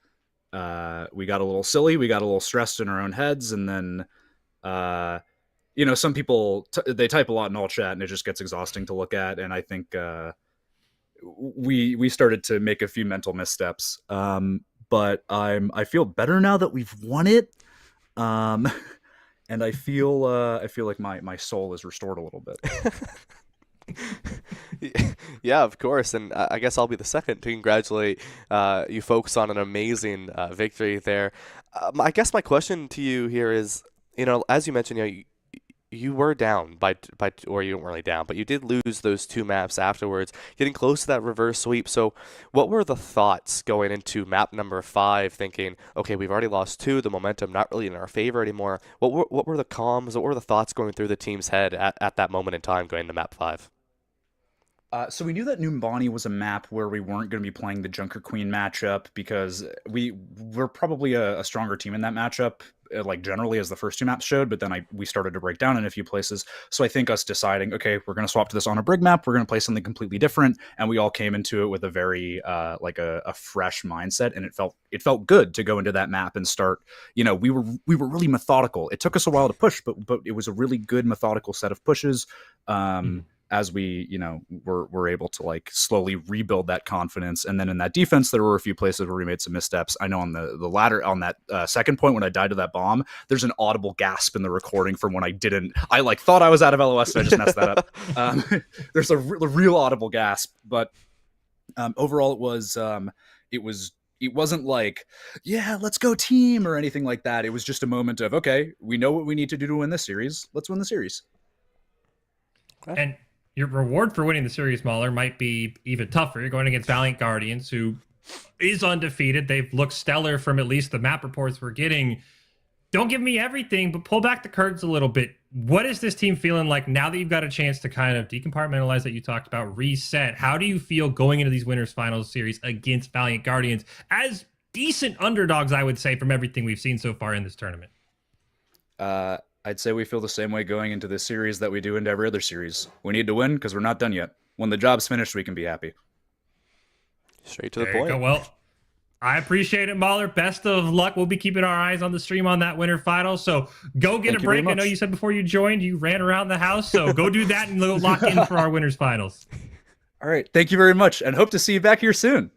got a little silly, we got a little stressed in our own heads, and then some people they type a lot in all chat, and it just gets exhausting to look at. And I think we started to make a few mental missteps. But I feel better now that we've won it. And I feel like my soul is restored a little bit. Yeah, of course, and I guess I'll be the second to congratulate you folks on an amazing victory there. I guess my question to you here is, as you mentioned, you were down or you weren't really down, but you did lose those two maps afterwards, getting close to that reverse sweep. So what were the thoughts going into map number 5, thinking, okay, we've already lost 2, the momentum not really in our favor anymore? What were the comms, what were the thoughts going through the team's head at that moment in time going into map 5? So we knew that Numbani was a map where we weren't going to be playing the Junker Queen matchup because we're probably a stronger team in that matchup, like generally as the first two maps showed, but then we started to break down in a few places. So I think us deciding, okay, we're going to swap to this on a Brig map, we're going to play something completely different, and we all came into it with a very like a fresh mindset, and it felt good to go into that map and start. We were really methodical. It took us a while to push, but it was a really good methodical set of pushes. As we, were able to like slowly rebuild that confidence. And then in that defense, there were a few places where we made some missteps. I know on the ladder, on that second point, when I died to that bomb, there's an audible gasp in the recording from when I thought I was out of LOS and I just messed that up. There's a real audible gasp, but overall it wasn't like, yeah, let's go team or anything like that. It was just a moment of, okay, we know what we need to do to win this series. Let's win the series. And your reward for winning the series, Mahler, might be even tougher. You're going against Valiant Guardians, who is undefeated. They've looked stellar from at least the map reports we're getting. Don't give me everything, but pull back the curtains a little bit. What is this team feeling like now that you've got a chance to kind of decompartmentalize that you talked about, reset? How do you feel going into these winners finals series against Valiant Guardians as decent underdogs, I would say, from everything we've seen so far in this tournament? I'd say we feel the same way going into this series that we do into every other series. We need to win because we're not done yet. When the job's finished, we can be happy. Straight to the point. Well, I appreciate it, Mahler. Best of luck. We'll be keeping our eyes on the stream on that winter final. So go get a break. I know you said before you joined, you ran around the house. So go do that and go lock in for our winners finals. All right. Thank you very much. And hope to see you back here soon.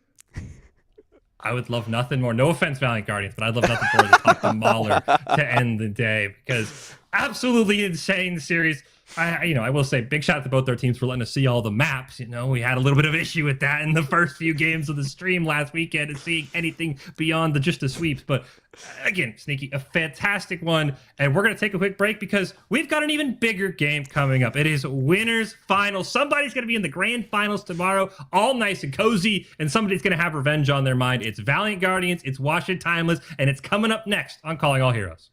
I would love nothing more. No offense, Valiant Guardians, but I'd love nothing more to talk to Mahler to end the day, because absolutely insane series. I will say big shout out to both their teams for letting us see all the maps. We had a little bit of issue with that in the first few games of the stream last weekend and seeing anything beyond just the sweeps. But again, Sneaky, a fantastic one. And we're going to take a quick break because we've got an even bigger game coming up. It is winners finals. Somebody's going to be in the grand finals tomorrow, all nice and cozy, and somebody's going to have revenge on their mind. It's Valiant Guardians, it's Washington Timeless, and it's coming up next on Calling All Heroes.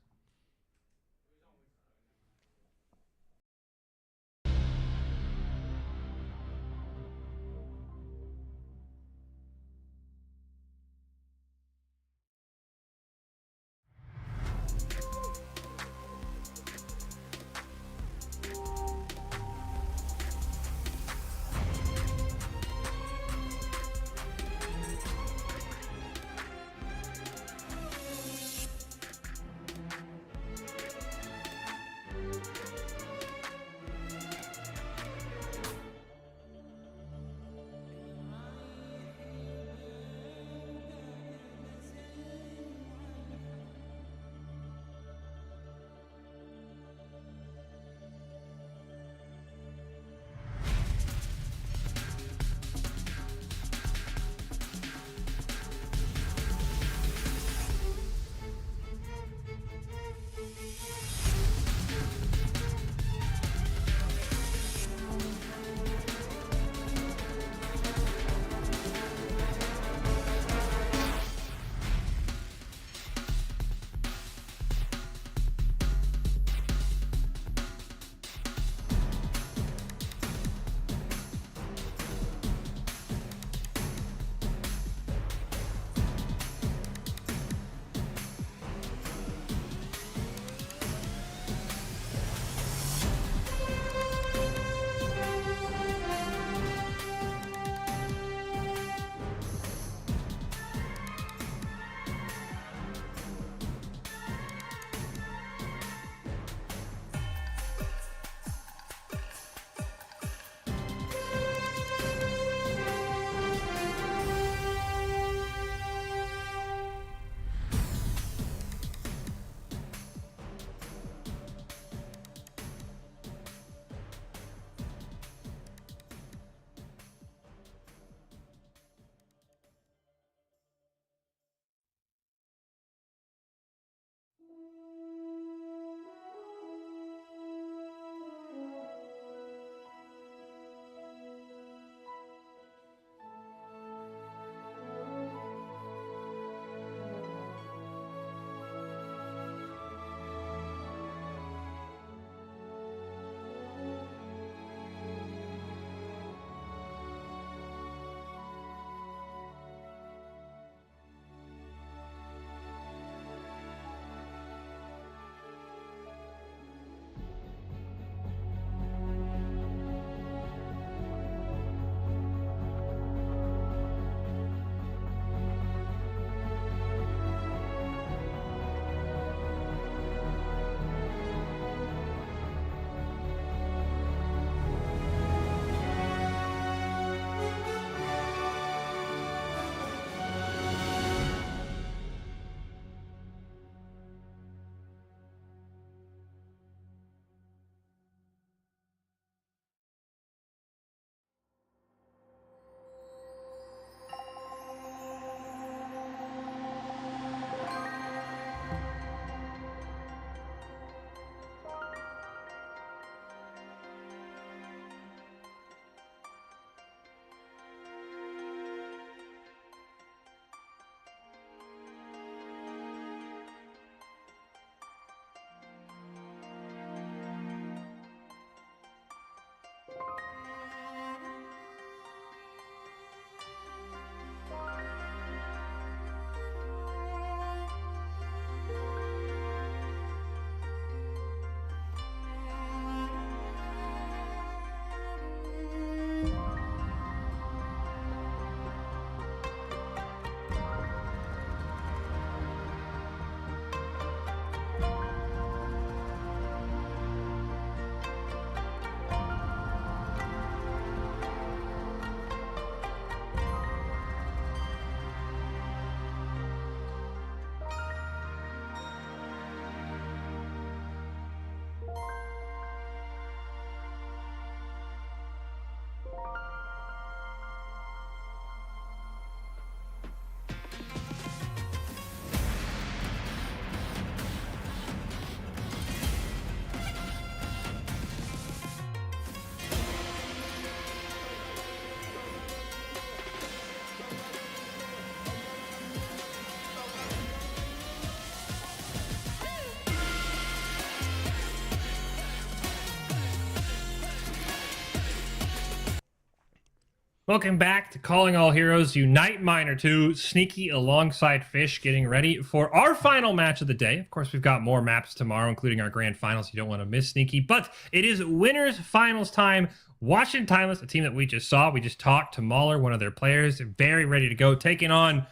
Welcome back to Calling All Heroes Unite Miner 2. Sneaky alongside Fish getting ready for our final match of the day. Of course, we've got more maps tomorrow, including our grand finals. You don't want to miss Sneaky, but it is winners finals time. Washington Timeless, a team that we just saw. We just talked to Mahler, one of their players, very ready to go, taking on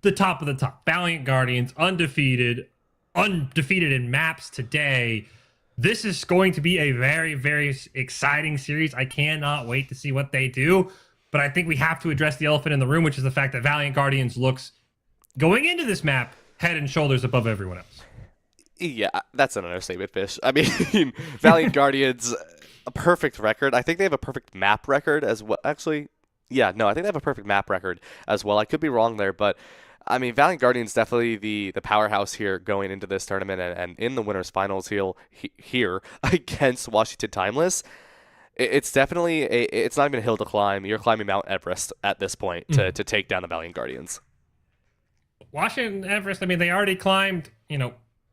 the top of the top. Valiant Guardians, undefeated in maps today. This is going to be a very, very exciting series. I cannot wait to see what they do. But I think we have to address the elephant in the room, which is the fact that Valiant Guardians looks, going into this map, head and shoulders above everyone else. Yeah, that's an understatement, Fish. I mean, Valiant Guardians, a perfect record. I think they have a perfect map record as well. Actually, yeah, no, I think they have a perfect map record as well. I could be wrong there, but I mean, Valiant Guardians definitely the powerhouse here going into this tournament and in the winners finals here against Washington Timeless. It's definitely it's not even a hill to climb. You're climbing Mount Everest at this point to take down the Valiant Guardians. Washington Everest, I mean, they already climbed,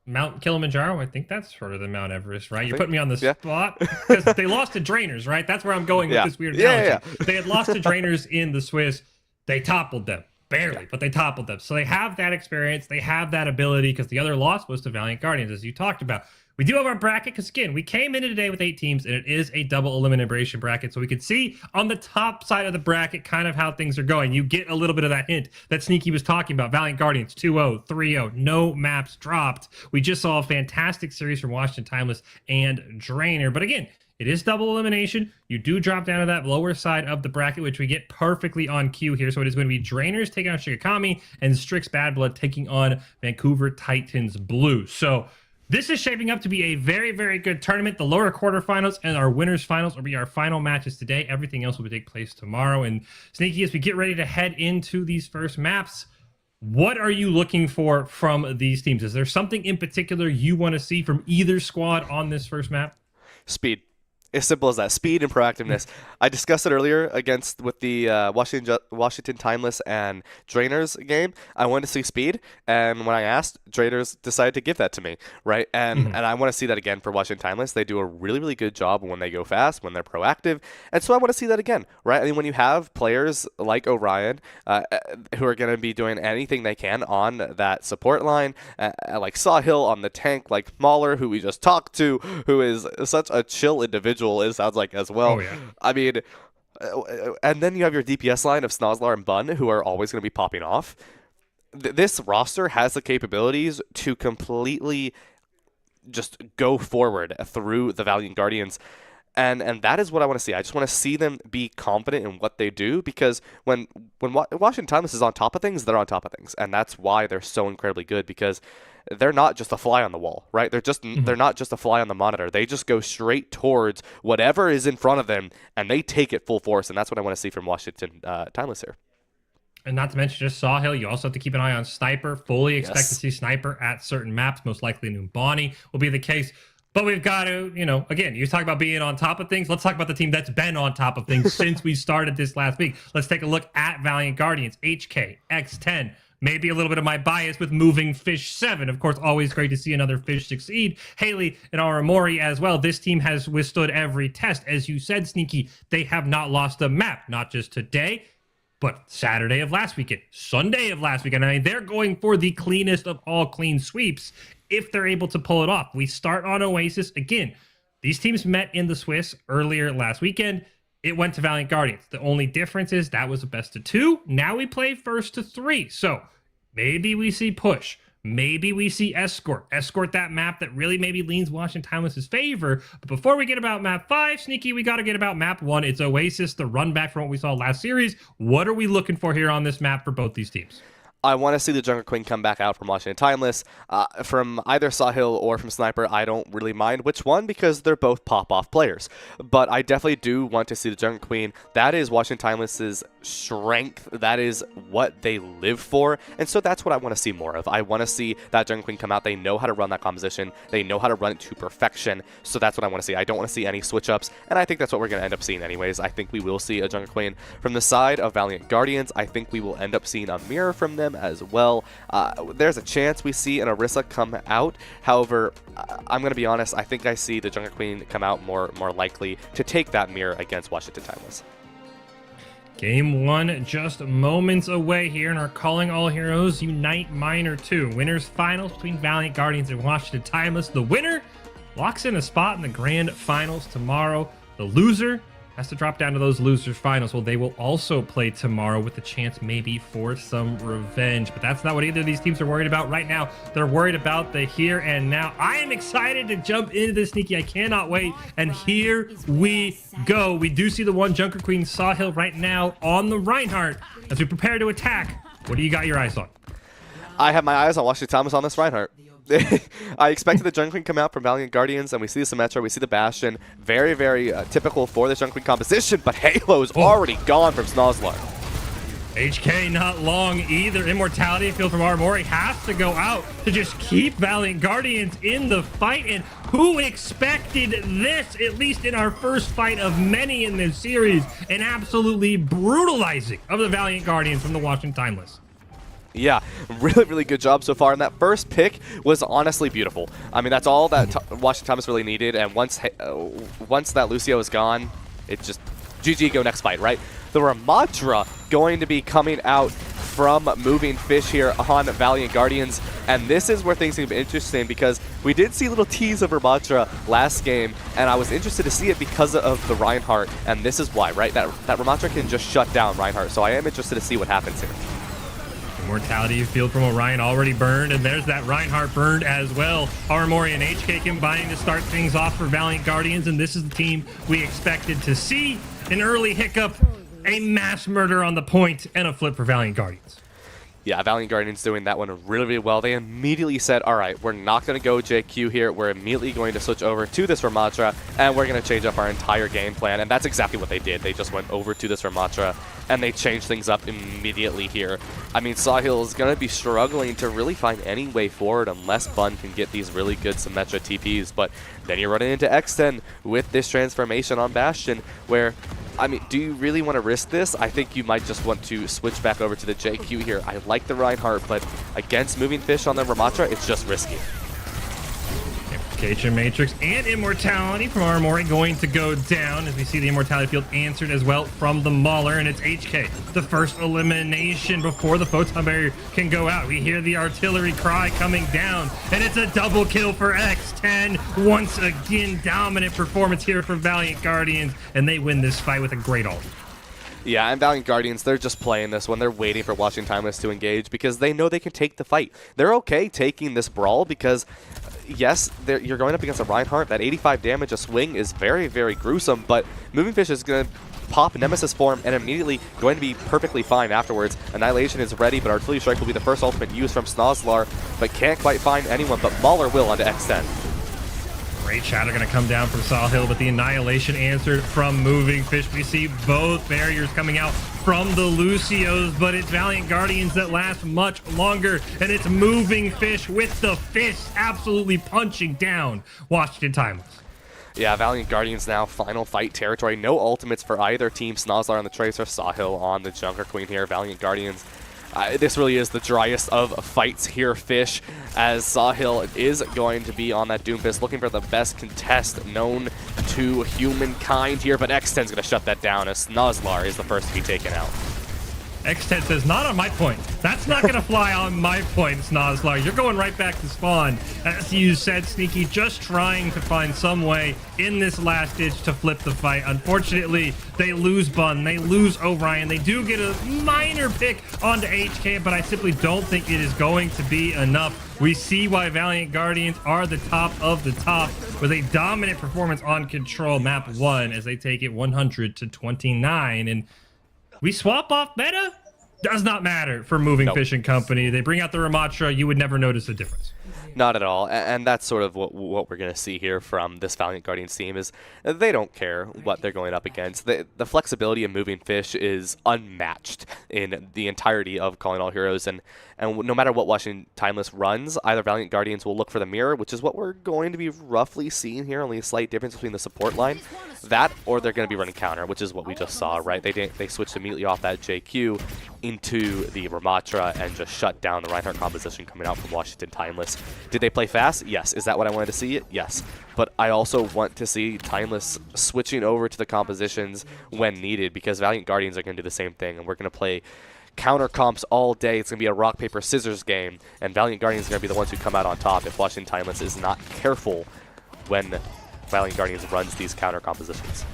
Mount Kilimanjaro. I think that's further than Mount Everest, right? You put me on the spot because they lost to Drainers, right? That's where I'm going with this weird analogy. They had lost to Drainers in the Swiss. They toppled them. Barely, but they toppled them. So they have that experience. They have that ability because the other loss was to Valiant Guardians, as you talked about. We do have our bracket because, again, we came into today with 8 teams, and it is a double elimination bracket. So we could see on the top side of the bracket kind of how things are going. You get a little bit of that hint that Sneaky was talking about. Valiant Guardians 2-0, 3-0, no maps dropped. We just saw a fantastic series from Washington Timeless and Drainer. But again, it is double elimination. You do drop down to that lower side of the bracket, which we get perfectly on cue here. So it is going to be Drainers taking on Shigakami and Strix Bad Blood taking on Vancouver Titans Blue. So this is shaping up to be a very, very good tournament. The lower quarterfinals and our winners finals will be our final matches today. Everything else will take place tomorrow. And Sneaky, as we get ready to head into these first maps, what are you looking for from these teams? Is there something in particular you want to see from either squad on this first map? Speed. As simple as that. Speed and proactiveness. I discussed it earlier with the Washington Timeless and Drainers game. I wanted to see speed, and when I asked, Drainers decided to give that to me, right? And I want to see that again for Washington Timeless. They do a really, really good job when they go fast, when they're proactive, and so I want to see that again, right? I mean, when you have players like Orion who are going to be doing anything they can on that support line, like Sawhill on the tank, like Mahler, who we just talked to, who is such a chill individual, it sounds like, as well. Oh, yeah. I mean, and then you have your DPS line of Snozlar and Bun, who are always going to be popping off. This roster has the capabilities to completely just go forward through the Valiant Guardians. And that is what I want to see. I just want to see them be confident in what they do, because when Washington Timeless is on top of things, they're on top of things. And that's why they're so incredibly good, because they're not just a fly on the wall, right? They're not just a fly on the monitor. They just go straight towards whatever is in front of them, and they take it full force. And that's what I want to see from Washington Timeless here. And not to mention just Sawhill, you also have to keep an eye on Sniper. Fully expect to see Sniper at certain maps. Most likely Numbani will be the case. But we've got to, again, you talk about being on top of things. Let's talk about the team that's been on top of things since we started this last week. Let's take a look at Valiant Guardians. HK, X10, maybe a little bit of my bias with moving Fish 7. Of course, always great to see another Fish succeed. Haley and Aramori as well. This team has withstood every test. As you said, Sneaky, they have not lost a map, not just today, but Saturday of last weekend, Sunday of last weekend. I mean, they're going for the cleanest of all clean sweeps if they're able to pull it off. We start on Oasis. Again, these teams met in the Swiss earlier last weekend. It went to Valiant Guardians. The only difference is that was a best of 2. Now we play first to 3. So maybe we see push. Maybe we see Escort. Escort, that map that really maybe leans Washington Timeless's favor. But before we get about map 5, Sneaky, we got to get about map 1. It's Oasis, the run back from what we saw last series. What are we looking for here on this map for both these teams? I want to see the Jungle Queen come back out from Washington Timeless. From either Sawhill or from Sniper, I don't really mind which one, because they're both pop-off players. But I definitely do want to see the Jungle Queen. That is Washington Timeless's strength. That is what they live for. And so that's what I want to see more of. I want to see that Jungle Queen come out. They know how to run that composition. They know how to run it to perfection. So that's what I want to see. I don't want to see any switch-ups, and I think that's what we're going to end up seeing anyways. I think we will see a Jungle Queen. From the side of Valiant Guardians, I think we will end up seeing a mirror from them as well. There's a chance we see an Orisa come out. However, I'm going to be honest, I think I see the Jungle Queen come out more likely to take that mirror against Washington Timeless. Game 1 just moments away here in our Calling All Heroes Unite Minor 2. Winners finals between Valiant Guardians and Washington Timeless. The winner locks in a spot in the grand finals tomorrow. The loser has to drop down to those losers finals. Well, they will also play tomorrow with the chance maybe for some revenge. But that's not what either of these teams are worried about right now. They're worried about the here and now. I am excited to jump into this, Sneaky. I cannot wait. And here we go. We do see the one Junker Queen Sawhill right now on the Reinhardt as we prepare to attack. What do you got your eyes on? I have my eyes on Washington Thomas on this Reinhardt. I expected the Junker Queen come out from Valiant Guardians, and we see the Symmetra, we see the Bastion. Very, very typical for the Junker Queen composition, but Halo's already gone from Snozlar. HK not long either. Immortality field from Armori has to go out to just keep Valiant Guardians in the fight. And who expected this, at least in our first fight of many in this series? An absolutely brutalizing of the Valiant Guardians from the Washington Timeless. Yeah, really, really good job so far. And that first pick was honestly beautiful. I mean, that's all that Washington Thomas really needed. And once that Lucio is gone, it just GG, go next fight, right? The Ramatra going to be coming out from Moving Fish here on Valiant Guardians. And this is where things seem interesting because we did see a little tease of Ramatra last game. And I was interested to see it because of the Reinhardt. And this is why, right? That Ramatra can just shut down Reinhardt. So I am interested to see what happens here. Immortality field from Orion already burned, and there's that Reinhardt burned as well. Armori and HK combining to start things off for Valiant Guardians, and this is the team we expected to see. An early hiccup, a mass murder on the point, and a flip for Valiant Guardians. Yeah, Valiant Guardians doing that one really, really well. They immediately said, all right, we're not going to go JQ here. We're immediately going to switch over to this Ramatra, and we're going to change up our entire game plan. And that's exactly what they did. They just went over to this Ramatra, and they changed things up immediately here. I mean, Sawhill is going to be struggling to really find any way forward unless Bun can get these really good Symmetra TPs. But then you're running into X10 with this transformation on Bastion, where I mean, do you really want to risk this? I think you might just want to switch back over to the JQ here. I like the Reinhardt, but against Moving Fish on the Ramatra, it's just risky. Amplification Matrix and Immortality from Armori going to go down as we see the Immortality field answered as well from the Mauler, and it's HK. The first elimination before the Photon Barrier can go out. We hear the artillery cry coming down, and it's a double kill for X10. Once again, dominant performance here from Valiant Guardians, and they win this fight with a great ult. Yeah, and Valiant Guardians, they're just playing this when they're waiting for Washington Timeless to engage because they know they can take the fight. They're okay taking this brawl because, yes, you're going up against a Reinhardt. That 85 damage a swing is very, very gruesome, but Moving Fish is going to pop Nemesis form and immediately going to be perfectly fine afterwards. Annihilation is ready, but Artillery Strike will be the first ultimate used from Snozlar, but can't quite find anyone, but Mauler will onto X10. Great shatter going to come down from Sawhill, but the Annihilation answered from Moving Fish. We see both barriers coming out from the Lucios, but it's Valiant Guardians that last much longer, and it's Moving Fish with the fist absolutely punching down Washington Timeless. Yeah, Valiant Guardians now final fight territory. No ultimates for either team. Snozlar on the Tracer, Sawhill on the Junker Queen here. Valiant Guardians. This really is the driest of fights here, Fish, as Sawhill is going to be on that Doomfist, looking for the best contest known to humankind here, but X10's going to shut that down as Snozlar is the first to be taken out. X10 says, not on my point. That's not going to fly on my point, Snozlar. You're going right back to spawn. As you said, Sneaky, just trying to find some way in this last ditch to flip the fight. Unfortunately, they lose Bun. They lose Orion. They do get a minor pick onto HK, but I simply don't think it is going to be enough. We see why Valiant Guardians are the top of the top with a dominant performance on Control Map 1 as they take it 100-29. And we swap off meta? Does not matter for Moving Fish and Company. They bring out the Ramatra, you would never notice a difference. Not at all, and that's sort of what we're going to see here from this Valiant Guardians team is they don't care what they're going up against. The flexibility of Moving Fish is unmatched in the entirety of Calling All Heroes, and no matter what Washington Timeless runs, either Valiant Guardians will look for the mirror, which is what we're going to be roughly seeing here, only a slight difference between the support line, that, or they're going to be running counter, which is what we just saw, right? They switched immediately off that JQ into the Ramatra and just shut down the Reinhardt composition coming out from Washington Timeless. Did they play fast? Yes. Is that what I wanted to see? Yes. But I also want to see Timeless switching over to the compositions when needed, because Valiant Guardians are going to do the same thing, and we're going to play counter comps all day. It's going to be a rock, paper, scissors game, and Valiant Guardians are going to be the ones who come out on top if Washington Timeless is not careful when Valiant Guardians runs these counter compositions.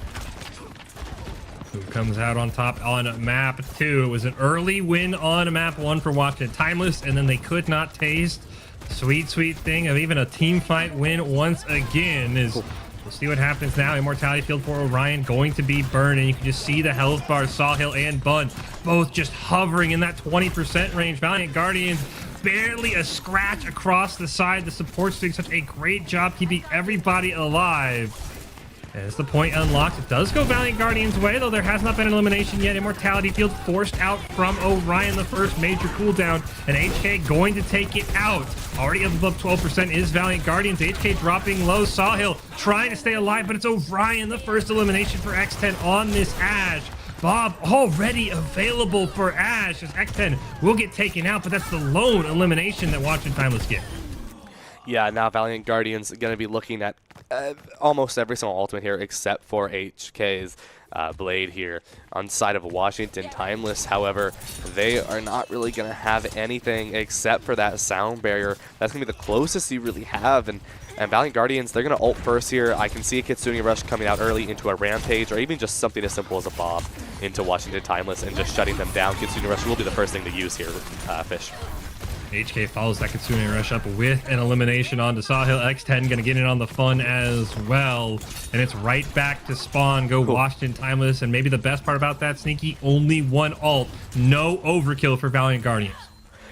Who comes out on top on map 2? It was an early win on map 1 for Washington Timeless, and then they could not taste the sweet, sweet thing of even a team fight win once again. We'll see what happens now. Immortality Field for Orion going to be burned, and you can just see the health bars. Sawhill and Bun both just hovering in that 20% range. Valiant Guardians barely a scratch across the side. The support's doing such a great job keeping everybody alive. As the point unlocked, it does go Valiant Guardians' way, though there has not been an elimination yet. Immortality Field forced out from Orion, the first major cooldown, and HK going to take it out. Already up above 12% is Valiant Guardians. HK dropping low. Sawhill trying to stay alive, but it's Orion, the first elimination for X10 on this Ash. Bob already available for Ash, as X10 will get taken out, but that's the lone elimination that Washington Timeless get. Yeah, now Valiant Guardians are going to be looking at almost every single ultimate here except for HK's Blade here on the side of Washington Timeless. However, they are not really going to have anything except for that sound barrier. That's going to be the closest you really have. And Valiant Guardians, they're going to ult first here. I can see a Kitsune Rush coming out early into a Rampage, or even just something as simple as a Bob into Washington Timeless and just shutting them down. Kitsune Rush will be the first thing to use here, Fish. HK follows that Kitsune Rush up with an elimination onto Sawhill. X10 going to get in on the fun as well. And it's right back to spawn. Go Washington Timeless. And maybe the best part about that, Sneaky, only one ult. No overkill for Valiant Guardians.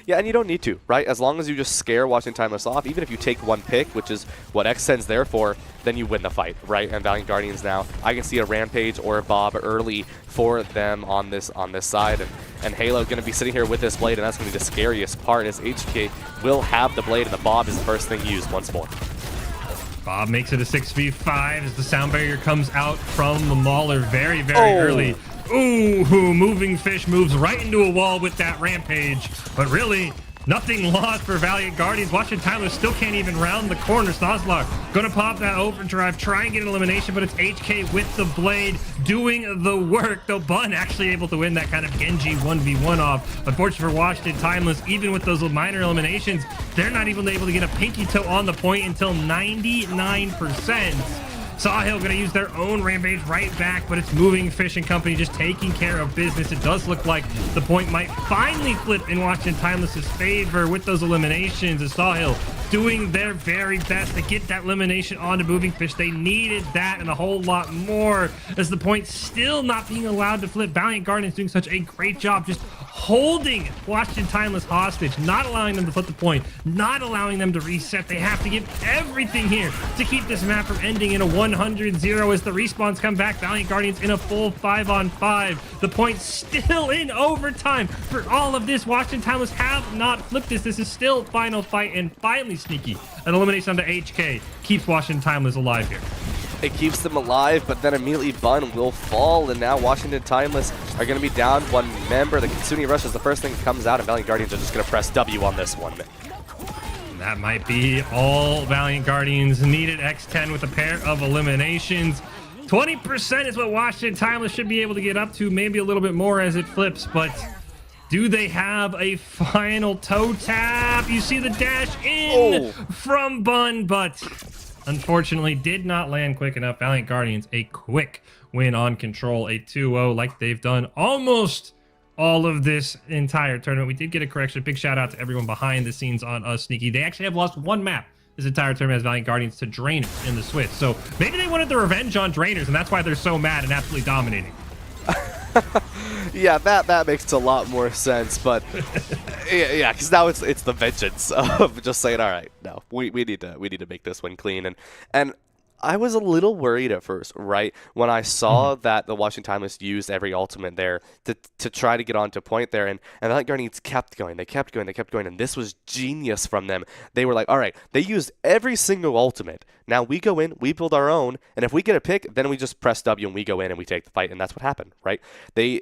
Yeah, and you don't need to, right? As long as you just scare Washington Timeless off, even if you take one pick, which is what X10's there for, then you win the fight, right? And Valiant Guardians now, I can see a Rampage or a Bob early for them on this side. And Halo going to be sitting here with this Blade, and that's going to be the scariest part, as HK will have the Blade, and the Bob is the first thing used once more. Bob makes it a 6v5 as the sound barrier comes out from the Mauler very, very early. Ooh, moving fish moves right into a wall with that Rampage. But really, nothing lost for Valiant Guardians. Washington Timeless still can't even round the corner. Snozzlock gonna pop that overdrive, try and get an elimination, but it's HK with the Blade doing the work. Though Bun actually able to win that kind of Genji 1v1 off. Unfortunately for Washington Timeless, even with those minor eliminations, they're not even able to get a pinky toe on the point until 99%. Sawhill going to use their own Rampage right back, but it's Moving Fish and Company just taking care of business. It does look like the point might finally flip in Washington Timeless's favor with those eliminations, as Sawhill doing their very best to get that elimination onto Moving Fish. They needed that and a whole lot more, as the point still not being allowed to flip. Valiant Guardians doing such a great job just holding Washington Timeless hostage, not allowing them to flip the point, not allowing them to reset. They have to give everything here to keep this map from ending in a 100-0 as the respawns come back. Valiant Guardians in a full 5-on-5. The point still in overtime. For all of this, Washington Timeless have not flipped this. This is still final fight, and finally Sneaky, an elimination onto HK keeps Washington Timeless alive here. It keeps them alive, but then immediately Bun will fall, and now Washington Timeless are going to be down one member. The Kitsune Rush is the first thing that comes out, and Valiant Guardians are just going to press W on this one. That might be all Valiant Guardians needed. X10 with a pair of eliminations. 20% is what Washington Timeless should be able to get up to, maybe a little bit more as it flips, but do they have a final toe tap? You see the dash in from Bun, but unfortunately did not land quick enough. Valiant Guardians, a quick win on Control, a 2-0 like they've done almost all of this entire tournament. We did get a correction. Big shout out to everyone behind the scenes on us, Sneaky. They actually have lost one map this entire tournament as Valiant Guardians to Drainers in the Swiss. So maybe they wanted the revenge on Drainers, and that's why they're so mad and absolutely dominating. Yeah, that makes a lot more sense, but yeah, because now it's the vengeance of just saying, all right, no, we need to make this one clean, and I was a little worried at first, right, when I saw that the Washington Timeless used every ultimate there to try to get onto point there, and the Guardians kept going, they kept going, and this was genius from them. They were like, all right, they used every single ultimate. Now we go in, we build our own, and if we get a pick, then we just press W and we go in and we take the fight, and that's what happened, right? They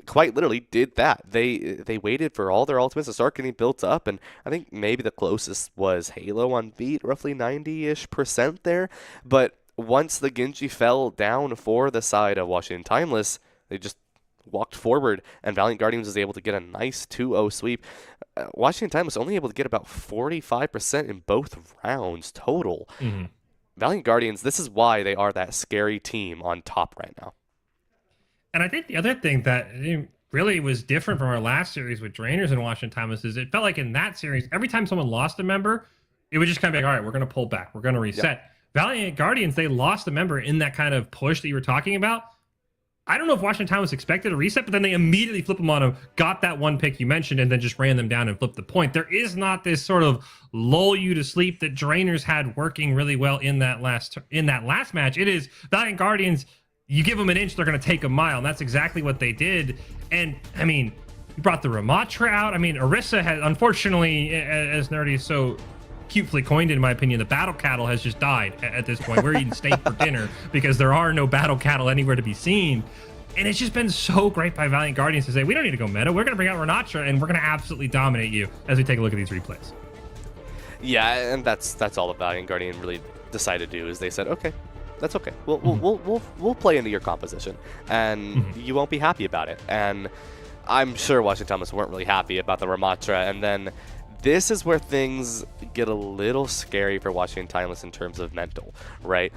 quite literally did that. They waited for all their ultimates to start getting built up, and I think maybe the closest was Halo on beat, roughly 90-ish% there. But once the Genji fell down for the side of Washington Timeless, they just walked forward, and Valiant Guardians was able to get a nice 2-0 sweep. Washington Timeless only able to get about 45% in both rounds total. Valiant Guardians, this is why they are that scary team on top right now. And I think the other thing that really was different from our last series with Drainers and Washington Timeless is it felt like in that series, every time someone lost a member, it would just kind of be like, all right, we're going to pull back. We're going to reset. Yep. Valiant Guardians, they lost a member in that kind of push that you were talking about. I don't know if Washington Timeless expected a reset, but then they immediately flip them on them, got that one pick you mentioned, and then just ran them down and flipped the point. There is not this sort of lull you to sleep that Drainers had working really well in that last match. It is Valiant Guardians. You give them an inch, they're going to take a mile. And that's exactly what they did. And, I mean, you brought the Ramatra out. I mean, Orisa has, unfortunately, as Nerdy is so cutely coined, in my opinion, the battle cattle has just died at this point. We're eating steak for dinner because there are no battle cattle anywhere to be seen. And it's just been so great by Valiant Guardians to say, we don't need to go meta. We're going to bring out Ramatra, and we're going to absolutely dominate you as we take a look at these replays. Yeah, and that's all the Valiant Guardian really decided to do, is they said, okay, that's okay. We'll play into your composition, and you won't be happy about it. And I'm sure Washington Timeless weren't really happy about the Ramatra. And then this is where things get a little scary for Washington Timeless in terms of mental, right?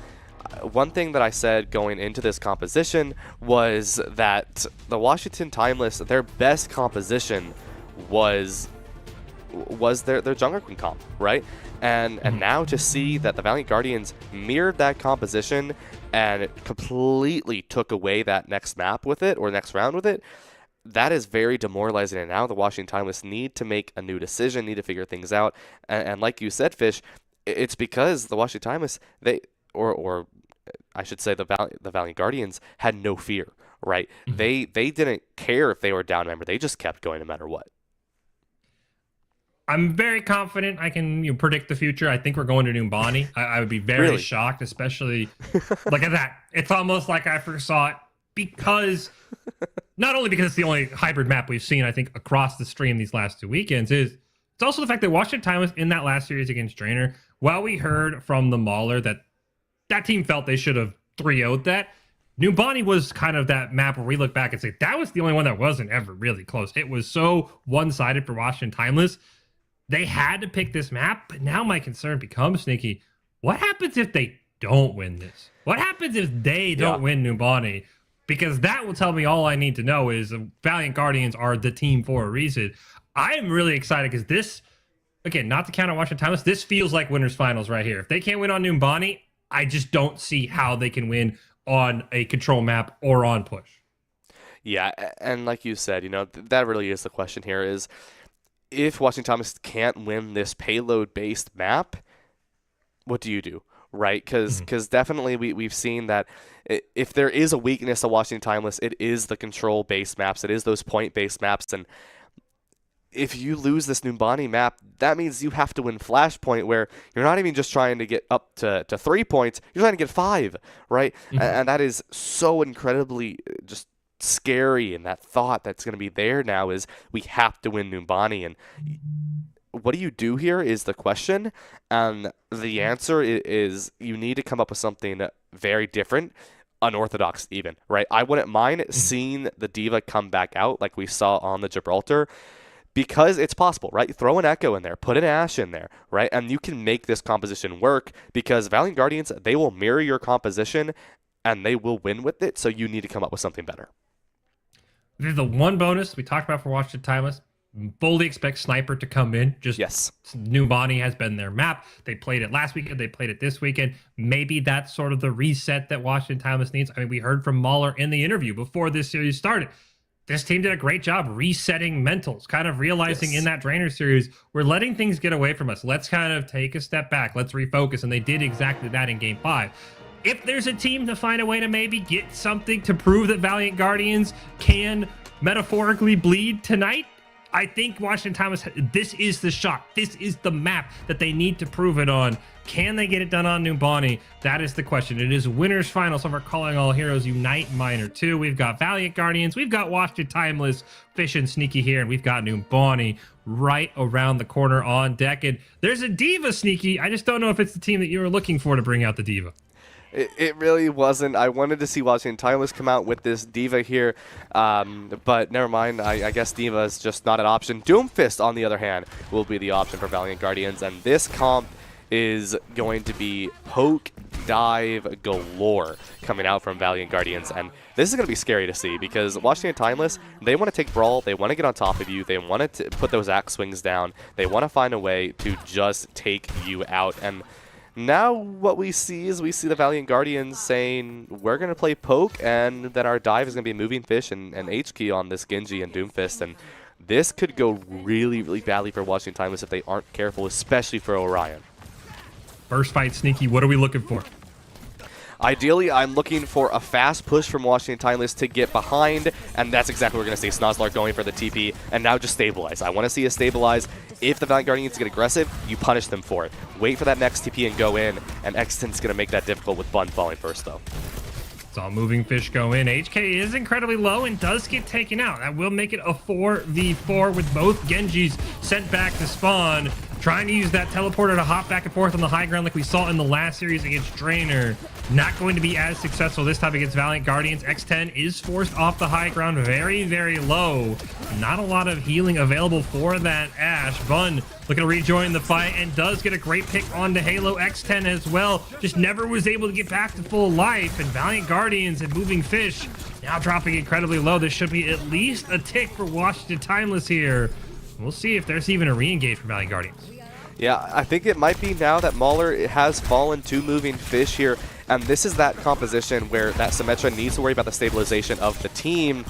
One thing that I said going into this composition was that the Washington Timeless, their best composition was their Jungler Queen comp, right? And now to see that the Valiant Guardians mirrored that composition and completely took away that next map with it, or next round with it, that is very demoralizing. And now the Washington Timeless need to make a new decision, need to figure things out. And like you said, Fish, it's because the Washington Timeless, or I should say the Valiant Guardians had no fear, right? They didn't care if they were down a member. They just kept going no matter what. I'm very confident I can predict the future. I think we're going to Numbani. I would be very shocked, especially look at that. It's almost like I foresaw it, because not only because it's the only hybrid map we've seen, I think, across the stream these last 2 weekends, it's also the fact that Washington Timeless in that last series against Drainer, while we heard from the Mauler that team felt they should have 3-0'd that, Numbani was kind of that map where we look back and say that was the only one that wasn't ever really close. It was so one-sided for Washington Timeless. They had to pick this map, but now my concern becomes, Sneaky, what happens if they don't win this? What happens if they don't win Numbani? Because that will tell me all I need to know is Valiant Guardians are the team for a reason. I am really excited because this, again, not to count on Washington Timeless, this feels like winners finals right here. If they can't win on Numbani, I just don't see how they can win on a control map or on push. Yeah, and like you said, that really is the question here is, if Washington Timeless can't win this payload-based map, what do you do, right? Because definitely we've seen that if there is a weakness to Washington Timeless, it is the control-based maps. It is those point-based maps. And if you lose this Numbani map, that means you have to win Flashpoint, where you're not even just trying to get up to 3 points. You're trying to get 5, right? And that is so incredibly just scary, and that thought that's going to be there now is we have to win Numbani. And what do you do here is the question, and the answer is you need to come up with something very different, unorthodox even, right? I wouldn't mind seeing the D.Va come back out like we saw on the Gibraltar, because it's possible, right? Throw an Echo in there, put an Ashe in there, right? And you can make this composition work, because Valiant Guardians, they will mirror your composition and they will win with it, so you need to come up with something better. There's the one bonus we talked about for Washington Timeless. Fully expect Sniper to come in. Numbani has been their map. They played it last weekend. They played it this weekend. Maybe that's sort of the reset that Washington Timeless needs. I mean, we heard from Mauler in the interview before this series started. This team did a great job resetting mentals, kind of realizing in that Drainer series, we're letting things get away from us. Let's kind of take a step back. Let's refocus. And they did exactly that in Game 5. If there's a team to find a way to maybe get something to prove that Valiant Guardians can metaphorically bleed tonight, I think Washington Timeless, this is the shot. This is the map that they need to prove it on. Can they get it done on Numbani? That is the question. It is winners finals of our Calling All Heroes Unite Minor 2. We've got Valiant Guardians, we've got Washington Timeless, Fish and Sneaky here, and we've got Numbani right around the corner on deck. And there's a Diva, Sneaky. I just don't know if it's the team that you were looking for to bring out the Diva. It really wasn't. I wanted to see Washington Timeless come out with this Diva here, but never mind. I guess Diva is just not an option. Doomfist, on the other hand, will be the option for Valiant Guardians, and this comp is going to be poke dive galore coming out from Valiant Guardians, and this is going to be scary to see because Washington Timeless, they want to take Brawl, they want to get on top of you, they want to put those axe swings down, they want to find a way to just take you out. And now what we see is the Valiant Guardians saying, we're going to play poke, and then our dive is going to be Moving Fish and H-Key on this Genji and Doomfist. And this could go really, really badly for Washington Timeless if they aren't careful, especially for Orion. First fight, Sneaky, what are we looking for? Ideally, I'm looking for a fast push from Washington Timeless to get behind, and that's exactly what we're going to see. Snozlar going for the TP, and now just stabilize. I want to see a stabilize. If the Valiant Guardians get aggressive, you punish them for it. Wait for that next TP and go in, and Exton's going to make that difficult with Bun falling first, though. Saw Moving Fish go in. HK is incredibly low and does get taken out. That will make it a 4v4 with both Genjis sent back to spawn. Trying to use that teleporter to hop back and forth on the high ground like we saw in the last series against Drainer. Not going to be as successful this time against Valiant Guardians. X10 is forced off the high ground very, very low. Not a lot of healing available for that Ashe. Bun looking to rejoin the fight and does get a great pick onto Halo. X10 as well. Just never was able to get back to full life. And Valiant Guardians and Moving Fish now dropping incredibly low. This should be at least a tick for Washington Timeless here. We'll see if there's even a re-engage for Valiant Guardians. Yeah, I think it might be now that Mauler has fallen to Moving Fish here, and this is that composition where that Symmetra needs to worry about the stabilization of the team,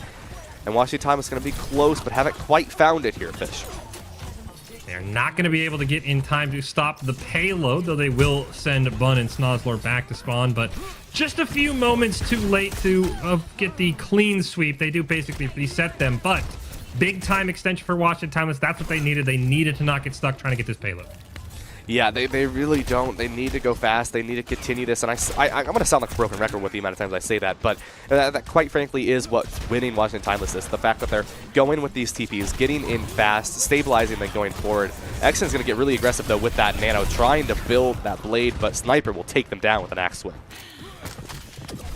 and Washington Timeless is going to be close, but haven't quite found it here, Fish. They're not going to be able to get in time to stop the payload, though they will send Bun and Snozlor back to spawn, but just a few moments too late to get the clean sweep. They do basically reset them, but big time extension for Washington Timeless. That's what they needed. They needed to not get stuck trying to get this payload. Yeah, they really don't. They need to go fast. They need to continue this. And I'm going to sound like a broken record with the amount of times I say that, but that quite frankly is what's winning Washington Timeless is the fact that they're going with these TPs, getting in fast, stabilizing, then going forward. Exon's going to get really aggressive, though, with that Nano, trying to build that blade, but Sniper will take them down with an axe swing.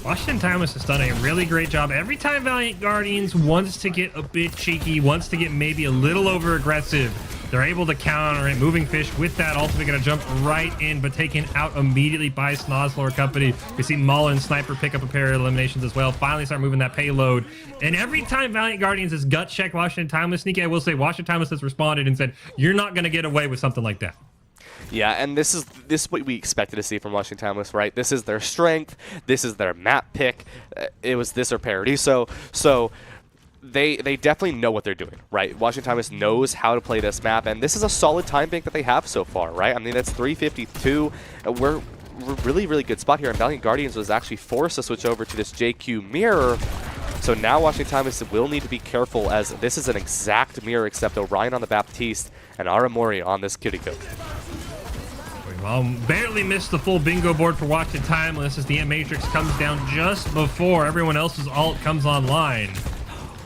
Washington Timeless has done a really great job. Every time Valiant Guardians wants to get a bit cheeky, wants to get maybe a little over-aggressive, they're able to counter it. Moving Fish with that ultimate going to jump right in, but taken out immediately by Snozlor Company. We see Maul and Sniper pick up a pair of eliminations as well. Finally start moving that payload. And every time Valiant Guardians has gut checked Washington Timeless, Sneaky, I will say Washington Timeless has responded and said, you're not going to get away with something like that. Yeah, and this is what we expected to see from Washington Timeless, right? This is their strength. This is their map pick. It was this or Paradiso. So they definitely know what they're doing, right? Washington Timeless knows how to play this map, and this is a solid time bank that they have so far, right? I mean, that's 352. We're really, really good spot here, and Valiant Guardians was actually forced to switch over to this JQ mirror. So now Washington Timeless will need to be careful, as this is an exact mirror except Orion on the Baptiste and Aramori on this Kiriko. Well, barely missed the full bingo board for Washington Timeless as the M-Matrix comes down just before everyone else's ult comes online.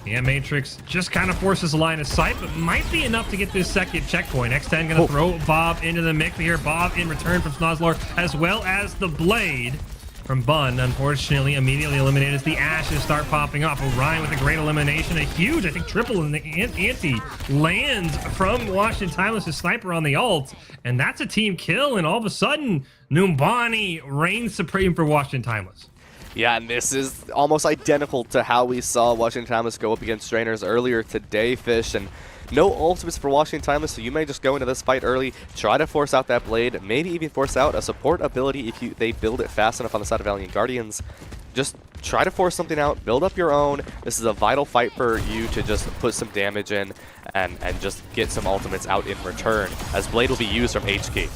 The M-Matrix just kind of forces a line of sight, but might be enough to get this second checkpoint. X10 going to throw Bob into the mix here. Bob in return from Snozlor, as well as the Blade from Bun. Unfortunately, immediately eliminated as the ashes start popping off. Orion with a great elimination. A huge, I think, triple in the ante lands from Washington Timeless' Sniper on the ult. And that's a team kill. And all of a sudden, Numbani reigns supreme for Washington Timeless. Yeah, and this is almost identical to how we saw Washington Timeless go up against Drainers earlier today, Fish. And no ultimates for Washington Timeless, so you may just go into this fight early, try to force out that Blade, maybe even force out a support ability if they build it fast enough on the side of Valiant Guardians. Just try to force something out, build up your own. This is a vital fight for you to just put some damage in and just get some ultimates out in return, as Blade will be used from HK.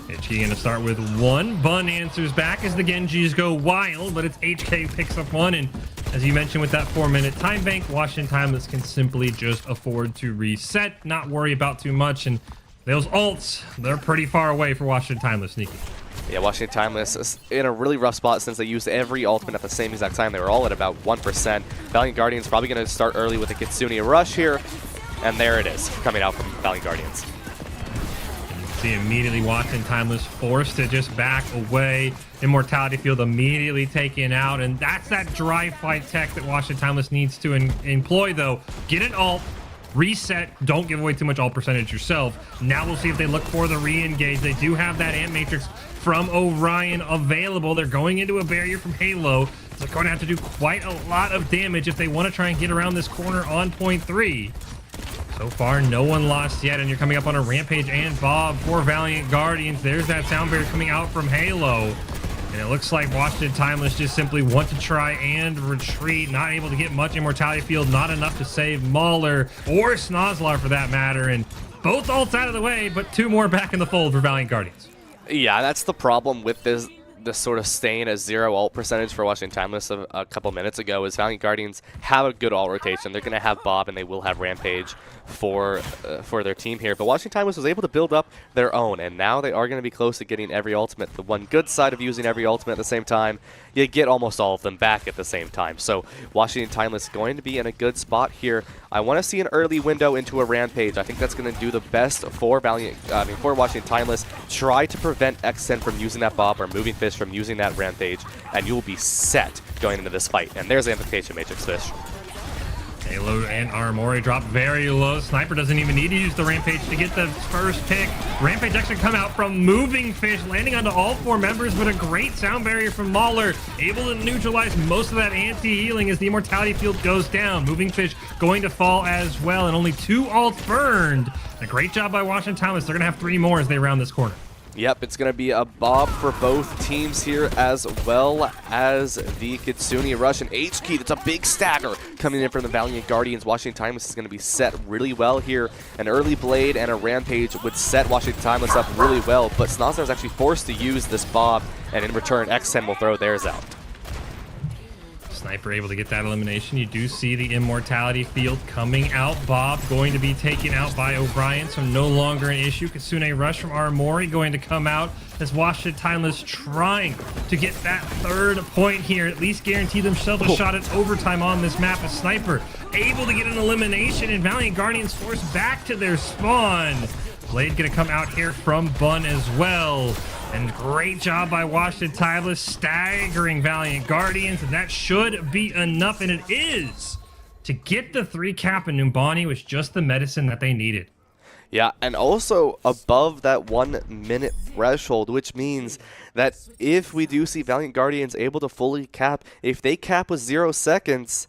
HK going to start with one. Bun answers back as the Genjis go wild, but it's HK picks up one, and as you mentioned with that 4-minute time bank, Washington Timeless can simply just afford to reset, not worry about too much, and Those ults, they're pretty far away for Washington Timeless, Sneaky. Yeah, Washington Timeless is in a really rough spot since they used every ultimate at the same exact time. They were all at about 1%. Valiant Guardians probably going to start early with a Kitsune Rush here. And there it is, coming out from Valiant Guardians. And you can see immediately Washington Timeless forced to just back away. Immortality Field immediately taken out. And that's that dry fight tech that Washington Timeless needs to employ, though. Get an ult. Reset, don't give away too much ult percentage yourself. Now we'll see if they look for the re-engage. They do have that Ant Matrix from Orion available. They're going into a barrier from Halo. They're going to have to do quite a lot of damage if they want to try and get around this corner on point 3. So far, no one lost yet, and you're coming up on a Rampage and Bob for Valiant Guardians. There's that sound barrier coming out from Halo. And it looks like Washington Timeless just simply want to try and retreat. Not able to get much Immortality Field. Not enough to save Mauler or Snozlar for that matter. And both ults out of the way, but 2 more back in the fold for Valiant Guardians. Yeah, that's the problem with this sort of staying at 0 ult percentage for Washington Timeless a couple minutes ago is Valiant Guardians have a good ult rotation. They're going to have Bob and they will have Rampage for their team here. But Washington Timeless was able to build up their own, and now they are going to be close to getting every ultimate. The one good side of using every ultimate at the same time, you get almost all of them back at the same time. So Washington Timeless going to be in a good spot here. I want to see an early window into a Rampage. I think that's going to do the best for for Washington Timeless. Try to prevent XN from using that Bob or Moving Fish from using that Rampage, and you'll be set going into this fight. And there's the Amplification Matrix Fish. Halo and Armori drop very low. Sniper doesn't even need to use the Rampage to get the first pick. Rampage actually come out from Moving Fish, landing onto all 4 members, but a great sound barrier from Mauler, able to neutralize most of that anti-healing as the Immortality Field goes down. Moving Fish going to fall as well, and only 2 ults burned. A great job by Washington Timeless. They're going to have 3 more as they round this corner. Yep, it's going to be a Bob for both teams here, as well as the Kitsune Rush and H-Key. That's a big stagger coming in from the Valiant Guardians. Washington Timeless is going to be set really well here. An early Blade and a Rampage would set Washington Timeless up really well, but Snozlar is actually forced to use this Bob, and in return, XN will throw theirs out. Sniper able to get that elimination. You do see the Immortality Field coming out. Bob going to be taken out by O'Brien, so no longer an issue. Kitsune Rush from Armori going to come out as Washington Timeless trying to get that 3rd point here, at least guarantee themselves a shot at overtime on this map. A Sniper able to get an elimination, and Valiant Guardians forced back to their spawn. Blade gonna come out here from Bun as well. And great job by Washington Timeless, staggering Valiant Guardians, and that should be enough, and it is, to get the 3 cap, and Numbani was just the medicine that they needed. Yeah, and also above that 1 minute threshold, which means that if we do see Valiant Guardians able to fully cap, if they cap with 0 seconds,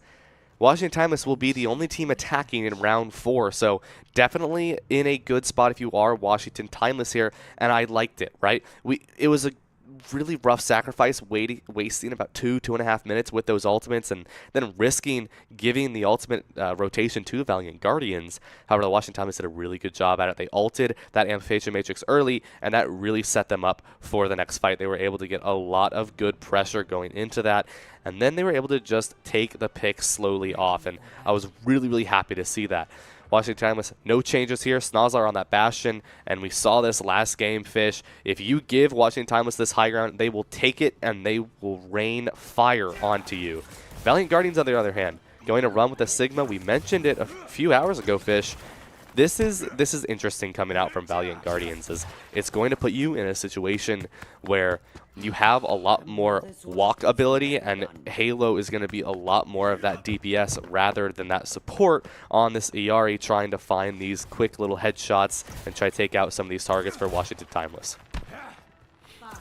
Washington Timeless will be the only team attacking in round 4, so definitely in a good spot if you are Washington Timeless here, and I liked it, right? It was a really rough sacrifice, wasting about 2.5 minutes with those ultimates, and then risking giving the ultimate rotation to Valiant Guardians. However, the Washington Timeless did a really good job at it. They ulted that Amplification Matrix early, and that really set them up for the next fight. They were able to get a lot of good pressure going into that, and then they were able to just take the pick slowly off, and I was really, really happy to see that. Washington Timeless, no changes here. Snozlar on that Bastion, and we saw this last game, Fish. If you give Washington Timeless this high ground, they will take it, and they will rain fire onto you. Valiant Guardians, on the other hand, going to run with the Sigma. We mentioned it a few hours ago, Fish. This is interesting coming out from Valiant Guardians, as it's going to put you in a situation where you have a lot more walk ability, and Halo is going to be a lot more of that DPS rather than that support on this ERE, trying to find these quick little headshots and try to take out some of these targets for Washington Timeless.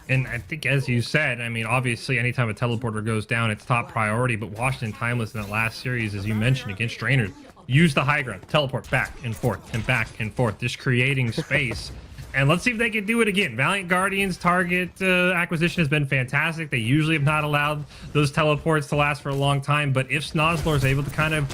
And I think, as you said, I mean, obviously, anytime a teleporter goes down, it's top priority. But Washington Timeless in that last series, as you mentioned, against Draenor, use the high ground, teleport back and forth, just creating space. And let's see if they can do it again. Valiant Guardians target acquisition has been fantastic. They usually have not allowed those teleports to last for a long time. But if Snozlar is able to kind of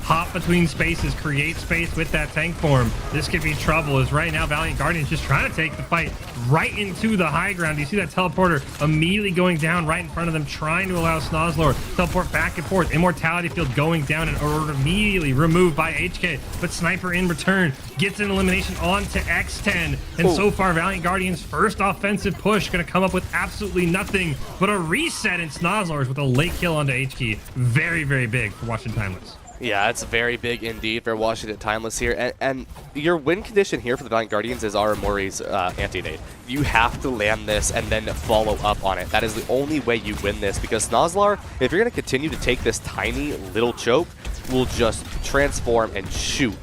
hop between spaces, create space with that tank form. This could be trouble, as right now Valiant Guardians just trying to take the fight right into the high ground. You see that teleporter immediately going down right in front of them, trying to allow Snozlor teleport back and forth. Immortality field going down and immediately removed by HK, but Sniper in return gets an elimination onto X10, and so far Valiant Guardians' first offensive push going to come up with absolutely nothing but a reset in Snozlor's with a late kill onto HK. Very, very big for Washington Timeless. Yeah, it's very big indeed for Washington Timeless here. And your win condition here for the Valiant Guardians is Aramori's anti-nade. You have to land this and then follow up on it. That is the only way you win this, because Snozlar, if you're going to continue to take this tiny little choke, will just transform and shoot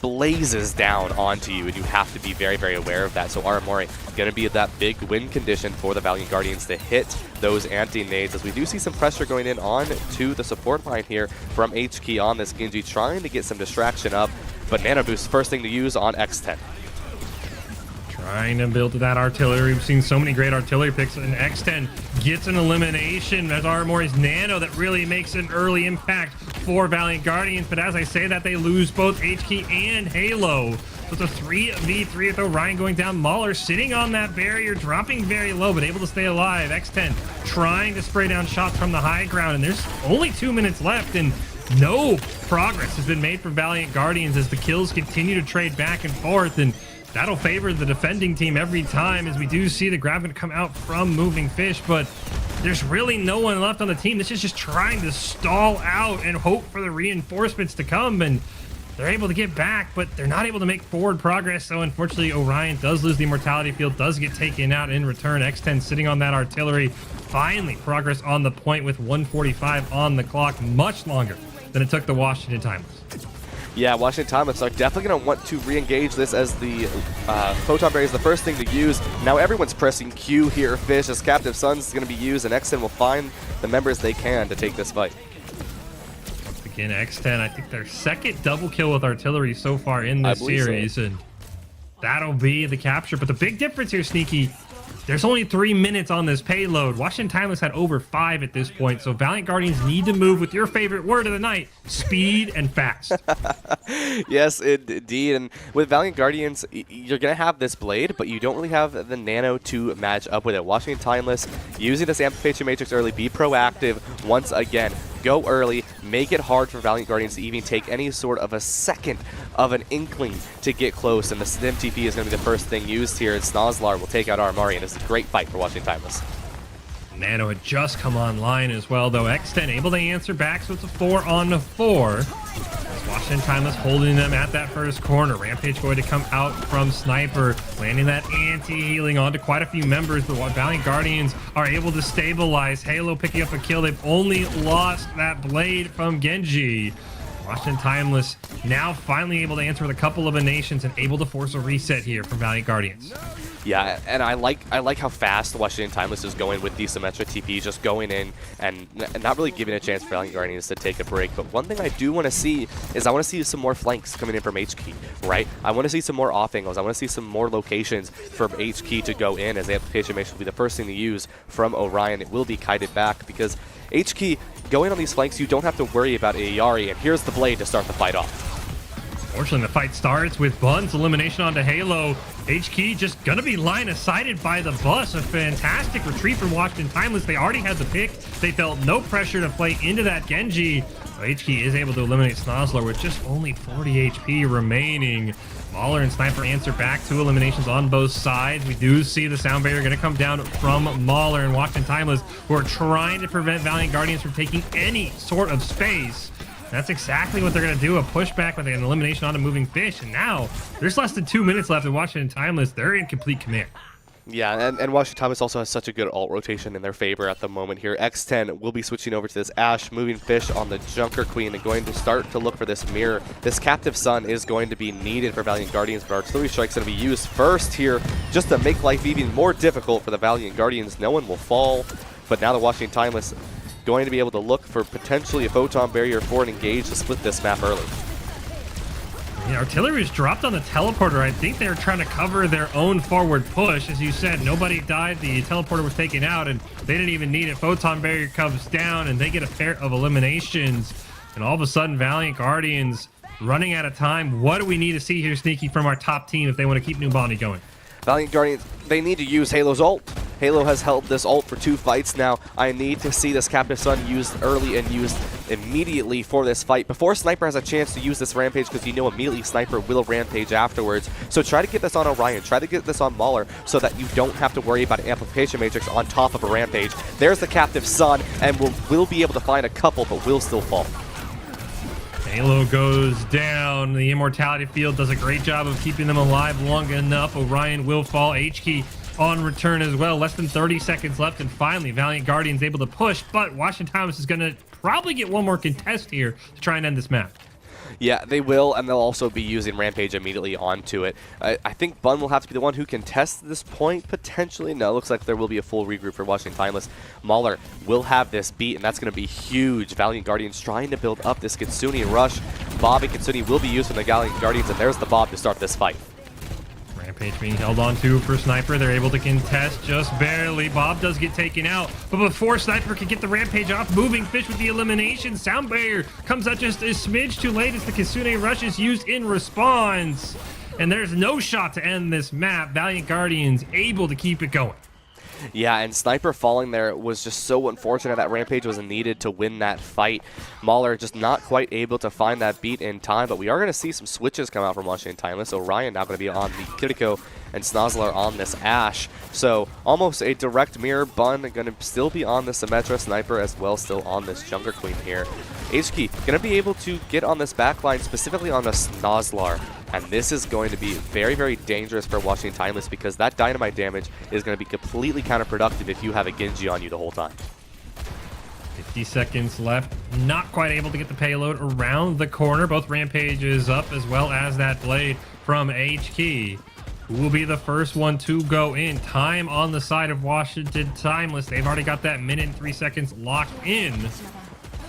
blazes down onto you, and you have to be very, very aware of that. So Aramori going to be that big win condition for the Valiant Guardians to hit those anti-nades, as we do see some pressure going in on to the support line here from HK on this Genji, trying to get some distraction up, but Nano Boost first thing to use on X10. Trying to build that artillery. We've seen so many great artillery picks, and X10 gets an elimination as Aramori's Nano that really makes an early impact for Valiant Guardians. But as I say that, they lose both HK and Halo. So it's a 3v3 with Orion going down. Mauler sitting on that barrier, dropping very low, but able to stay alive. X10 trying to spray down shots from the high ground, and there's only 2 minutes left, and no progress has been made for Valiant Guardians as the kills continue to trade back and forth, and that'll favor the defending team every time, as we do see the grab going to come out from Moving Fish, but there's really no one left on the team. This is just trying to stall out and hope for the reinforcements to come, and they're able to get back, but they're not able to make forward progress. So unfortunately, Orion does lose the immortality field, does get taken out in return. X10 sitting on that artillery. Finally, progress on the point with 1:45 on the clock, much longer than it took the Washington Timeless. Yeah, Washington Timeless are definitely going to want to re-engage this, as the Photon Barrier is the first thing to use. Now everyone's pressing Q here, Fish, as Captive Sun's going to be used, and X10 will find the members they can to take this fight. Once again, X10, I think their second double kill with artillery so far in this series, and that'll be the capture. But the big difference here, Sneaky, there's only 3 minutes on this payload. Washington Timeless had over 5 at this point, so Valiant Guardians need to move with your favorite word of the night, speed and fast. Yes, indeed. And with Valiant Guardians, you're going to have this blade, but you don't really have the Nano to match up with it. Washington Timeless using this Amplification Matrix early, be proactive once again. Go early, make it hard for Valiant Guardians to even take any sort of a second of an inkling to get close, and the Stim TP is going to be the first thing used here, and Snozlar will take out Aramori, and it's a great fight for Washington Timeless. Nano had just come online as well, though. X10 able to answer back, so it's a 4-on-4. Washington Timeless holding them at that first corner. Rampage going to come out from Sniper, landing that anti-healing onto quite a few members, but Valiant Guardians are able to stabilize. Halo picking up a kill. They've only lost that blade from Genji. Washington Timeless now finally able to answer with a couple of eliminations and able to force a reset here from Valiant Guardians. Yeah, and I like how fast Washington Timeless is going with these symmetric TPs, just going in and not really giving a chance for Valiant Guardians to take a break. But one thing I do want to see is I want to see some more flanks coming in from HK, right? I want to see some more off angles. I want to see some more locations from HK to go in, as the Amplification Matrix will be the first thing to use from Orion. It will be kited back, because HK going on these flanks, you don't have to worry about Ayari, and here's the blade to start the fight off. Fortunately, the fight starts with Bun's elimination onto Halo. HK just gonna be line-of-sighted by the bus. A fantastic retreat from Washington Timeless. They already had the pick. They felt no pressure to play into that Genji. So HK is able to eliminate Snozlar with just only 40 HP remaining. Mauler and Sniper answer back, 2 eliminations on both sides. We do see the sound barrier going to come down from Mauler and Washington Timeless, who are trying to prevent Valiant Guardians from taking any sort of space. That's exactly what they're going to do, a pushback with an elimination onto Moving Fish. And now, there's less than 2 minutes left in Washington Timeless. They're in complete command. Yeah, and Washington Timeless also has such a good alt rotation in their favor at the moment here. X10 will be switching over to this Ashe, Moving Fish on the Junker Queen, and going to start to look for this mirror. This Captive Sun is going to be needed for Valiant Guardians, but Artillery Strike's going to be used first here just to make life even more difficult for the Valiant Guardians. No one will fall, but now the Washington Timeless going to be able to look for potentially a Photon Barrier for an engage to split this map early. Yeah, artillery was dropped on the teleporter. I think they were trying to cover their own forward push. As you said, nobody died. The teleporter was taken out, and they didn't even need it. Photon Barrier comes down, and they get a pair of eliminations. And all of a sudden, Valiant Guardians running out of time. What do we need to see here, Sneaky, from our top team if they want to keep Numbani going? Valiant Guardians, they need to use Halo's ult. Halo has held this ult for 2 fights now. I need to see this Captive Sun used early and used immediately for this fight before Sniper has a chance to use this Rampage, because you know immediately Sniper will Rampage afterwards. So try to get this on Orion, try to get this on Mauler, so that you don't have to worry about an Amplification Matrix on top of a Rampage. There's the Captive Sun, and we'll be able to find a couple, but will still fall. Halo goes down. The Immortality Field does a great job of keeping them alive long enough. Orion will fall. H-Key on return as well. Less than 30 seconds left, and finally Valiant Guardians able to push, but Washington Thomas is going to probably get one more contest here to try and end this map. Yeah, they will, and they'll also be using Rampage immediately onto it. I think Bun will have to be the one who can test this point, potentially. No, looks like there will be a full regroup for Washington Timeless. Mauler will have this beat, and that's going to be huge. Valiant Guardians trying to build up this Kitsune rush. Bob and Kitsune will be used from the Valiant Guardians, and there's the Bob to start this fight. Rampage being held on to for Sniper. They're able to contest just barely. Bob does get taken out, but before Sniper can get the Rampage off, Moving Fish with the elimination. Sound Barrier comes out just a smidge too late as the Kitsune rush is used in response. And there's no shot to end this map. Valiant Guardians able to keep it going. Yeah, and Sniper falling there was just so unfortunate. That Rampage was needed to win that fight. Mauler just not quite able to find that beat in time, but we are going to see some switches come out from Washington Timeless. Orion now going to be on the Kiriko, and Snozzler on this Ashe. So almost a direct mirror. Bun going to still be on the Symmetra. Sniper as well still on this Junker Queen here. HK going to be able to get on this backline, specifically on the Snozzler. And this is going to be very, very dangerous for Washington Timeless, because that dynamite damage is going to be completely counterproductive if you have a Genji on you the whole time. 50 seconds left. Not quite able to get the payload around the corner. Both Rampages up, as well as that blade from H-Key. Who will be the first one to go in? Time on the side of Washington Timeless. They've already got that minute and 3 seconds locked in.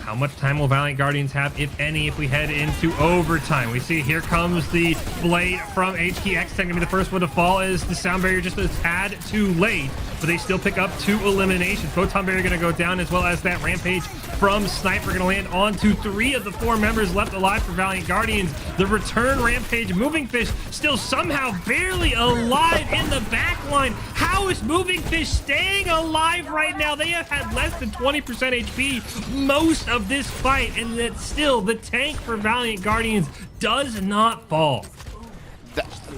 How much time will Valiant Guardians have, if any, if we head into overtime? We see here comes the blade from HK. X10 going to be the first one to fall, as the Sound Barrier just a tad too late, but they still pick up 2 eliminations. Photon Barrier going to go down, as well as that Rampage from Sniper going to land onto 3 of the 4 members left alive for Valiant Guardians. The return Rampage, Moving Fish still somehow barely alive in the back line. How is Moving Fish staying alive right now? They have had less than 20% HP most of this fight, and that still the tank for Valiant Guardians does not fall.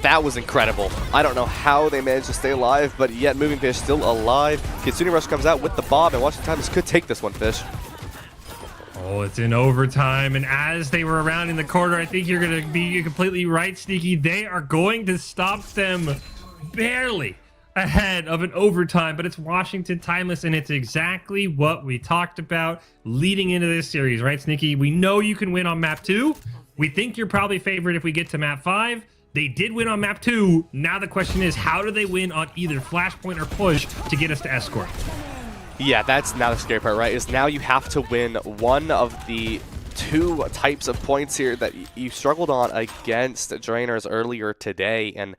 That was incredible. I don't know how they managed to stay alive, but yet Moving Fish still alive. Kitsune Rush comes out with the Bob, and Washington Timeless could take this one, Fish. Oh, it's in overtime, and as they were around in the corner, I think you're going to be completely right, Sneaky. They are going to stop them barely ahead of an overtime, but it's Washington Timeless, and it's exactly what we talked about leading into this series, right, Sneaky? We know you can win on map 2. We think you're probably favored if we get to map 5. They did win on map 2. Now the question is, how do they win on either Flashpoint or Push to get us to Escort? Yeah, that's now the scary part, right? Is now you have to win one of the 2 types of points here that you struggled on against Drainers earlier today, and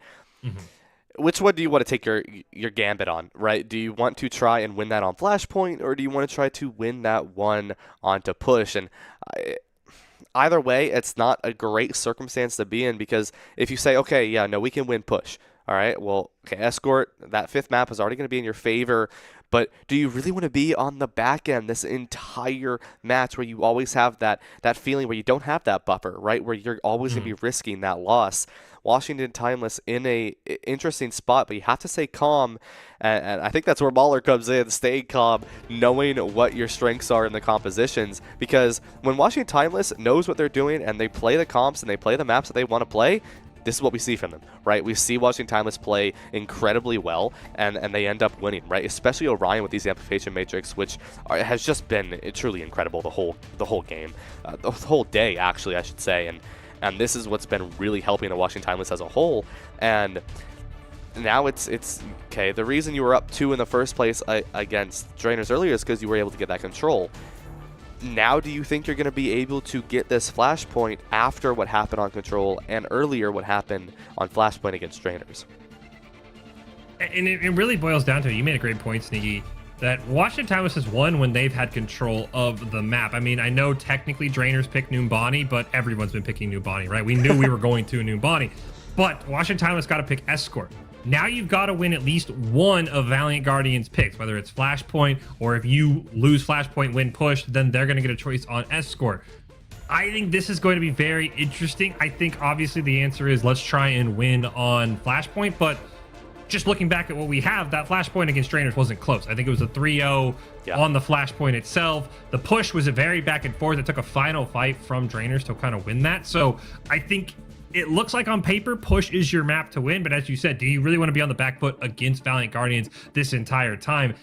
which one do you want to take your gambit on, right? Do you want to try and win that on Flashpoint, or do you want to try to win that one onto Push? And either way, it's not a great circumstance to be in, because if you say, okay, yeah, no, we can win Push. All right, well, okay, Escort, that 5th map is already going to be in your favor, but do you really want to be on the back end this entire match where you always have that feeling where you don't have that buffer, right, where you're always going to be risking that loss? Washington Timeless in a interesting spot, but you have to stay calm, and I think that's where Mauler comes in, staying calm, knowing what your strengths are in the compositions, because when Washington Timeless knows what they're doing and they play the comps and they play the maps that they want to play, this is what we see from them, right? We see Washington Timeless play incredibly well, and they end up winning, right? Especially Orion with these Amplification Matrix, which has just been truly incredible the whole game, the whole day, actually, I should say, and this is what's been really helping the Washington Timeless as a whole. And now it's okay. The reason you were up 2 in the first place against Drainers earlier is because you were able to get that control. Now do you think you're going to be able to get this Flashpoint after what happened on Control and earlier what happened on Flashpoint against Drainers? And it really boils down to it. You made a great point, Sneaky. that Washington Timeless has won when they've had control of the map. I mean, I know technically Drainers picked Numbani, but everyone's been picking Numbani, right? We knew we were going to Numbani, but Washington Timeless got to pick Escort. Now you've got to win at least one of Valiant Guardian's picks, whether it's Flashpoint, or if you lose Flashpoint, win push, then they're going to get a choice on Escort. I think this is going to be very interesting. I think obviously the answer is let's try and win on Flashpoint, but just looking back at what we have, that Flashpoint against Drainers wasn't close. I think it was a 3-0 on the Flashpoint itself. The push was a very back and forth. It took a final fight from Drainers to kind of win that. So I think it looks like on paper, push is your map to win. But as you said, do you really want to be on the back foot against Valiant Guardians this entire time?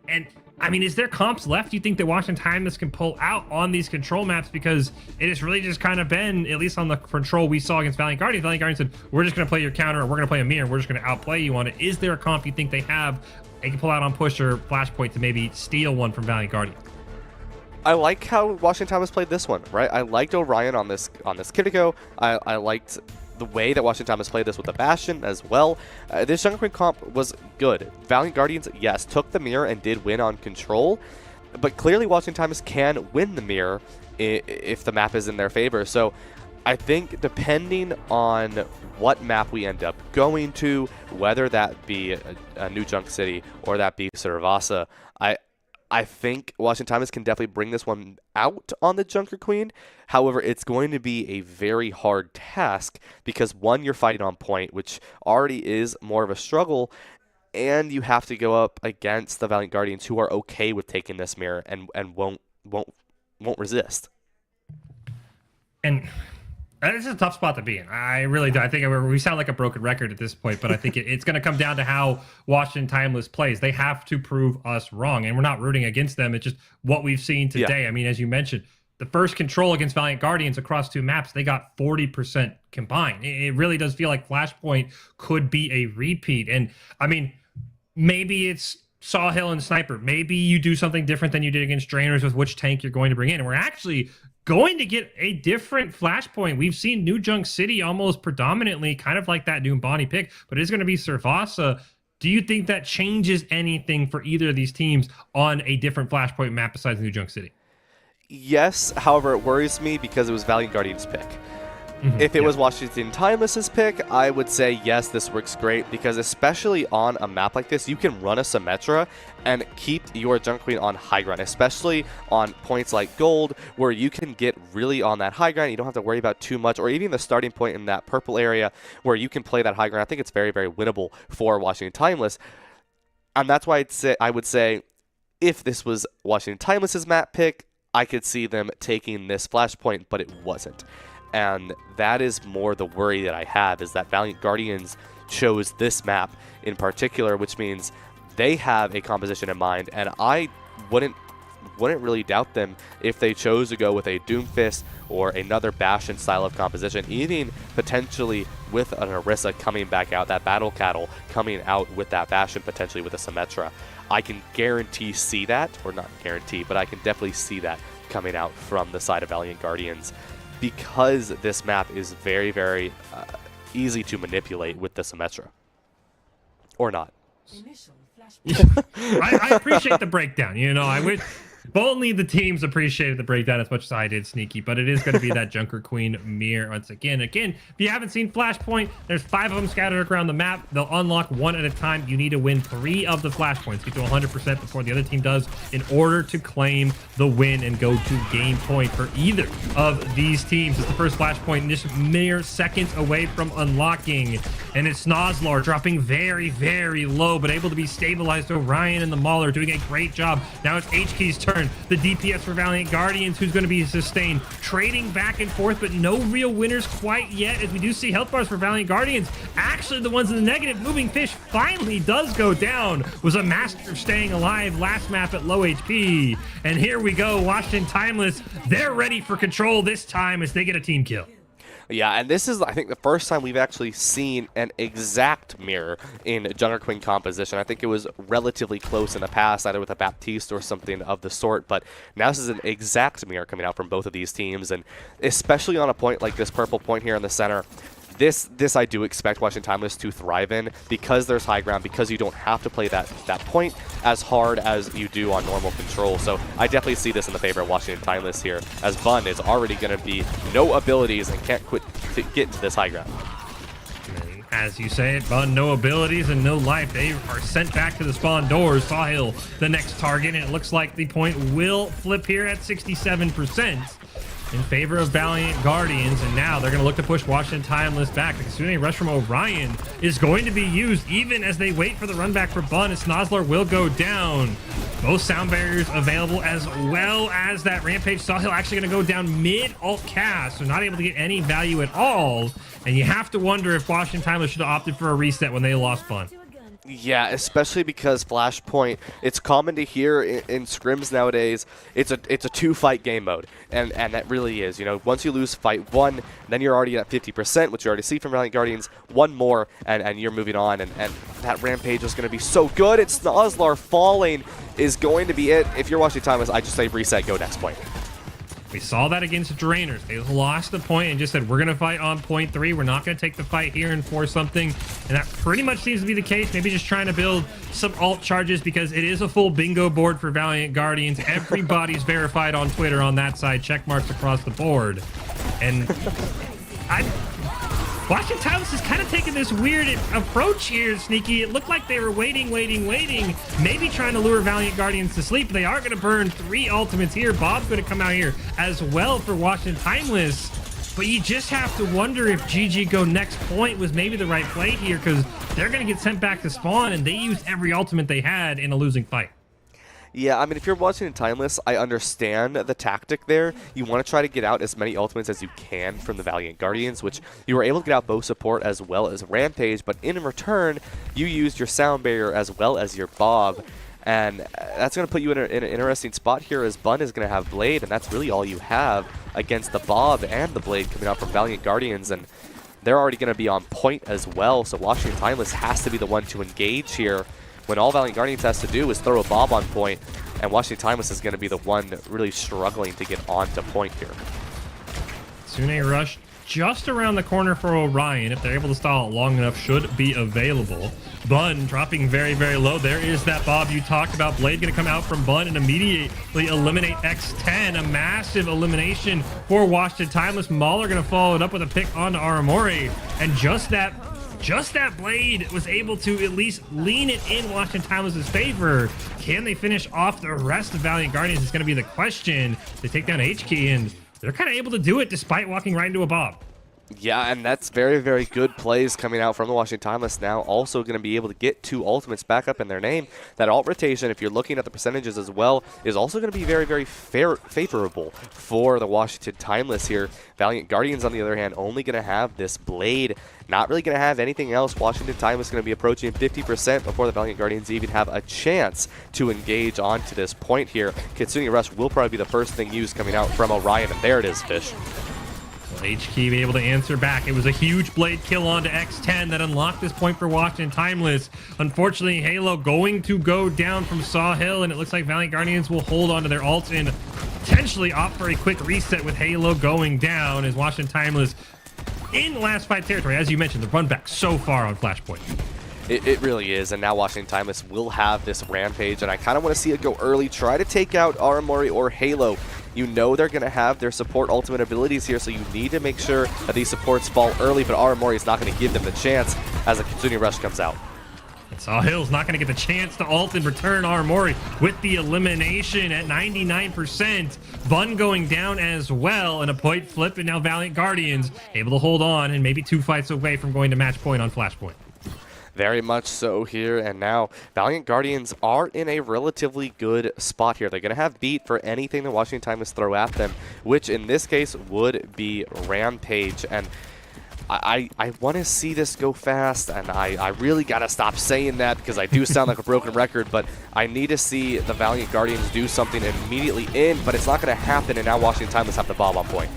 And I mean, is there comps left you think that Washington Timeless can pull out on these control maps? Because it has really just kind of been, at least on the control we saw against Valiant Guardians, Valiant Guardians said, we're just going to play your counter, or we're going to play a mirror, and we're just going to outplay you on it. Is there a comp you think they have, they can pull out on push or Flashpoint to maybe steal one from Valiant Guardians? I like how Washington Timeless played this one, right? I liked Orion on this Kiriko. I liked the way that Washington Timeless played this with the Bastion as well. This Jungle Queen comp was good. Valiant Guardians, yes, took the mirror and did win on control, but clearly Washington Timeless can win the mirror if the map is in their favor. So I think depending on what map we end up going to, whether that be a New Junk City or that be Servasa, I think Washington Timeless can definitely bring this one out on the Junker Queen. However, it's going to be a very hard task because, one, you're fighting on point, which already is more of a struggle, and you have to go up against the Valiant Guardians who are okay with taking this mirror and won't resist. And this is a tough spot to be in. I really do. I think we sound like a broken record at this point, but I think it's going to come down to how Washington Timeless plays. They have to prove us wrong, and we're not rooting against them. It's just what we've seen today. I mean, as you mentioned, the first control against Valiant Guardians across two maps, they got 40% combined. It really does feel like Flashpoint could be a repeat. And, I mean, maybe it's Sawhill and Sniper. Maybe you do something different than you did against Drainers with which tank you're going to bring in. And we're actually going to get a different Flashpoint. We've seen New Junk City almost predominantly kind of like that Numbani pick, but it's going to be Servasa. Do you think that changes anything for either of these teams on a different Flashpoint map besides New Junk City? Yes, however, it worries me because it was Valiant Guardian's pick. If it was Washington Timeless's pick, I would say, yes, this works great, because especially on a map like this, you can run a Symmetra and keep your Junk Queen on high ground, especially on points like Gold, where you can get really on that high ground. You don't have to worry about too much, or even the starting point in that purple area where you can play that high ground. I think it's very, very winnable for Washington Timeless. And that's why I would say, if this was Washington Timeless's map pick, I could see them taking this Flashpoint, but it wasn't. And that is more the worry that I have, is that Valiant Guardians chose this map in particular, which means they have a composition in mind, and I wouldn't really doubt them if they chose to go with a Doomfist or another Bastion style of composition, even potentially with an Orisa coming back out, that Battle Cattle coming out with that Bastion, potentially with a Symmetra. I can guarantee see that, or not guarantee, but I can definitely see that coming out from the side of Valiant Guardians, because this map is very, very easy to manipulate with the Symmetra. Or not. I appreciate the breakdown. You know, I wish if only the teams appreciated the breakdown as much as I did, Sneaky, but it is going to be that Junker Queen mirror once again. Again, if you haven't seen Flashpoint, there's 5 of them scattered around the map. They'll unlock one at a time. You need to win 3 of the Flashpoints. Get to 100% before the other team does in order to claim the win and go to game point for either of these teams. It's the first Flashpoint, and just mere seconds away from unlocking. And it's Nozlar dropping very, very low, but able to be stabilized. Orion and the Mauler doing a great job. Now it's HK's turn. The DPS for Valiant Guardians, who's going to be sustained. Trading back and forth, but no real winners quite yet, as we do see health bars for Valiant Guardians. Actually, the ones in the negative. Moving Fish finally does go down. Was a master of staying alive last map at low HP. And here we go. Washington Timeless. They're ready for control this time as they get a team kill. Yeah, and this is, I think, the first time we've actually seen an exact mirror in Junker Queen composition. I think it was relatively close in the past, either with a Baptiste or something of the sort, but now this is an exact mirror coming out from both of these teams, and especially on a point like this purple point here in the center, this I do expect Washington Timeless to thrive in, because there's high ground, because you don't have to play that point as hard as you do on normal control. So I definitely see this in the favor of Washington Timeless here, as Bun is already going to be no abilities and can't quit to get into this high ground. And as you say it, Bun, no abilities and no life. They are sent back to the spawn doors. Sahil, the next target, and it looks like the point will flip here at 67%. In favor of Valiant Guardians, and now they're going to look to push Washington Timeless back. The Kitsune Rush from Orion is going to be used even as they wait for the run back for Bun, as Snozzler will go down. Both sound barriers available, as well as that Rampage. Sahil actually going to go down mid-alt cast, so not able to get any value at all. And you have to wonder if Washington Timeless should have opted for a reset when they lost Bun. Yeah, especially because Flashpoint, it's common to hear in scrims nowadays, it's a 2-fight game mode, and that really is. You know, once you lose fight 1, then you're already at 50%, which you already see from Valiant Guardians. 1 more, and you're moving on, and that Rampage is going to be so good. It's Snozzler falling is going to be it. If you're watching Timeless, I just say reset, go next point. We saw that against Drainers. They lost the point and just said, we're going to fight on point 3. We're not going to take the fight here and force something. And that pretty much seems to be the case. Maybe just trying to build some alt charges, because it is a full bingo board for Valiant Guardians. Everybody's verified on Twitter on that side. Check marks across the board. And Washington Timeless is kind of taking this weird approach here, Sneaky. It looked like they were waiting, maybe trying to lure Valiant Guardians to sleep. They are going to burn 3 ultimates here. Bob's going to come out here as well for Washington Timeless. But you just have to wonder if GG go next point was maybe the right play here, because they're going to get sent back to spawn, and they used every ultimate they had in a losing fight. Yeah, I mean, if you're watching in Timeless, I understand the tactic there. You want to try to get out as many ultimates as you can from the Valiant Guardians, which you were able to get out both support as well as Rampage, but in return, you used your Sound Barrier as well as your Bob, and that's going to put you in an interesting spot here, as Bun is going to have Blade, and that's really all you have against the Bob and the Blade coming out from Valiant Guardians, and they're already going to be on point as well, so Washington Timeless has to be the one to engage here, when all Valiant Guardians has to do is throw a Bob on point, and Washington Timeless is going to be the one really struggling to get onto point here. Kitsune Rush just around the corner for Orion. If they're able to stall it long enough, should be available. Bun dropping very, very low. There is that Bob you talked about. Blade going to come out from Bun and immediately eliminate X10. A massive elimination for Washington Timeless. Mauler going to follow it up with a pick onto Aramori. And just that Blade was able to at least lean it in Washington Timeless' favor. Can they finish off the rest of Valiant Guardians? It's going to be the question. They take down H-Key, and they're kind of able to do it despite walking right into a Bob. Yeah, and that's very, very good plays coming out from the Washington Timeless now. Also going to be able to get 2 ultimates back up in their name. That alt rotation, if you're looking at the percentages as well, is also going to be very, very favorable for the Washington Timeless here. Valiant Guardians, on the other hand, only going to have this Blade. Not really going to have anything else. Washington Timeless going to be approaching 50% before the Valiant Guardians even have a chance to engage onto this point here. Kitsune Rush will probably be the first thing used coming out from Orion, and there it is, Fish. H-Key be able to answer back. It was a huge Blade kill onto X10 that unlocked this point for Washington Timeless. Unfortunately, Halo going to go down from Sawhill, and it looks like Valiant Guardians will hold on to their ults and potentially opt for a quick reset with Halo going down, as Washington Timeless in last fight territory. As you mentioned, the run back so far on Flashpoint. It really is, and now Washington Timeless will have this Rampage, and I kind of want to see it go early. Try to take out Aramori or Halo. You know they're going to have their support ultimate abilities here, so you need to make sure that these supports fall early, but Aramori is not going to give them the chance as the Kitsune Rush comes out. Sawhill's not going to get the chance to ult and return Aramori with the elimination at 99%. Bun going down as well, and a point flip, and now Valiant Guardians able to hold on and maybe 2 fights away from going to match point on Flashpoint. Very much so here, and now Valiant Guardians are in a relatively good spot here. They're going to have beat for anything that Washington Timeless throw at them, which in this case would be Rampage. And I want to see this go fast, and I really got to stop saying that because I do sound like a broken record, but I need to see the Valiant Guardians do something immediately in, but it's not going to happen, and now Washington Timeless have the Bob on point.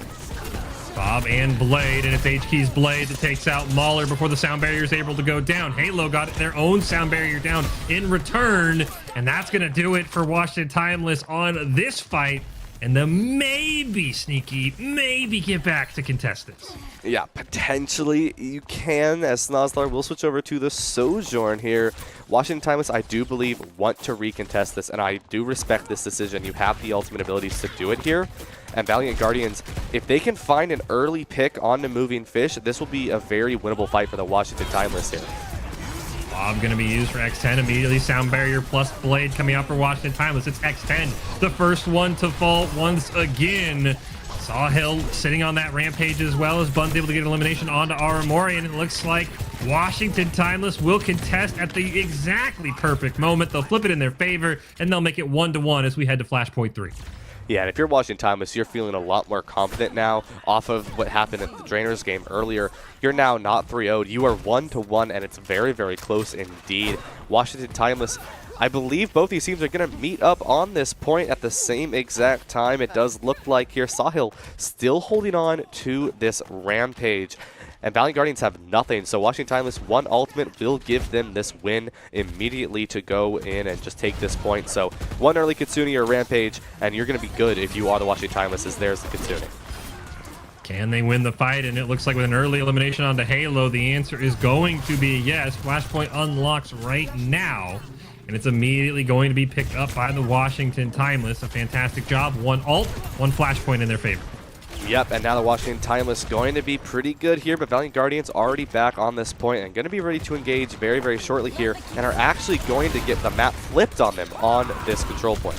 Bob and Blade, and it's H-Key's Blade that takes out Mauler before the sound barrier is able to go down. Halo got their own sound barrier down in return, and that's going to do it for Washington Timeless on this fight. 99% and then maybe sneaky, maybe get back to contest this. Yeah, potentially you can, as Snozlar will switch over to the Sojourn here. Washington Timeless, I do believe, want to recontest this, and I do respect this decision. You have the ultimate abilities to do it here. And Valiant Guardians, if they can find an early pick on the Moving Fish, this will be a very winnable fight for the Washington Timeless here. Bob going to be used for X10 immediately. Sound Barrier plus Blade coming out for Washington Timeless. It's X10, the first one to fall once again. Sawhill sitting on that Rampage as well as Bun's able to get elimination onto Aramori, and it looks like Washington Timeless will contest at the exactly perfect moment. They'll flip it in their favor, and they'll make it 1-1 as we head to Flashpoint 3. Yeah, and if you're watching Timeless, you're feeling a lot more confident now off of what happened at the Drainers game earlier. You're now not 3-0'd. You are 1-1, and it's very, very close indeed. Washington Timeless, I believe both these teams are going to meet up on this point at the same exact time. It does look like here Sahil still holding on to this Rampage. And Valiant Guardians have nothing, so Washington Timeless, one ultimate will give them this win immediately to go in and just take this point. So one early Kitsune or Rampage, and you're going to be good if you are the Washington Timeless, as there's the Kitsune. Can they win the fight? And it looks like with an early elimination onto Halo, the answer is going to be yes. Flashpoint unlocks right now, and it's immediately going to be picked up by the Washington Timeless. A fantastic job. One ult, one Flashpoint in their favor. Yep, and now the Washington Timeless going to be pretty good here, but Valiant Guardians already back on this point and going to be ready to engage very, very shortly here, and are actually going to get the map flipped on them on this control point.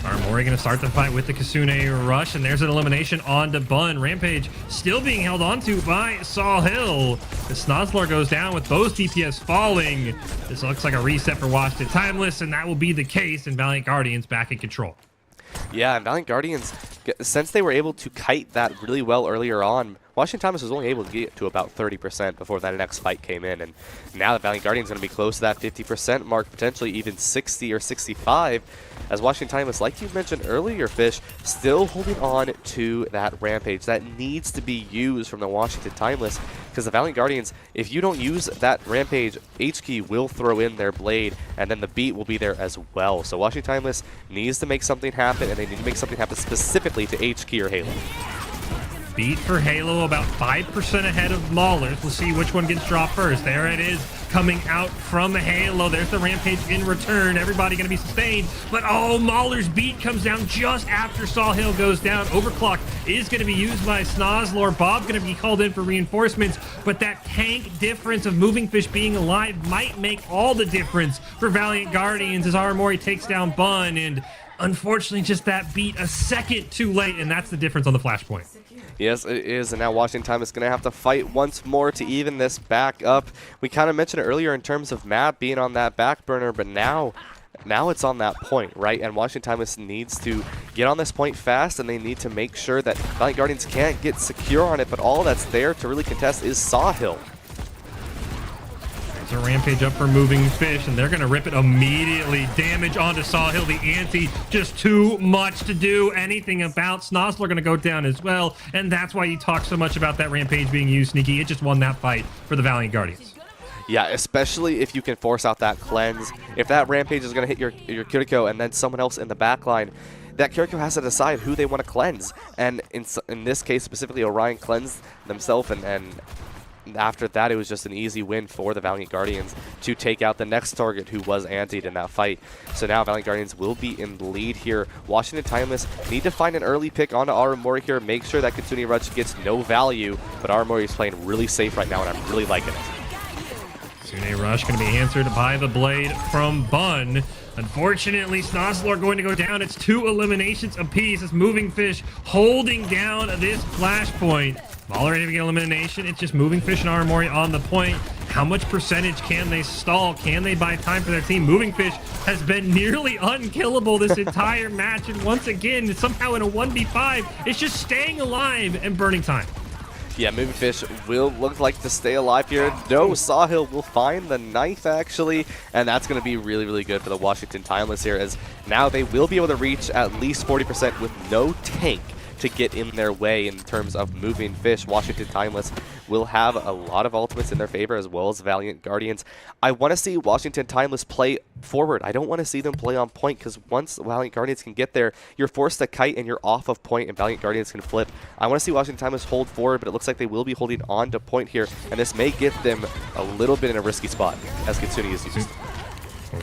Aramori going to start the fight with the Kitsune Rush, and there's an elimination onto Bun. Rampage still being held onto by Sawhill. The Snozlar goes down with both DPS falling. This looks like a reset for Washington Timeless, and that will be the case, and Valiant Guardians back in control. Yeah, and Valiant Guardians, since they were able to kite that really well earlier on, Washington Timeless was only able to get to about 30% before that next fight came in. And now the Valiant Guardians going to be close to that 50% mark, potentially even 60 or 65, as Washington Timeless, like you mentioned earlier, Fish, still holding on to that Rampage. That needs to be used from the Washington Timeless, because the Valiant Guardians, if you don't use that Rampage, H-Key will throw in their Blade, and then the beat will be there as well. So Washington Timeless needs to make something happen, and they need to make something happen specifically to H-Key or Halo. Beat for Halo about 5% ahead of Maulers. We'll see which one gets dropped first. There it is, coming out from Halo. There's the Rampage in return. Everybody going to be sustained. But oh, Mauler's beat comes down just after Sawhill goes down. Overclock is going to be used by Snozlar. Bob going to be called in for reinforcements. But that tank difference of Moving Fish being alive might make all the difference for Valiant Guardians as Aramori takes down Bun. And unfortunately, just that beat a second too late. And that's the difference on the Flashpoint. Yes, it is, and now Washington Timeless is going to have to fight once more to even this back up. We kind of mentioned it earlier in terms of map being on that back burner, but now it's on that point, right? And Washington Timeless needs to get on this point fast, and they need to make sure that Valiant Guardians can't get secure on it, but all that's there to really contest is Sawhill. There's a Rampage up for Moving Fish, and they're going to rip it immediately. Damage onto Sawhill. The ante, just too much to do anything about. Snozlar going to go down as well, and that's why you talk so much about that Rampage being used, Sneaky. It just won that fight for the Valiant Guardians. Yeah, especially if you can force out that cleanse. If that Rampage is going to hit your Kiriko and then someone else in the back line, that Kiriko has to decide who they want to cleanse. And in this case, specifically, Orion cleansed themselves, and after that, it was just an easy win for the Valiant Guardians to take out the next target who was antied in that fight. So now Valiant Guardians will be in the lead here. Washington Timeless need to find an early pick onto Aramori here, make sure that Kitsune Rush gets no value, but Aramori is playing really safe right now, and I'm really liking it. Kitsune Rush going to be answered by the Blade from Bun. Unfortunately, Snozlar going to go down. It's 2 eliminations apiece. It's Moving Fish holding down this Flashpoint. Mauler able to get elimination. It's just Moving Fish and Aramori on the point. How much percentage can they stall? Can they buy time for their team? Moving Fish has been nearly unkillable this entire match, and once again, somehow in a 1v5, it's just staying alive and burning time. Yeah, Moving Fish will look like to stay alive here. No, Sawhill will find the knife, actually, and that's going to be really, really good for the Washington Timeless here, as now they will be able to reach at least 40% with no tank to get in their way in terms of moving fish. Washington Timeless will have a lot of ultimates in their favor, as well as Valiant Guardians. I want to see Washington Timeless play forward. I don't want to see them play on point, because once Valiant Guardians can get there, you're forced to kite and you're off of point, and Valiant Guardians can flip. I want to see Washington Timeless hold forward, but it looks like they will be holding on to point here, and this may get them a little bit in a risky spot as Kitsune is used.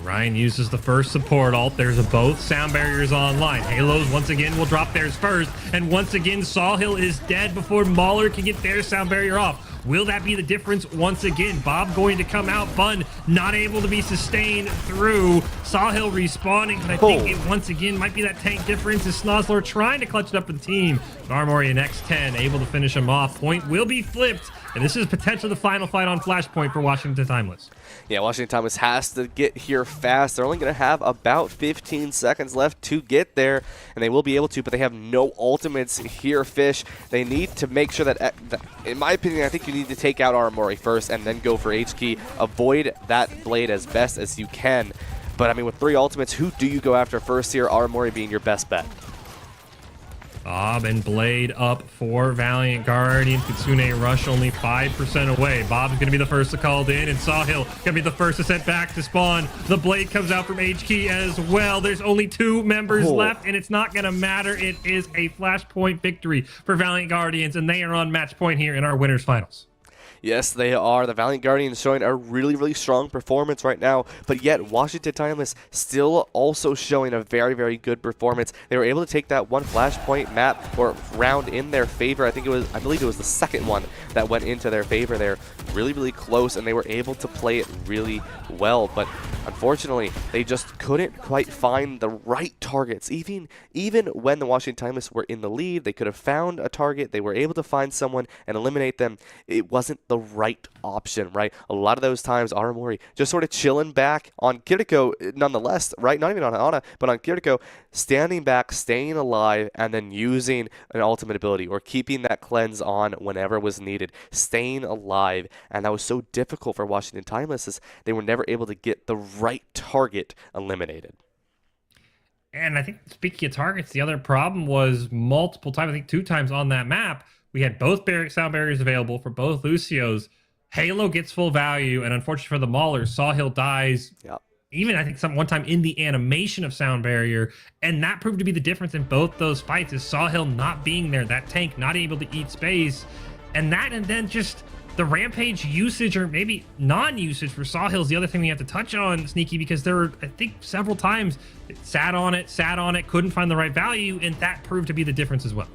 Ryan uses the first support ult. There's both sound barriers online. Halos once again will drop theirs first, and once again Sawhill is dead before Mauler can get their sound barrier off. Will that be the difference once again? Bob going to come out, Bun not able to be sustained through. Sawhill respawning, but I think it once again might be that tank difference as Snozzler trying to clutch it up for the team. Armory and X10 able to finish him off. Point will be flipped, and this is potentially the final fight on Flashpoint for Washington Timeless. Yeah, Washington Timeless has to get here fast. They're only going to have about 15 seconds left to get there, and they will be able to, but they have no ultimates here, Fish. They need to make sure that, in my opinion, I think you need to take out Armory first and then go for H-Key. Avoid that blade as best as you can. But, I mean, with 3 ultimates, who do you go after first here? Armory being your best bet. Bob and Blade up for Valiant Guardians. Kitsune Rush only 5% away. Bob's going to be the first to call in, and Sawhill going to be the first to set back to spawn. The Blade comes out from H-Key as well. There's only 2 members left, and it's not going to matter. It is a Flashpoint victory for Valiant Guardians, and they are on match point here in our winners finals. Yes, they are. The Valiant Guardians showing a really, really strong performance right now, but yet Washington Timeless still also showing a very, very good performance. They were able to take that one Flashpoint map or round in their favor. I believe it was the second one that went into their favor there. Really, really close, and they were able to play it really well, but unfortunately, they just couldn't quite find the right targets. Even when the Washington Timeless were in the lead, they could have found a target. They were able to find someone and eliminate them. It wasn't the right option, right? A lot of those times, Armory just sort of chilling back on Kiriko, nonetheless, right? Not even on Ana, but on Kiriko, standing back, staying alive, and then using an ultimate ability or keeping that cleanse on whenever was needed, staying alive. And that was so difficult for Washington Timeless, as they were never able to get the right target eliminated. And I think, speaking of targets, the other problem was multiple times, I think 2 times on that map, we had both sound barriers available for both Lucios. Halo gets full value, and unfortunately for the Maulers, Sawhill dies. Yep. Even, I think, one time in the animation of sound barrier, and that proved to be the difference in both those fights, is Sawhill not being there, that tank not able to eat space, and then just the Rampage usage, or maybe non-usage for Sawhill, is the other thing we have to touch on, Sneaky, because there were, I think, several times it sat on it, couldn't find the right value, and that proved to be the difference as well.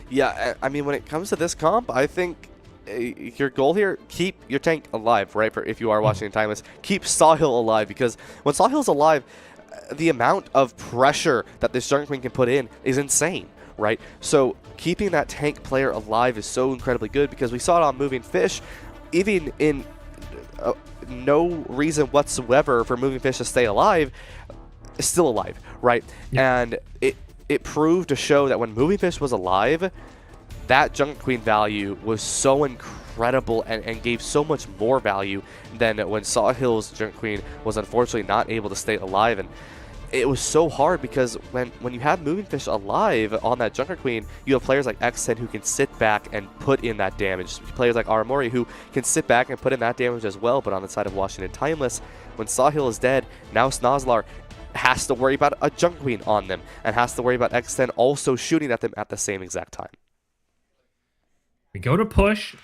Yeah, I mean, when it comes to this comp, I think your goal here, keep your tank alive, right? If you are Washington Timeless, keep Sawhill alive, because when Sawhill's alive, the amount of pressure that this Jungle Queen can put in is insane, right? So keeping that tank player alive is so incredibly good, because we saw it on Moving Fish, even in no reason whatsoever for Moving Fish to stay alive, is still alive, right? Yeah. And it proved to show that when Moving Fish was alive, that Jungle Queen value was so incredible and gave so much more value than when Sawhill's Jungle Queen was unfortunately not able to stay alive. And it was so hard, because when you have Moving Fish alive on that Junker Queen, you have players like X10 who can sit back and put in that damage. Players like Armory who can sit back and put in that damage as well. But on the side of Washington Timeless, when Sawhill is dead, now Snozzler has to worry about a Junker Queen on them, and has to worry about X10 also shooting at them at the same exact time. We go to push.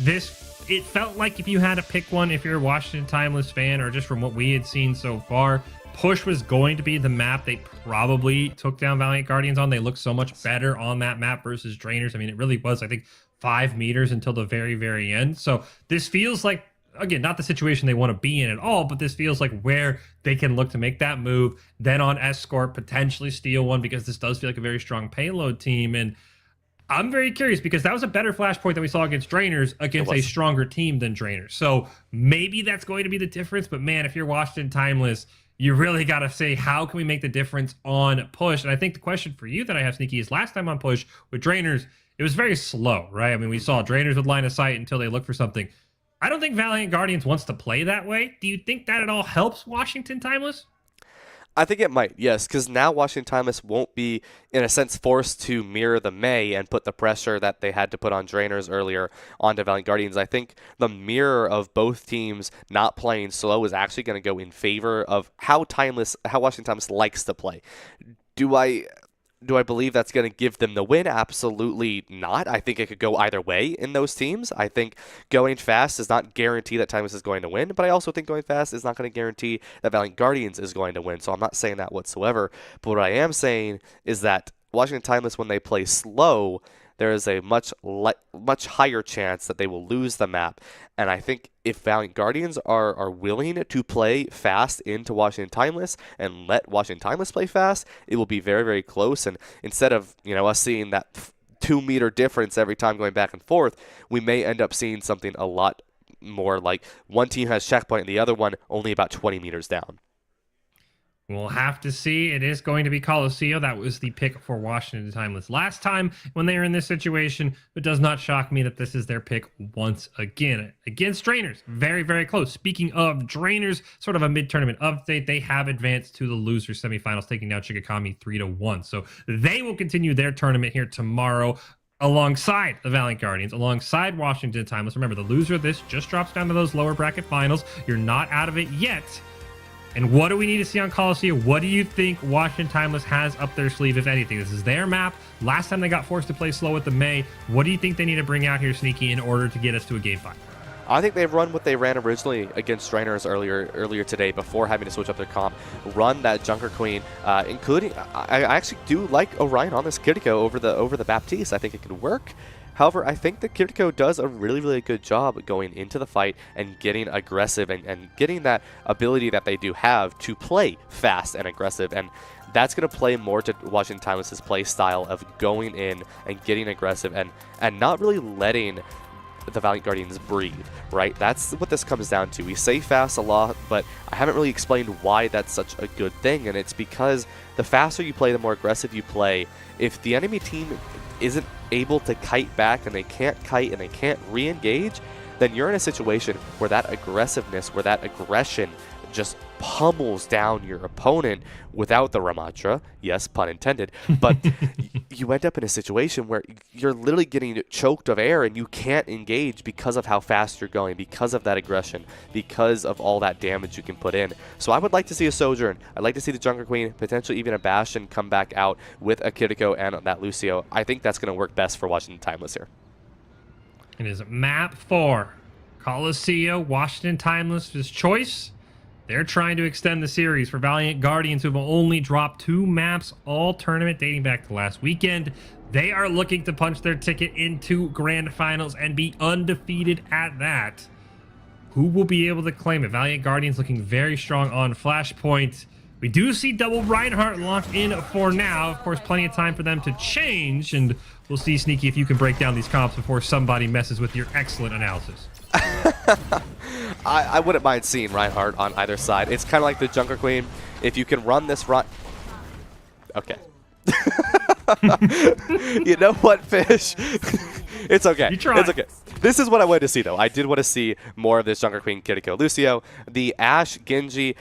It felt like if you had to pick one, if you're a Washington Timeless fan, or just from what we had seen so far, push was going to be the map they probably took down Valiant Guardians on. They looked so much better on that map versus Drainers. I mean, it really was, I think, 5 meters until the very, very end. So this feels like, again, not the situation they want to be in at all, but this feels like where they can look to make that move. Then on Escort, potentially steal one, because this does feel like a very strong payload team. And I'm very curious, because that was a better Flashpoint than we saw against Drainers, against a stronger team than Drainers. So maybe that's going to be the difference. But man, if you're Washington Timeless, you really got to say, how can we make the difference on push? And I think the question for you that I have, Sneaky, is last time on push with Drainers, it was very slow, right? I mean, we saw Drainers with line of sight until they look for something. I don't think Valiant Guardians wants to play that way. Do you think that at all helps Washington Timeless? I think it might, yes, because now Washington Timeless won't be, in a sense, forced to mirror the May and put the pressure that they had to put on Drainers earlier onto Valiant Guardians. I think the mirror of both teams not playing slow is actually going to go in favor of how Washington Timeless likes to play. Do I believe that's going to give them the win? Absolutely not. I think it could go either way in those teams. I think going fast does not guarantee that Timeless is going to win, but I also think going fast is not going to guarantee that Valiant Guardians is going to win. So I'm not saying that whatsoever. But what I am saying is that Washington Timeless, when they play slow, there is a much higher chance that they will lose the map. And I think if Valiant Guardians are willing to play fast into Washington Timeless and let Washington Timeless play fast, it will be very, very close. And instead of us seeing that 2-meter difference every time going back and forth, we may end up seeing something a lot more like one team has checkpoint and the other one only about 20 meters down. We'll have to see. It is going to be Coliseum. That was the pick for Washington Timeless last time when they were in this situation. It does not shock me that this is their pick once again. Against Drainers, very, very close. Speaking of Drainers, sort of a mid-tournament update. They have advanced to the loser semifinals, taking down Chigakami 3-1. So they will continue their tournament here tomorrow alongside the Valiant Guardians, alongside Washington Timeless. Remember, the loser of this just drops down to those lower bracket finals. You're not out of it yet. And what do we need to see on Coliseum? What do you think Washington Timeless has up their sleeve, if anything? This is their map. Last time they got forced to play slow with the May. What do you think they need to bring out here, Sneaky, in order to get us to a game 5? I think they've run what they ran originally against Drainers earlier today before having to switch up their comp. Run that Junker Queen, including I actually do like Orion on this Kiriko over the Baptiste. I think it could work. However, I think that Kiriko does a really, really good job going into the fight and getting aggressive and getting that ability that they do have to play fast and aggressive. And that's going to play more to Washington Timeless' play style of going in and getting aggressive and not really letting the Valiant Guardians breathe, right? That's what this comes down to. We say fast a lot, but I haven't really explained why that's such a good thing. And it's because the faster you play, the more aggressive you play. If the enemy team isn't able to kite back and they can't kite and they can't re-engage, then you're in a situation where that aggressiveness, where that aggression just pummels down your opponent without the Ramatra. Yes, pun intended. But you end up in a situation where you're literally getting choked of air and you can't engage because of how fast you're going, because of that aggression, because of all that damage you can put in. So I would like to see a Sojourn. I'd like to see the Junker Queen, potentially even a Bastion come back out with a Kiriko and that Lucio. I think that's going to work best for Washington Timeless here. It is map 4. Coliseum, Washington Timeless' choice. They're trying to extend the series for Valiant Guardians, who have only dropped 2 maps all tournament dating back to last weekend. They are looking to punch their ticket into grand finals and be undefeated at that. Who will be able to claim it? Valiant Guardians looking very strong on Flashpoint. We do see double Reinhardt locked in for now. Of course, plenty of time for them to change, and we'll see, Sneaky, if you can break down these comps before somebody messes with your excellent analysis. I wouldn't mind seeing Reinhardt on either side. It's kind of like the Junker Queen. If you can run this run... Okay. You know what, Fish? It's okay. You tried. It's okay. This is what I wanted to see, though. I did want to see more of this Junker Queen, Kiriko, Lucio. The Ashe, Genji...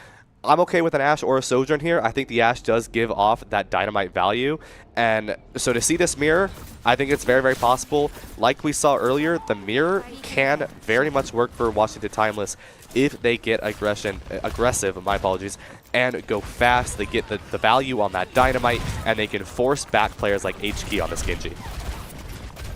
I'm okay with an Ashe or a Sojourn here. I think the Ashe does give off that dynamite value. And so to see this mirror, I think it's very, very possible. Like we saw earlier, the mirror can very much work for Washington Timeless if they get aggressive, my apologies, and go fast. They get the value on that dynamite, and they can force back players like HK on this Genji. You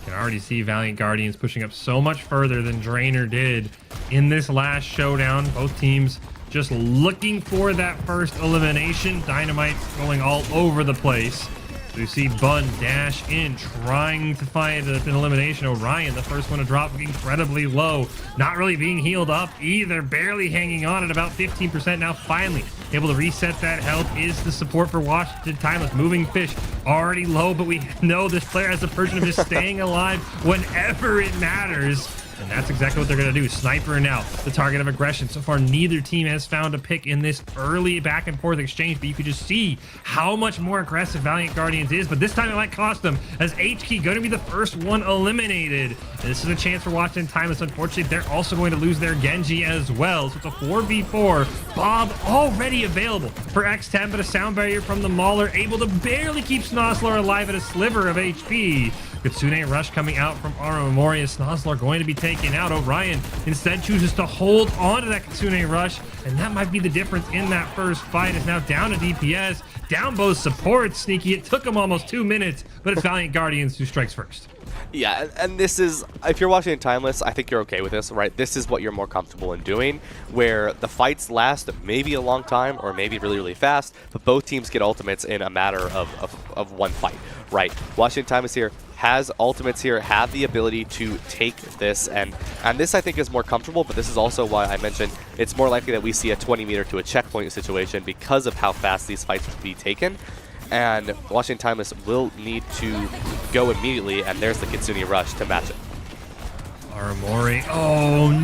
can already see Valiant Guardians pushing up so much further than Drainer did in this last showdown. Both teams just looking for that first elimination. Dynamite going all over the place. We see Bun dash in, trying to find an elimination. Orion, the first one to drop, incredibly low. Not really being healed up either. Barely hanging on at about 15% now. Finally able to reset that health is the support for Washington Timeless. Moving Fish already low, but we know this player has the version of just staying alive whenever it matters. And that's exactly what they're going to do. Sniper now, the target of aggression. So far, neither team has found a pick in this early back and forth exchange, but you could just see how much more aggressive Valiant Guardians is. But this time it might cost them, as HK going to be the first one eliminated. This is a chance for Washington Timeless. Unfortunately, they're also going to lose their Genji as well. So it's a 4v4. Bob already available for X10, but a sound barrier from the Mauler able to barely keep Snozzler alive at a sliver of HP. Kitsune Rush coming out from Aramori. Snozzler going to be taken out. Orion instead chooses to hold on to that Kitsune Rush, and that might be the difference in that first fight. Is now down to DPS, down both supports. Sneaky, it took him almost 2 minutes, but it's Valiant Guardians who strikes first. Yeah, and this is, if you're watching Timeless, I think you're okay with this, right? This is what you're more comfortable in doing, where the fights last maybe a long time or maybe really, really fast, but both teams get ultimates in a matter of one fight, right? Washington Timeless here has ultimates here, have the ability to take this, and this I think is more comfortable, but this is also why I mentioned it's more likely that we see a 20 meter to a checkpoint situation because of how fast these fights will be taken. And Washington Timeless will need to go immediately, and there's the Kitsune Rush to match it. Aramori,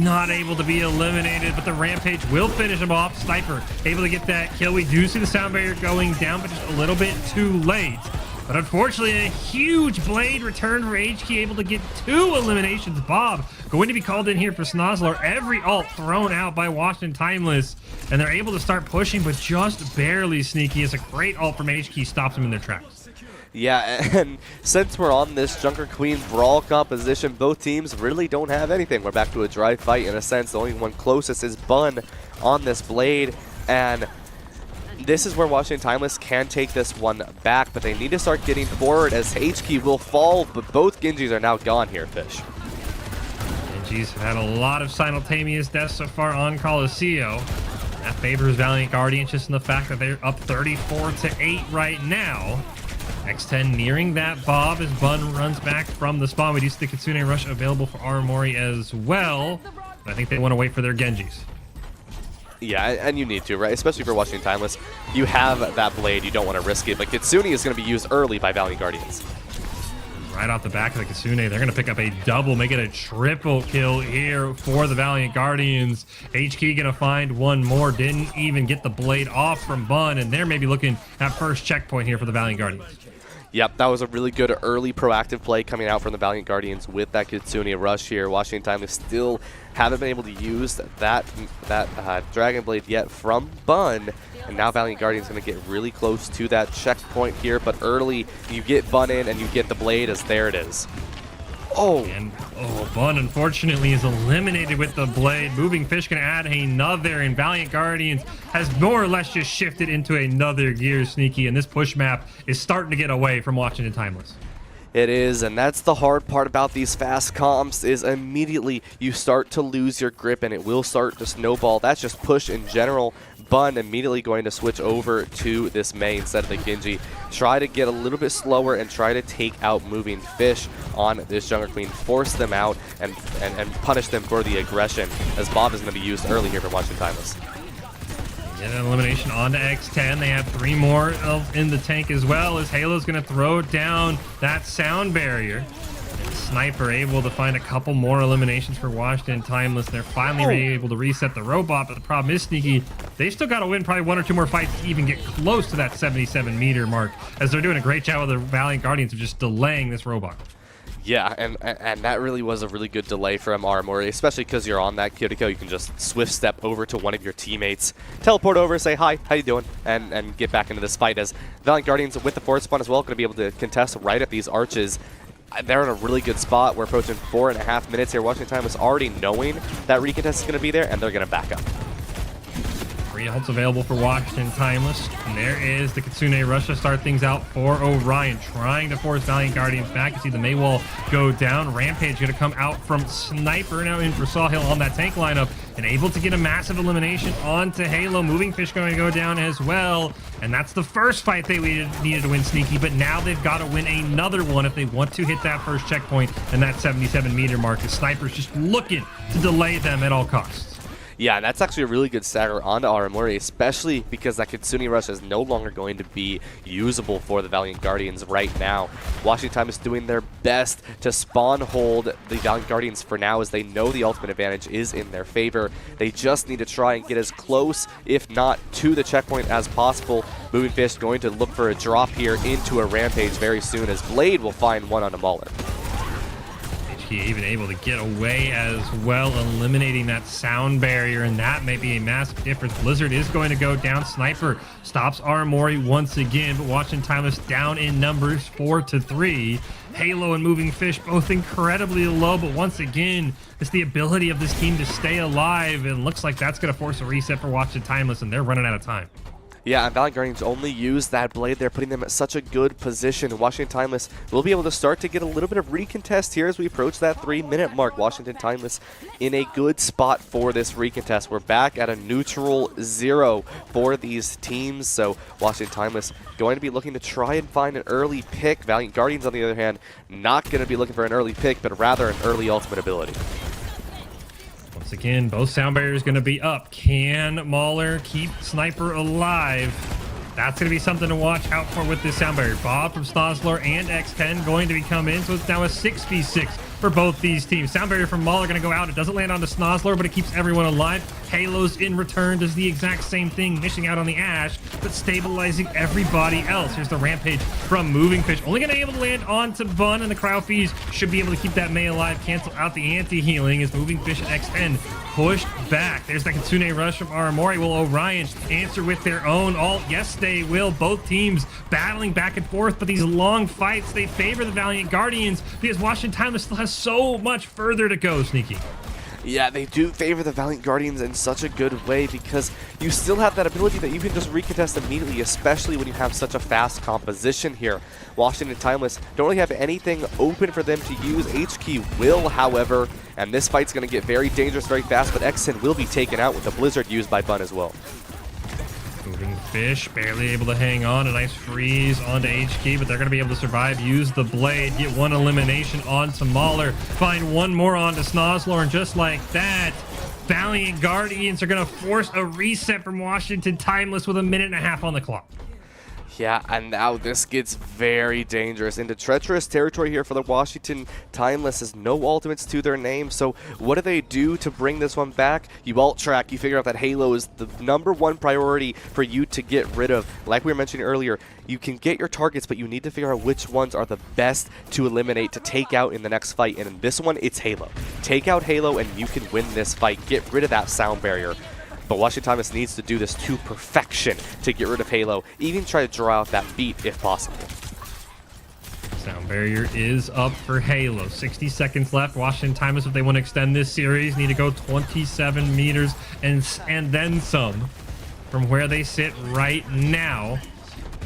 not able to be eliminated, but the Rampage will finish him off. Sniper able to get that kill. We do see the sound barrier going down, but just a little bit too late. But unfortunately, a huge blade return for HK, able to get 2 eliminations. Bob going to be called in here for Snozzler. Every ult thrown out by Washington Timeless, and they're able to start pushing, but just barely. Sneaky as a great ult from HK stops them in their tracks. Yeah, and since we're on this Junker Queen brawl composition, both teams really don't have anything. We're back to a dry fight in a sense. The only one closest is Bun on this blade, and this is where Washington Timeless can take this one back, but they need to start getting forward as HK will fall, but both Genjis are now gone here, Fish. Genjis have had a lot of simultaneous deaths so far on Coliseum. That favors Valiant Guardians just in the fact that they're up 34-8 right now. X10 nearing that Bob as Bun runs back from the spawn. We do see the Kitsune Rush available for Aramori as well, but I think they want to wait for their Genjis. Yeah, and you need to, right? Especially if you're watching Timeless. You have that blade, you don't want to risk it, but Kitsune is going to be used early by Valiant Guardians. Right off the back of the Kitsune, they're going to pick up a double, make it a triple kill here for the Valiant Guardians. HK going to find one more, didn't even get the blade off from Bun, and they're maybe looking at first checkpoint here for the Valiant Guardians. Yep, that was a really good early proactive play coming out from the Valiant Guardians with that Kitsune Rush here. Washington Timeless still haven't been able to use that Dragon Blade yet from Bun, and now Valiant Guardians going to get really close to that checkpoint here, but early you get Bun in and you get the blade as there it is. And Bun unfortunately is eliminated with the blade. Moving Fish gonna add another, and Valiant Guardians has more or less just shifted into another gear, Sneaky, and this push map is starting to get away from Washington Timeless. It is, and that's the hard part about these fast comps is immediately you start to lose your grip and it will start to snowball. That's just push in general. Bun immediately going to switch over to this Mei instead of the Genji. Try to get a little bit slower and try to take out Moving Fish on this Jungle Queen. Force them out and punish them for the aggression, as Bob is going to be used early here for Washington Timeless. Get an elimination onto X10. They have 3 more in the tank as well, as Halo's going to throw down that sound barrier. And Sniper able to find a couple more eliminations for Washington Timeless. They're finally able to reset the robot, but the problem is, Sneaky, they still got to win probably 1 or 2 more fights to even get close to that 77 meter mark, as they're doing a great job with the Valiant Guardians of just delaying this robot. Yeah, and that really was a really good delay from Aramori, especially because you're on that kill to kill. You can just swift step over to one of your teammates, teleport over, say hi, how you doing, and get back into this fight, as Valiant Guardians with the forward spawn as well going to be able to contest right at these arches. They're in a really good spot. We're approaching 4.5 minutes here. Washington Timeless already knowing that recontest is going to be there, and they're going to back up. 3 ults available for Washington Timeless. And there is the Kitsune Rush to start things out for Orion, trying to force Valiant Guardians back. You see the Maywall go down. Rampage going to come out from Sniper, now in for Sawhill on that tank lineup, and able to get a massive elimination onto Halo. Moving Fish going to go down as well. And that's the first fight they needed to win, Sneaky, but now they've got to win another one if they want to hit that first checkpoint and that 77 meter mark. The Sniper's just looking to delay them at all costs. Yeah, and that's actually a really good stagger onto Aramori, especially because that Kitsune Rush is no longer going to be usable for the Valiant Guardians right now. Washington Time is doing their best to spawn hold the Valiant Guardians for now, as they know the ultimate advantage is in their favor. They just need to try and get as close, if not to the checkpoint, as possible. Moving Fish going to look for a drop here into a Rampage very soon, as Blade will find one on a Mauler. HK even able to get away as well, eliminating that sound barrier, and that may be a massive difference. Blizzard is going to go down. Sniper stops Aramori once again, but watching Timeless down in numbers 4-3. Halo and Moving Fish both incredibly low, but once again, it's the ability of this team to stay alive, and looks like that's going to force a reset for Watch Timeless, and they're running out of time. Yeah, and Valiant Guardians only use that blade there, putting them at such a good position. Washington Timeless will be able to start to get a little bit of recontest here as we approach that 3-minute mark. Washington Timeless in a good spot for this recontest. We're back at a neutral 0 for these teams, so Washington Timeless going to be looking to try and find an early pick. Valiant Guardians, on the other hand, not going to be looking for an early pick, but rather an early ultimate ability. Once again, both sound barriers going to be up. Can Mauler keep Sniper alive? That's going to be something to watch out for with this sound barrier. Bob from Snozzler and X10 going to be coming in, so it's now a 6v6 for both these teams. Sound barrier from Mauler going to go out. It doesn't land on the Snozzler, but it keeps everyone alive. Halos in return does the exact same thing, missing out on the Ash, but stabilizing everybody else. Here's the Rampage from Moving Fish. Only going to be able to land onto Bun, and the Cryo Fees should be able to keep that Mei alive, cancel out the anti-healing as Moving Fish and X10 pushed back. There's that Kitsune Rush from Aramori. Will Orion answer with their own ult? Yes, they will. Both teams battling back and forth, but these long fights, they favor the Valiant Guardians because Washington Timeless still has so much further to go, Sneaky. Yeah, they do favor the Valiant Guardians in such a good way because you still have that ability that you can just recontest immediately, especially when you have such a fast composition here. Washington Timeless don't really have anything open for them to use. HQ will, however, and this fight's going to get very dangerous very fast, but Exen will be taken out with the Blizzard used by Bun as well. Moving Fish barely able to hang on. A nice freeze onto HK, but they're going to be able to survive. Use the blade, get one elimination onto Mauler, find one more onto Snozzler, and just like that, Valiant Guardians are going to force a reset from Washington Timeless with a minute and a half on the clock. Yeah, and now this gets very dangerous into treacherous territory here for the Washington Timeless. Is no ultimates to their name, so what do they do to bring this one back? You alt track, you figure out that Halo is the #1 priority for you to get rid of. Like we were mentioning earlier, you can get your targets, but you need to figure out which ones are the best to eliminate, to take out in the next fight, and in this one, it's Halo. Take out Halo and you can win this fight. Get rid of that sound barrier. But Washington Timeless needs to do this to perfection to get rid of Halo, even try to draw out that beat if possible. Sound barrier is up for Halo. 60 seconds left. Washington Timeless, if they want to extend this series, need to go 27 meters and then some from where they sit right now.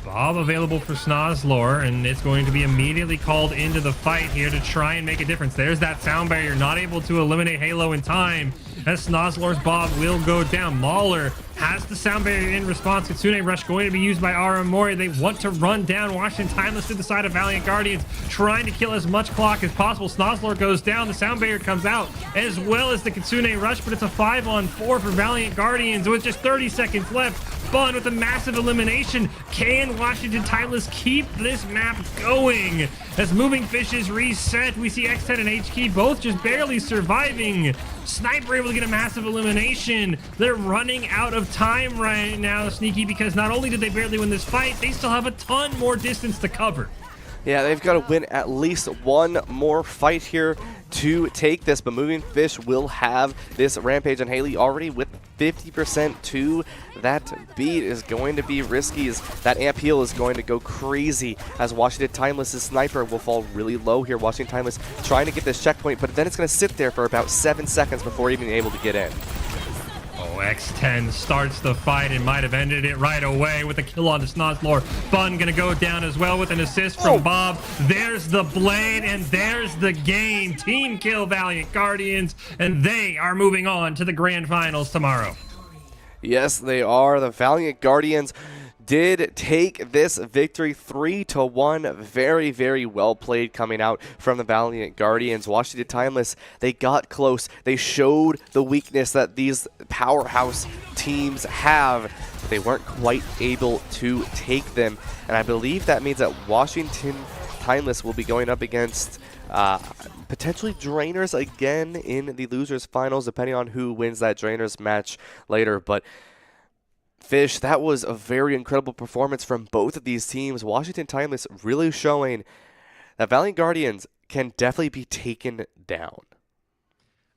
Bob available for Snozzlor, and it's going to be immediately called into the fight here to try and make a difference. There's that sound barrier, not able to eliminate Halo in time, as Snozzlor's Bob will go down. Mauler has the sound barrier in response. Kitsune Rush going to be used by Aramori. They want to run down Washington Timeless to the side of Valiant Guardians, trying to kill as much clock as possible. Snozzlor goes down, the sound barrier comes out, as well as the Kitsune Rush, but it's a 5-on-4 for Valiant Guardians with just 30 seconds left. Bun with a massive elimination. Can Washington Timeless keep this map going? As Moving Fish is reset, we see X10 and HK both just barely surviving. Sniper able to get a massive elimination. They're running out of time right now, Sneaky, because not only did they barely win this fight, they still have a ton more distance to cover. Yeah, they've got to win at least one more fight here to take this, but Moving Fish will have this Rampage, and Haley already with 50% to that beat is going to be risky, as that amp heal is going to go crazy as Washington Timeless's Sniper will fall really low here. Washington Timeless trying to get this checkpoint, but then it's going to sit there for about 7 seconds before even able to get in. X10 starts the fight and might have ended it right away with a kill on the Snozzlor. Bun gonna go down as well with an assist from Bob. There's the blade and there's the game. Team kill Valiant Guardians, and they are moving on to the grand finals tomorrow. Yes, they are. The Valiant Guardians did take this victory 3-1. Very, very well played coming out from the Valiant Guardians. Washington Timeless, they got close. They showed the weakness that these powerhouse teams have. They weren't quite able to take them. And I believe that means that Washington Timeless will be going up against potentially Drainers again in the losers finals, depending on who wins that Drainers match later. But Fish, that was a very incredible performance from both of these teams. Washington Timeless really showing that Valiant Guardians can definitely be taken down.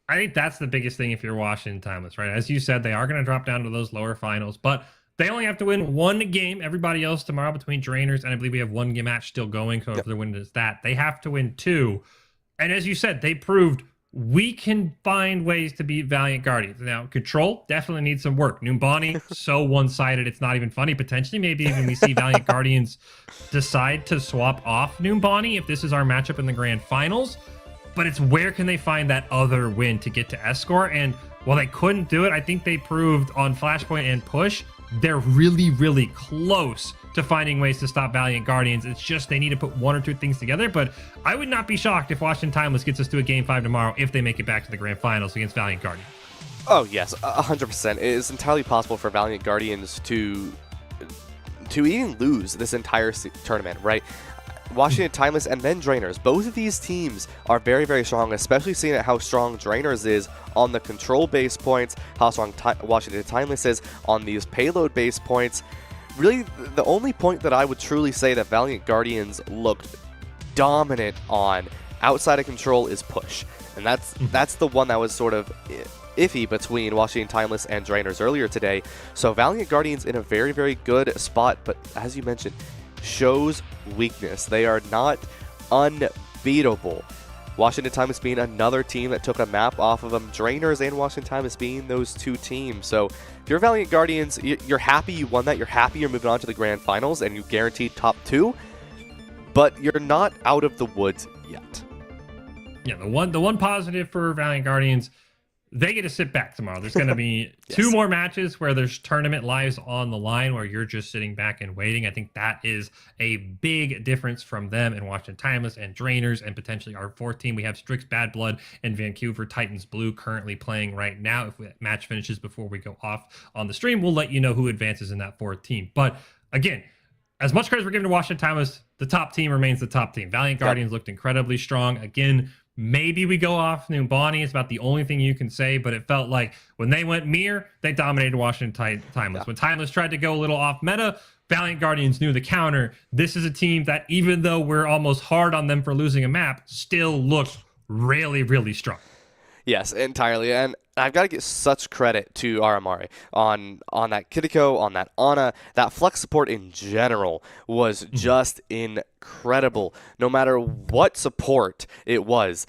I think that's the biggest thing if you're Washington Timeless, right? As you said, they are going to drop down to those lower finals, but they only have to win one game. Everybody else tomorrow between Drainers, and I believe we have one game match still going, so if they're winning is that. They have to win 2. And as you said, they proved we can find ways to beat Valiant Guardians. Now, Control definitely needs some work. Numbani, so one-sided, it's not even funny. Potentially, maybe even we see Valiant Guardians decide to swap off Numbani if this is our matchup in the grand finals. But it's where can they find that other win to get to Escort? And while they couldn't do it, I think they proved on Flashpoint and Push, they're really, really close to finding ways to stop Valiant Guardians. It's just they need to put 1 or 2 things together. But I would not be shocked if Washington Timeless gets us to a Game 5 tomorrow if they make it back to the grand finals against Valiant Guardians. Oh, yes, 100%. It is entirely possible for Valiant Guardians to even lose this entire tournament, right? Washington Timeless and then Drainers. Both of these teams are very, very strong, especially seeing how strong Drainers is on the control base points, how strong Washington Timeless is on these payload base points. Really, the only point that I would truly say that Valiant Guardians looked dominant on outside of control is Push. And that's the one that was sort of iffy between Washington Timeless and Drainers earlier today. So Valiant Guardians in a very, very good spot, but as you mentioned, shows weakness. They are not unbeatable. Washington Timeless being another team that took a map off of them. Drainers and Washington Timeless being those 2 teams. So if you're Valiant Guardians, you're happy you won that. You're happy you're moving on to the grand finals and you guaranteed top 2. But you're not out of the woods yet. Yeah, the one positive for Valiant Guardians, they get to sit back tomorrow. There's going to be Yes. 2 more matches where there's tournament lives on the line where you're just sitting back and waiting. I think that is a big difference from them and Washington Timeless and Drainers and potentially our 4th team. We have Strix Bad Blood and Vancouver Titans Blue currently playing right now. If that match finishes before we go off on the stream, we'll let you know who advances in that 4th team. But again, as much credit we're giving to Washington Timeless, the top team remains the top team. Valiant Guardians looked incredibly strong. Again, maybe we go off Numbani. It's about the only thing you can say, but it felt like when they went Mir, they dominated Washington Timeless. Yeah. When Timeless tried to go a little off meta, Valiant Guardians knew the counter. This is a team that, even though we're almost hard on them for losing a map, still looks really, really strong. Yes, entirely. And I've got to give such credit to Aramari on that Kiriko, on that Ana. That flex support in general was just incredible. No matter what support it was,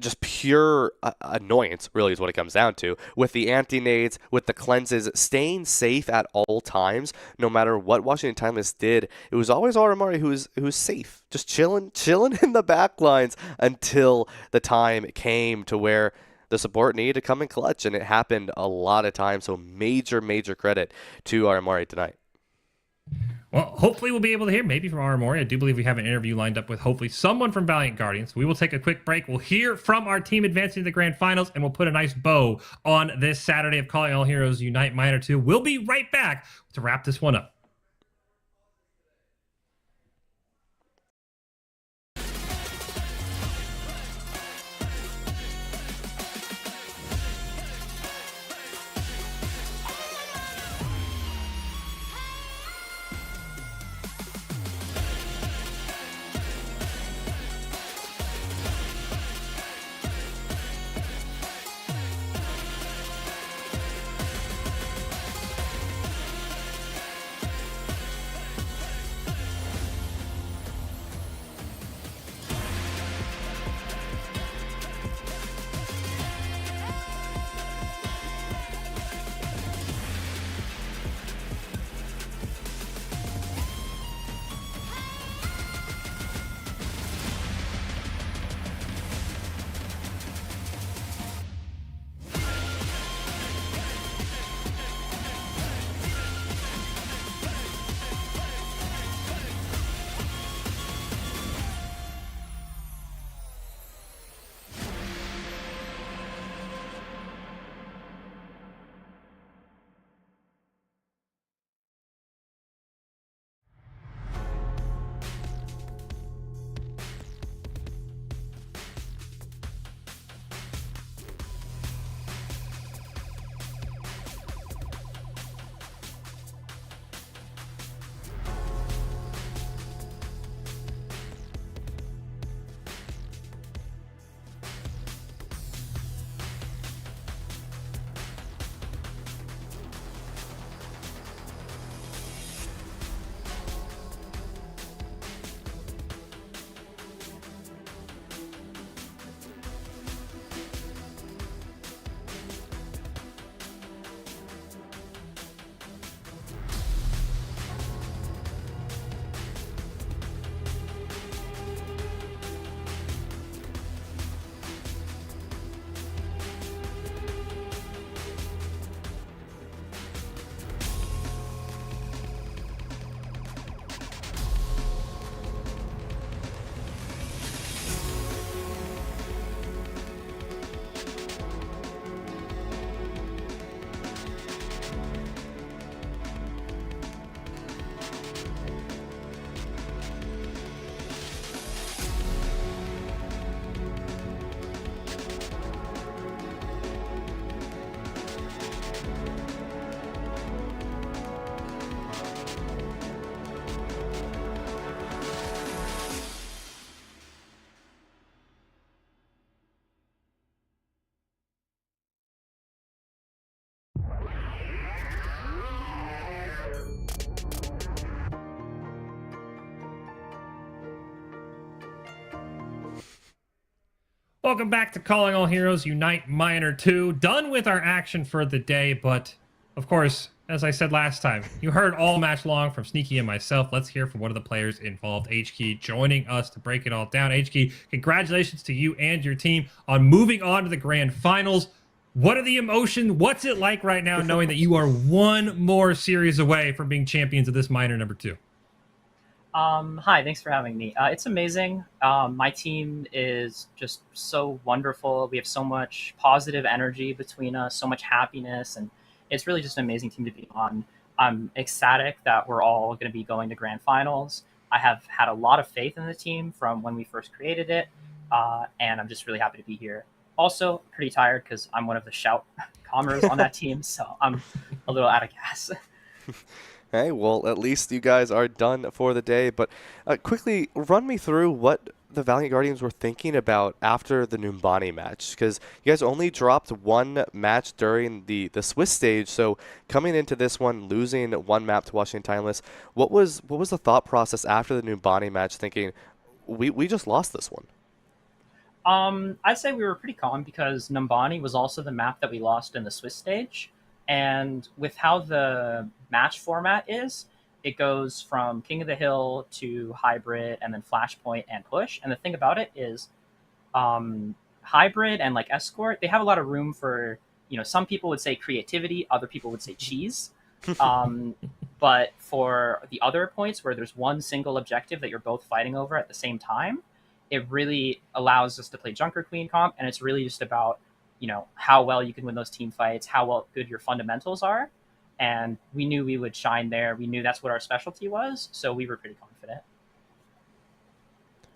just pure annoyance really is what it comes down to. With the anti-nades, with the cleanses, staying safe at all times, no matter what Washington Timeless did, it was always Aramari who was safe, just chilling in the back lines until the time came to where the support needed to come in clutch, and it happened a lot of times. So major credit to Aramari tonight. Well, hopefully we'll be able to hear maybe from Aramori. I do believe we have an interview lined up with hopefully someone from Valiant Guardians. We will take a quick break. We'll hear from our team advancing to the grand finals, and we'll put a nice bow on this Saturday of Calling All Heroes Unite Minor 2. We'll be right back to wrap this one up. Welcome back to Calling All Heroes Unite Minor 2. Done with our action for the day, but of course, as I said last time, you heard all match long from Sneaky and myself. Let's hear from one of the players involved, H-Key, joining us to break it all down. H-Key, congratulations to you and your team on moving on to the grand finals. What are the emotions? What's it like right now knowing that you are one more series away from being champions of this minor number 2? Hi, thanks for having me. It's amazing. My team is just so wonderful. We have so much positive energy between us, so much happiness, and it's really just an amazing team to be on. I'm ecstatic that we're all going to be going to grand finals. I have had a lot of faith in the team from when we first created it, and I'm just really happy to be here. Also, pretty tired because I'm one of the shout comers on that team, so I'm a little out of gas. Hey, well, at least you guys are done for the day. But quickly, run me through what the Valiant Guardians were thinking about after the Numbani match. Because you guys only dropped one match during the Swiss stage. So coming into this one, losing one map to Washington Timeless, what was the thought process after the Numbani match thinking, we just lost this one? I'd say we were pretty calm because Numbani was also the map that we lost in the Swiss stage. And with how the match format is, it goes from King of the Hill to Hybrid and then Flashpoint and Push. And the thing about it is Hybrid and like Escort, they have a lot of room for, some people would say creativity, other people would say cheese. But for the other points where there's one single objective that you're both fighting over at the same time, it really allows us to play Junker Queen comp. And it's really just about how well you can win those team fights, how good your fundamentals are. And we knew we would shine there. We knew that's what our specialty was. So we were pretty confident.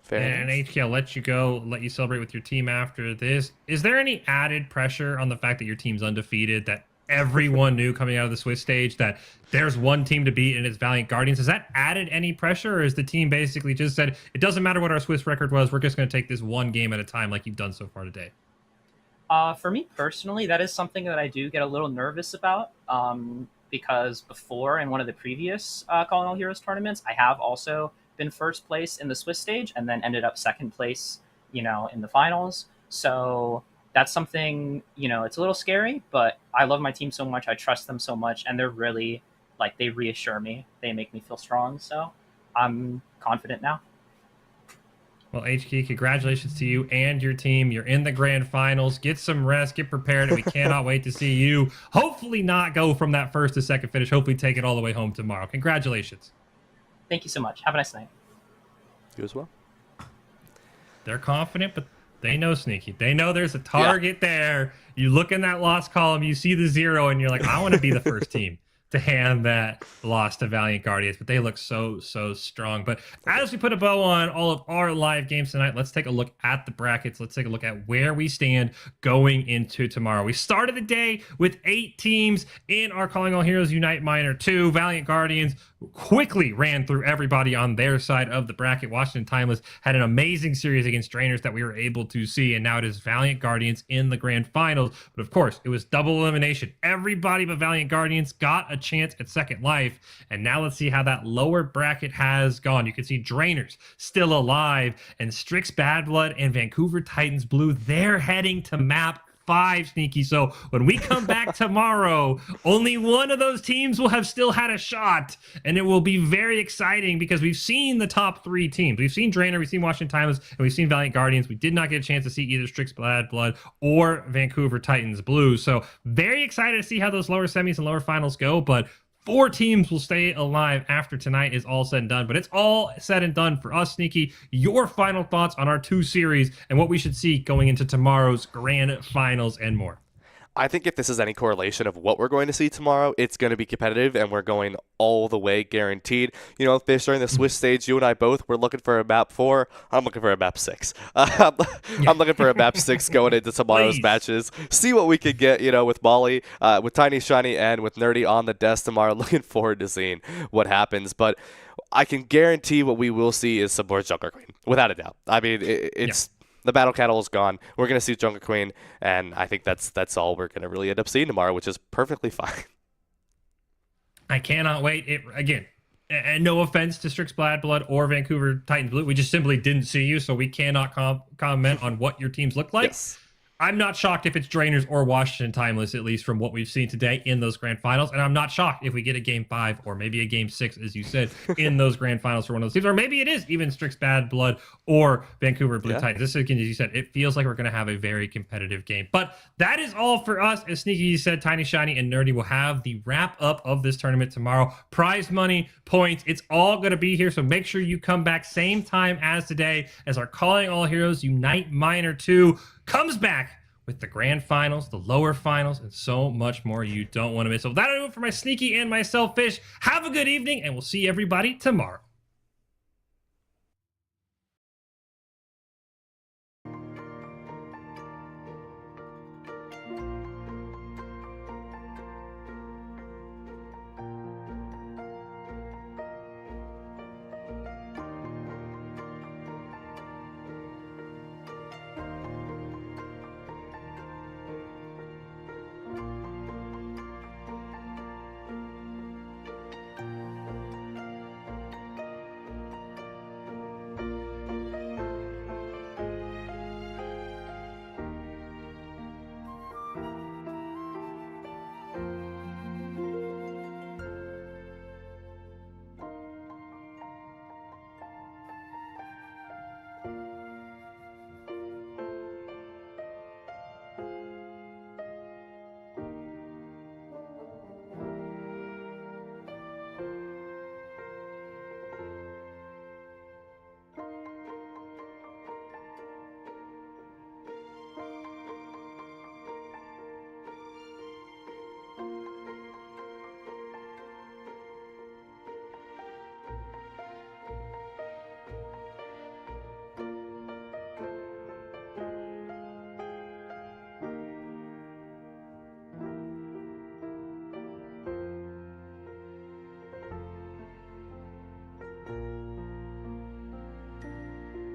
Fair and HK, I'll let you go, let you celebrate with your team after this. Is there any added pressure on the fact that your team's undefeated, that everyone knew coming out of the Swiss stage that there's one team to beat and it's Valiant Guardians? Has that added any pressure, or is the team basically just said, it doesn't matter what our Swiss record was, we're just going to take this one game at a time like you've done so far today? For me personally, that is something that I do get a little nervous about because before in one of the previous Calling All Heroes tournaments, I have also been first place in the Swiss stage and then ended up second place, in the finals. So that's something, it's a little scary, but I love my team so much. I trust them so much, and they're really they reassure me. They make me feel strong. So I'm confident now. Well, HK, congratulations to you and your team. You're in the grand finals. Get some rest, get prepared, and we cannot wait to see you hopefully not go from that first to second finish. Hopefully take it all the way home tomorrow. Congratulations. Thank you so much. Have a nice night. You as well. They're confident, but they know Sneaky. They know there's a target there. You look in that loss column, you see the 0, and you're like, I want to be the first team to hand that loss to Valiant Guardians, but they look so strong. But as we put a bow on all of our live games tonight, let's take a look at the brackets. Let's take a look at where we stand going into tomorrow. We started the day with 8 teams in our Calling All Heroes Unite Minor 2. Valiant Guardians quickly ran through everybody on their side of the bracket. Washington Timeless had an amazing series against Drainers that we were able to see, and now it is Valiant Guardians in the grand finals. But of course, it was double elimination. Everybody but Valiant Guardians got a chance at second life, and now let's see how that lower bracket has gone. You can see Drainers still alive, and Strix Bad Blood and Vancouver Titans Blue, they're heading to map 5, Sneaky. So when we come back tomorrow, only one of those teams will have still had a shot, and it will be very exciting because we've seen the top 3 teams. We've seen Drainer, we've seen Washington Timeless, and we've seen Valiant Guardians. We did not get a chance to see either Strix Bad Blood or Vancouver Titans Blue. So very excited to see how those lower semis and lower finals go, but 4 teams will stay alive after tonight is all said and done. But it's all said and done for us, Sneaky. Your final thoughts on our 2 series and what we should see going into tomorrow's grand finals and more. I think if this is any correlation of what we're going to see tomorrow, it's going to be competitive, and we're going all the way guaranteed. Fish, during the Swiss stage, you and I both were looking for a map 4. I'm looking for a map 6. I'm looking for a map 6 going into tomorrow's matches. See what we could get, with Molly, with Tiny Shiny, and with Nerdy on the desk tomorrow. Looking forward to seeing what happens. But I can guarantee what we will see is some more Junker Queen, without a doubt. I mean, it's... Yeah. The Battle Cattle is gone. We're going to see Junker Queen, and I think that's all we're going to really end up seeing tomorrow, which is perfectly fine. I cannot wait. Again, And no offense to Strix Bad Blood or Vancouver Titans Blue, we just simply didn't see you, so we cannot comment on what your teams look like. Yes. I'm not shocked if it's Drainers or Washington Timeless, at least from what we've seen today in those grand finals. And I'm not shocked if we get a game 5 or maybe a game 6, as you said, in those grand finals for one of those teams. Or maybe it is even Strix Bad Blood or Vancouver Blue Titans. This is, again, as you said, it feels like we're going to have a very competitive game. But that is all for us. As Sneaky said, Tiny Shiny and Nerdy will have the wrap up of this tournament tomorrow. Prize money, points, it's all going to be here. So make sure you come back same time as today as our Calling All Heroes Unite Minor 2 comes back with the grand finals, the lower finals, and so much more you don't want to miss. So that'll do it for my Sneaky and myself, Fish. Have a good evening, and we'll see everybody tomorrow.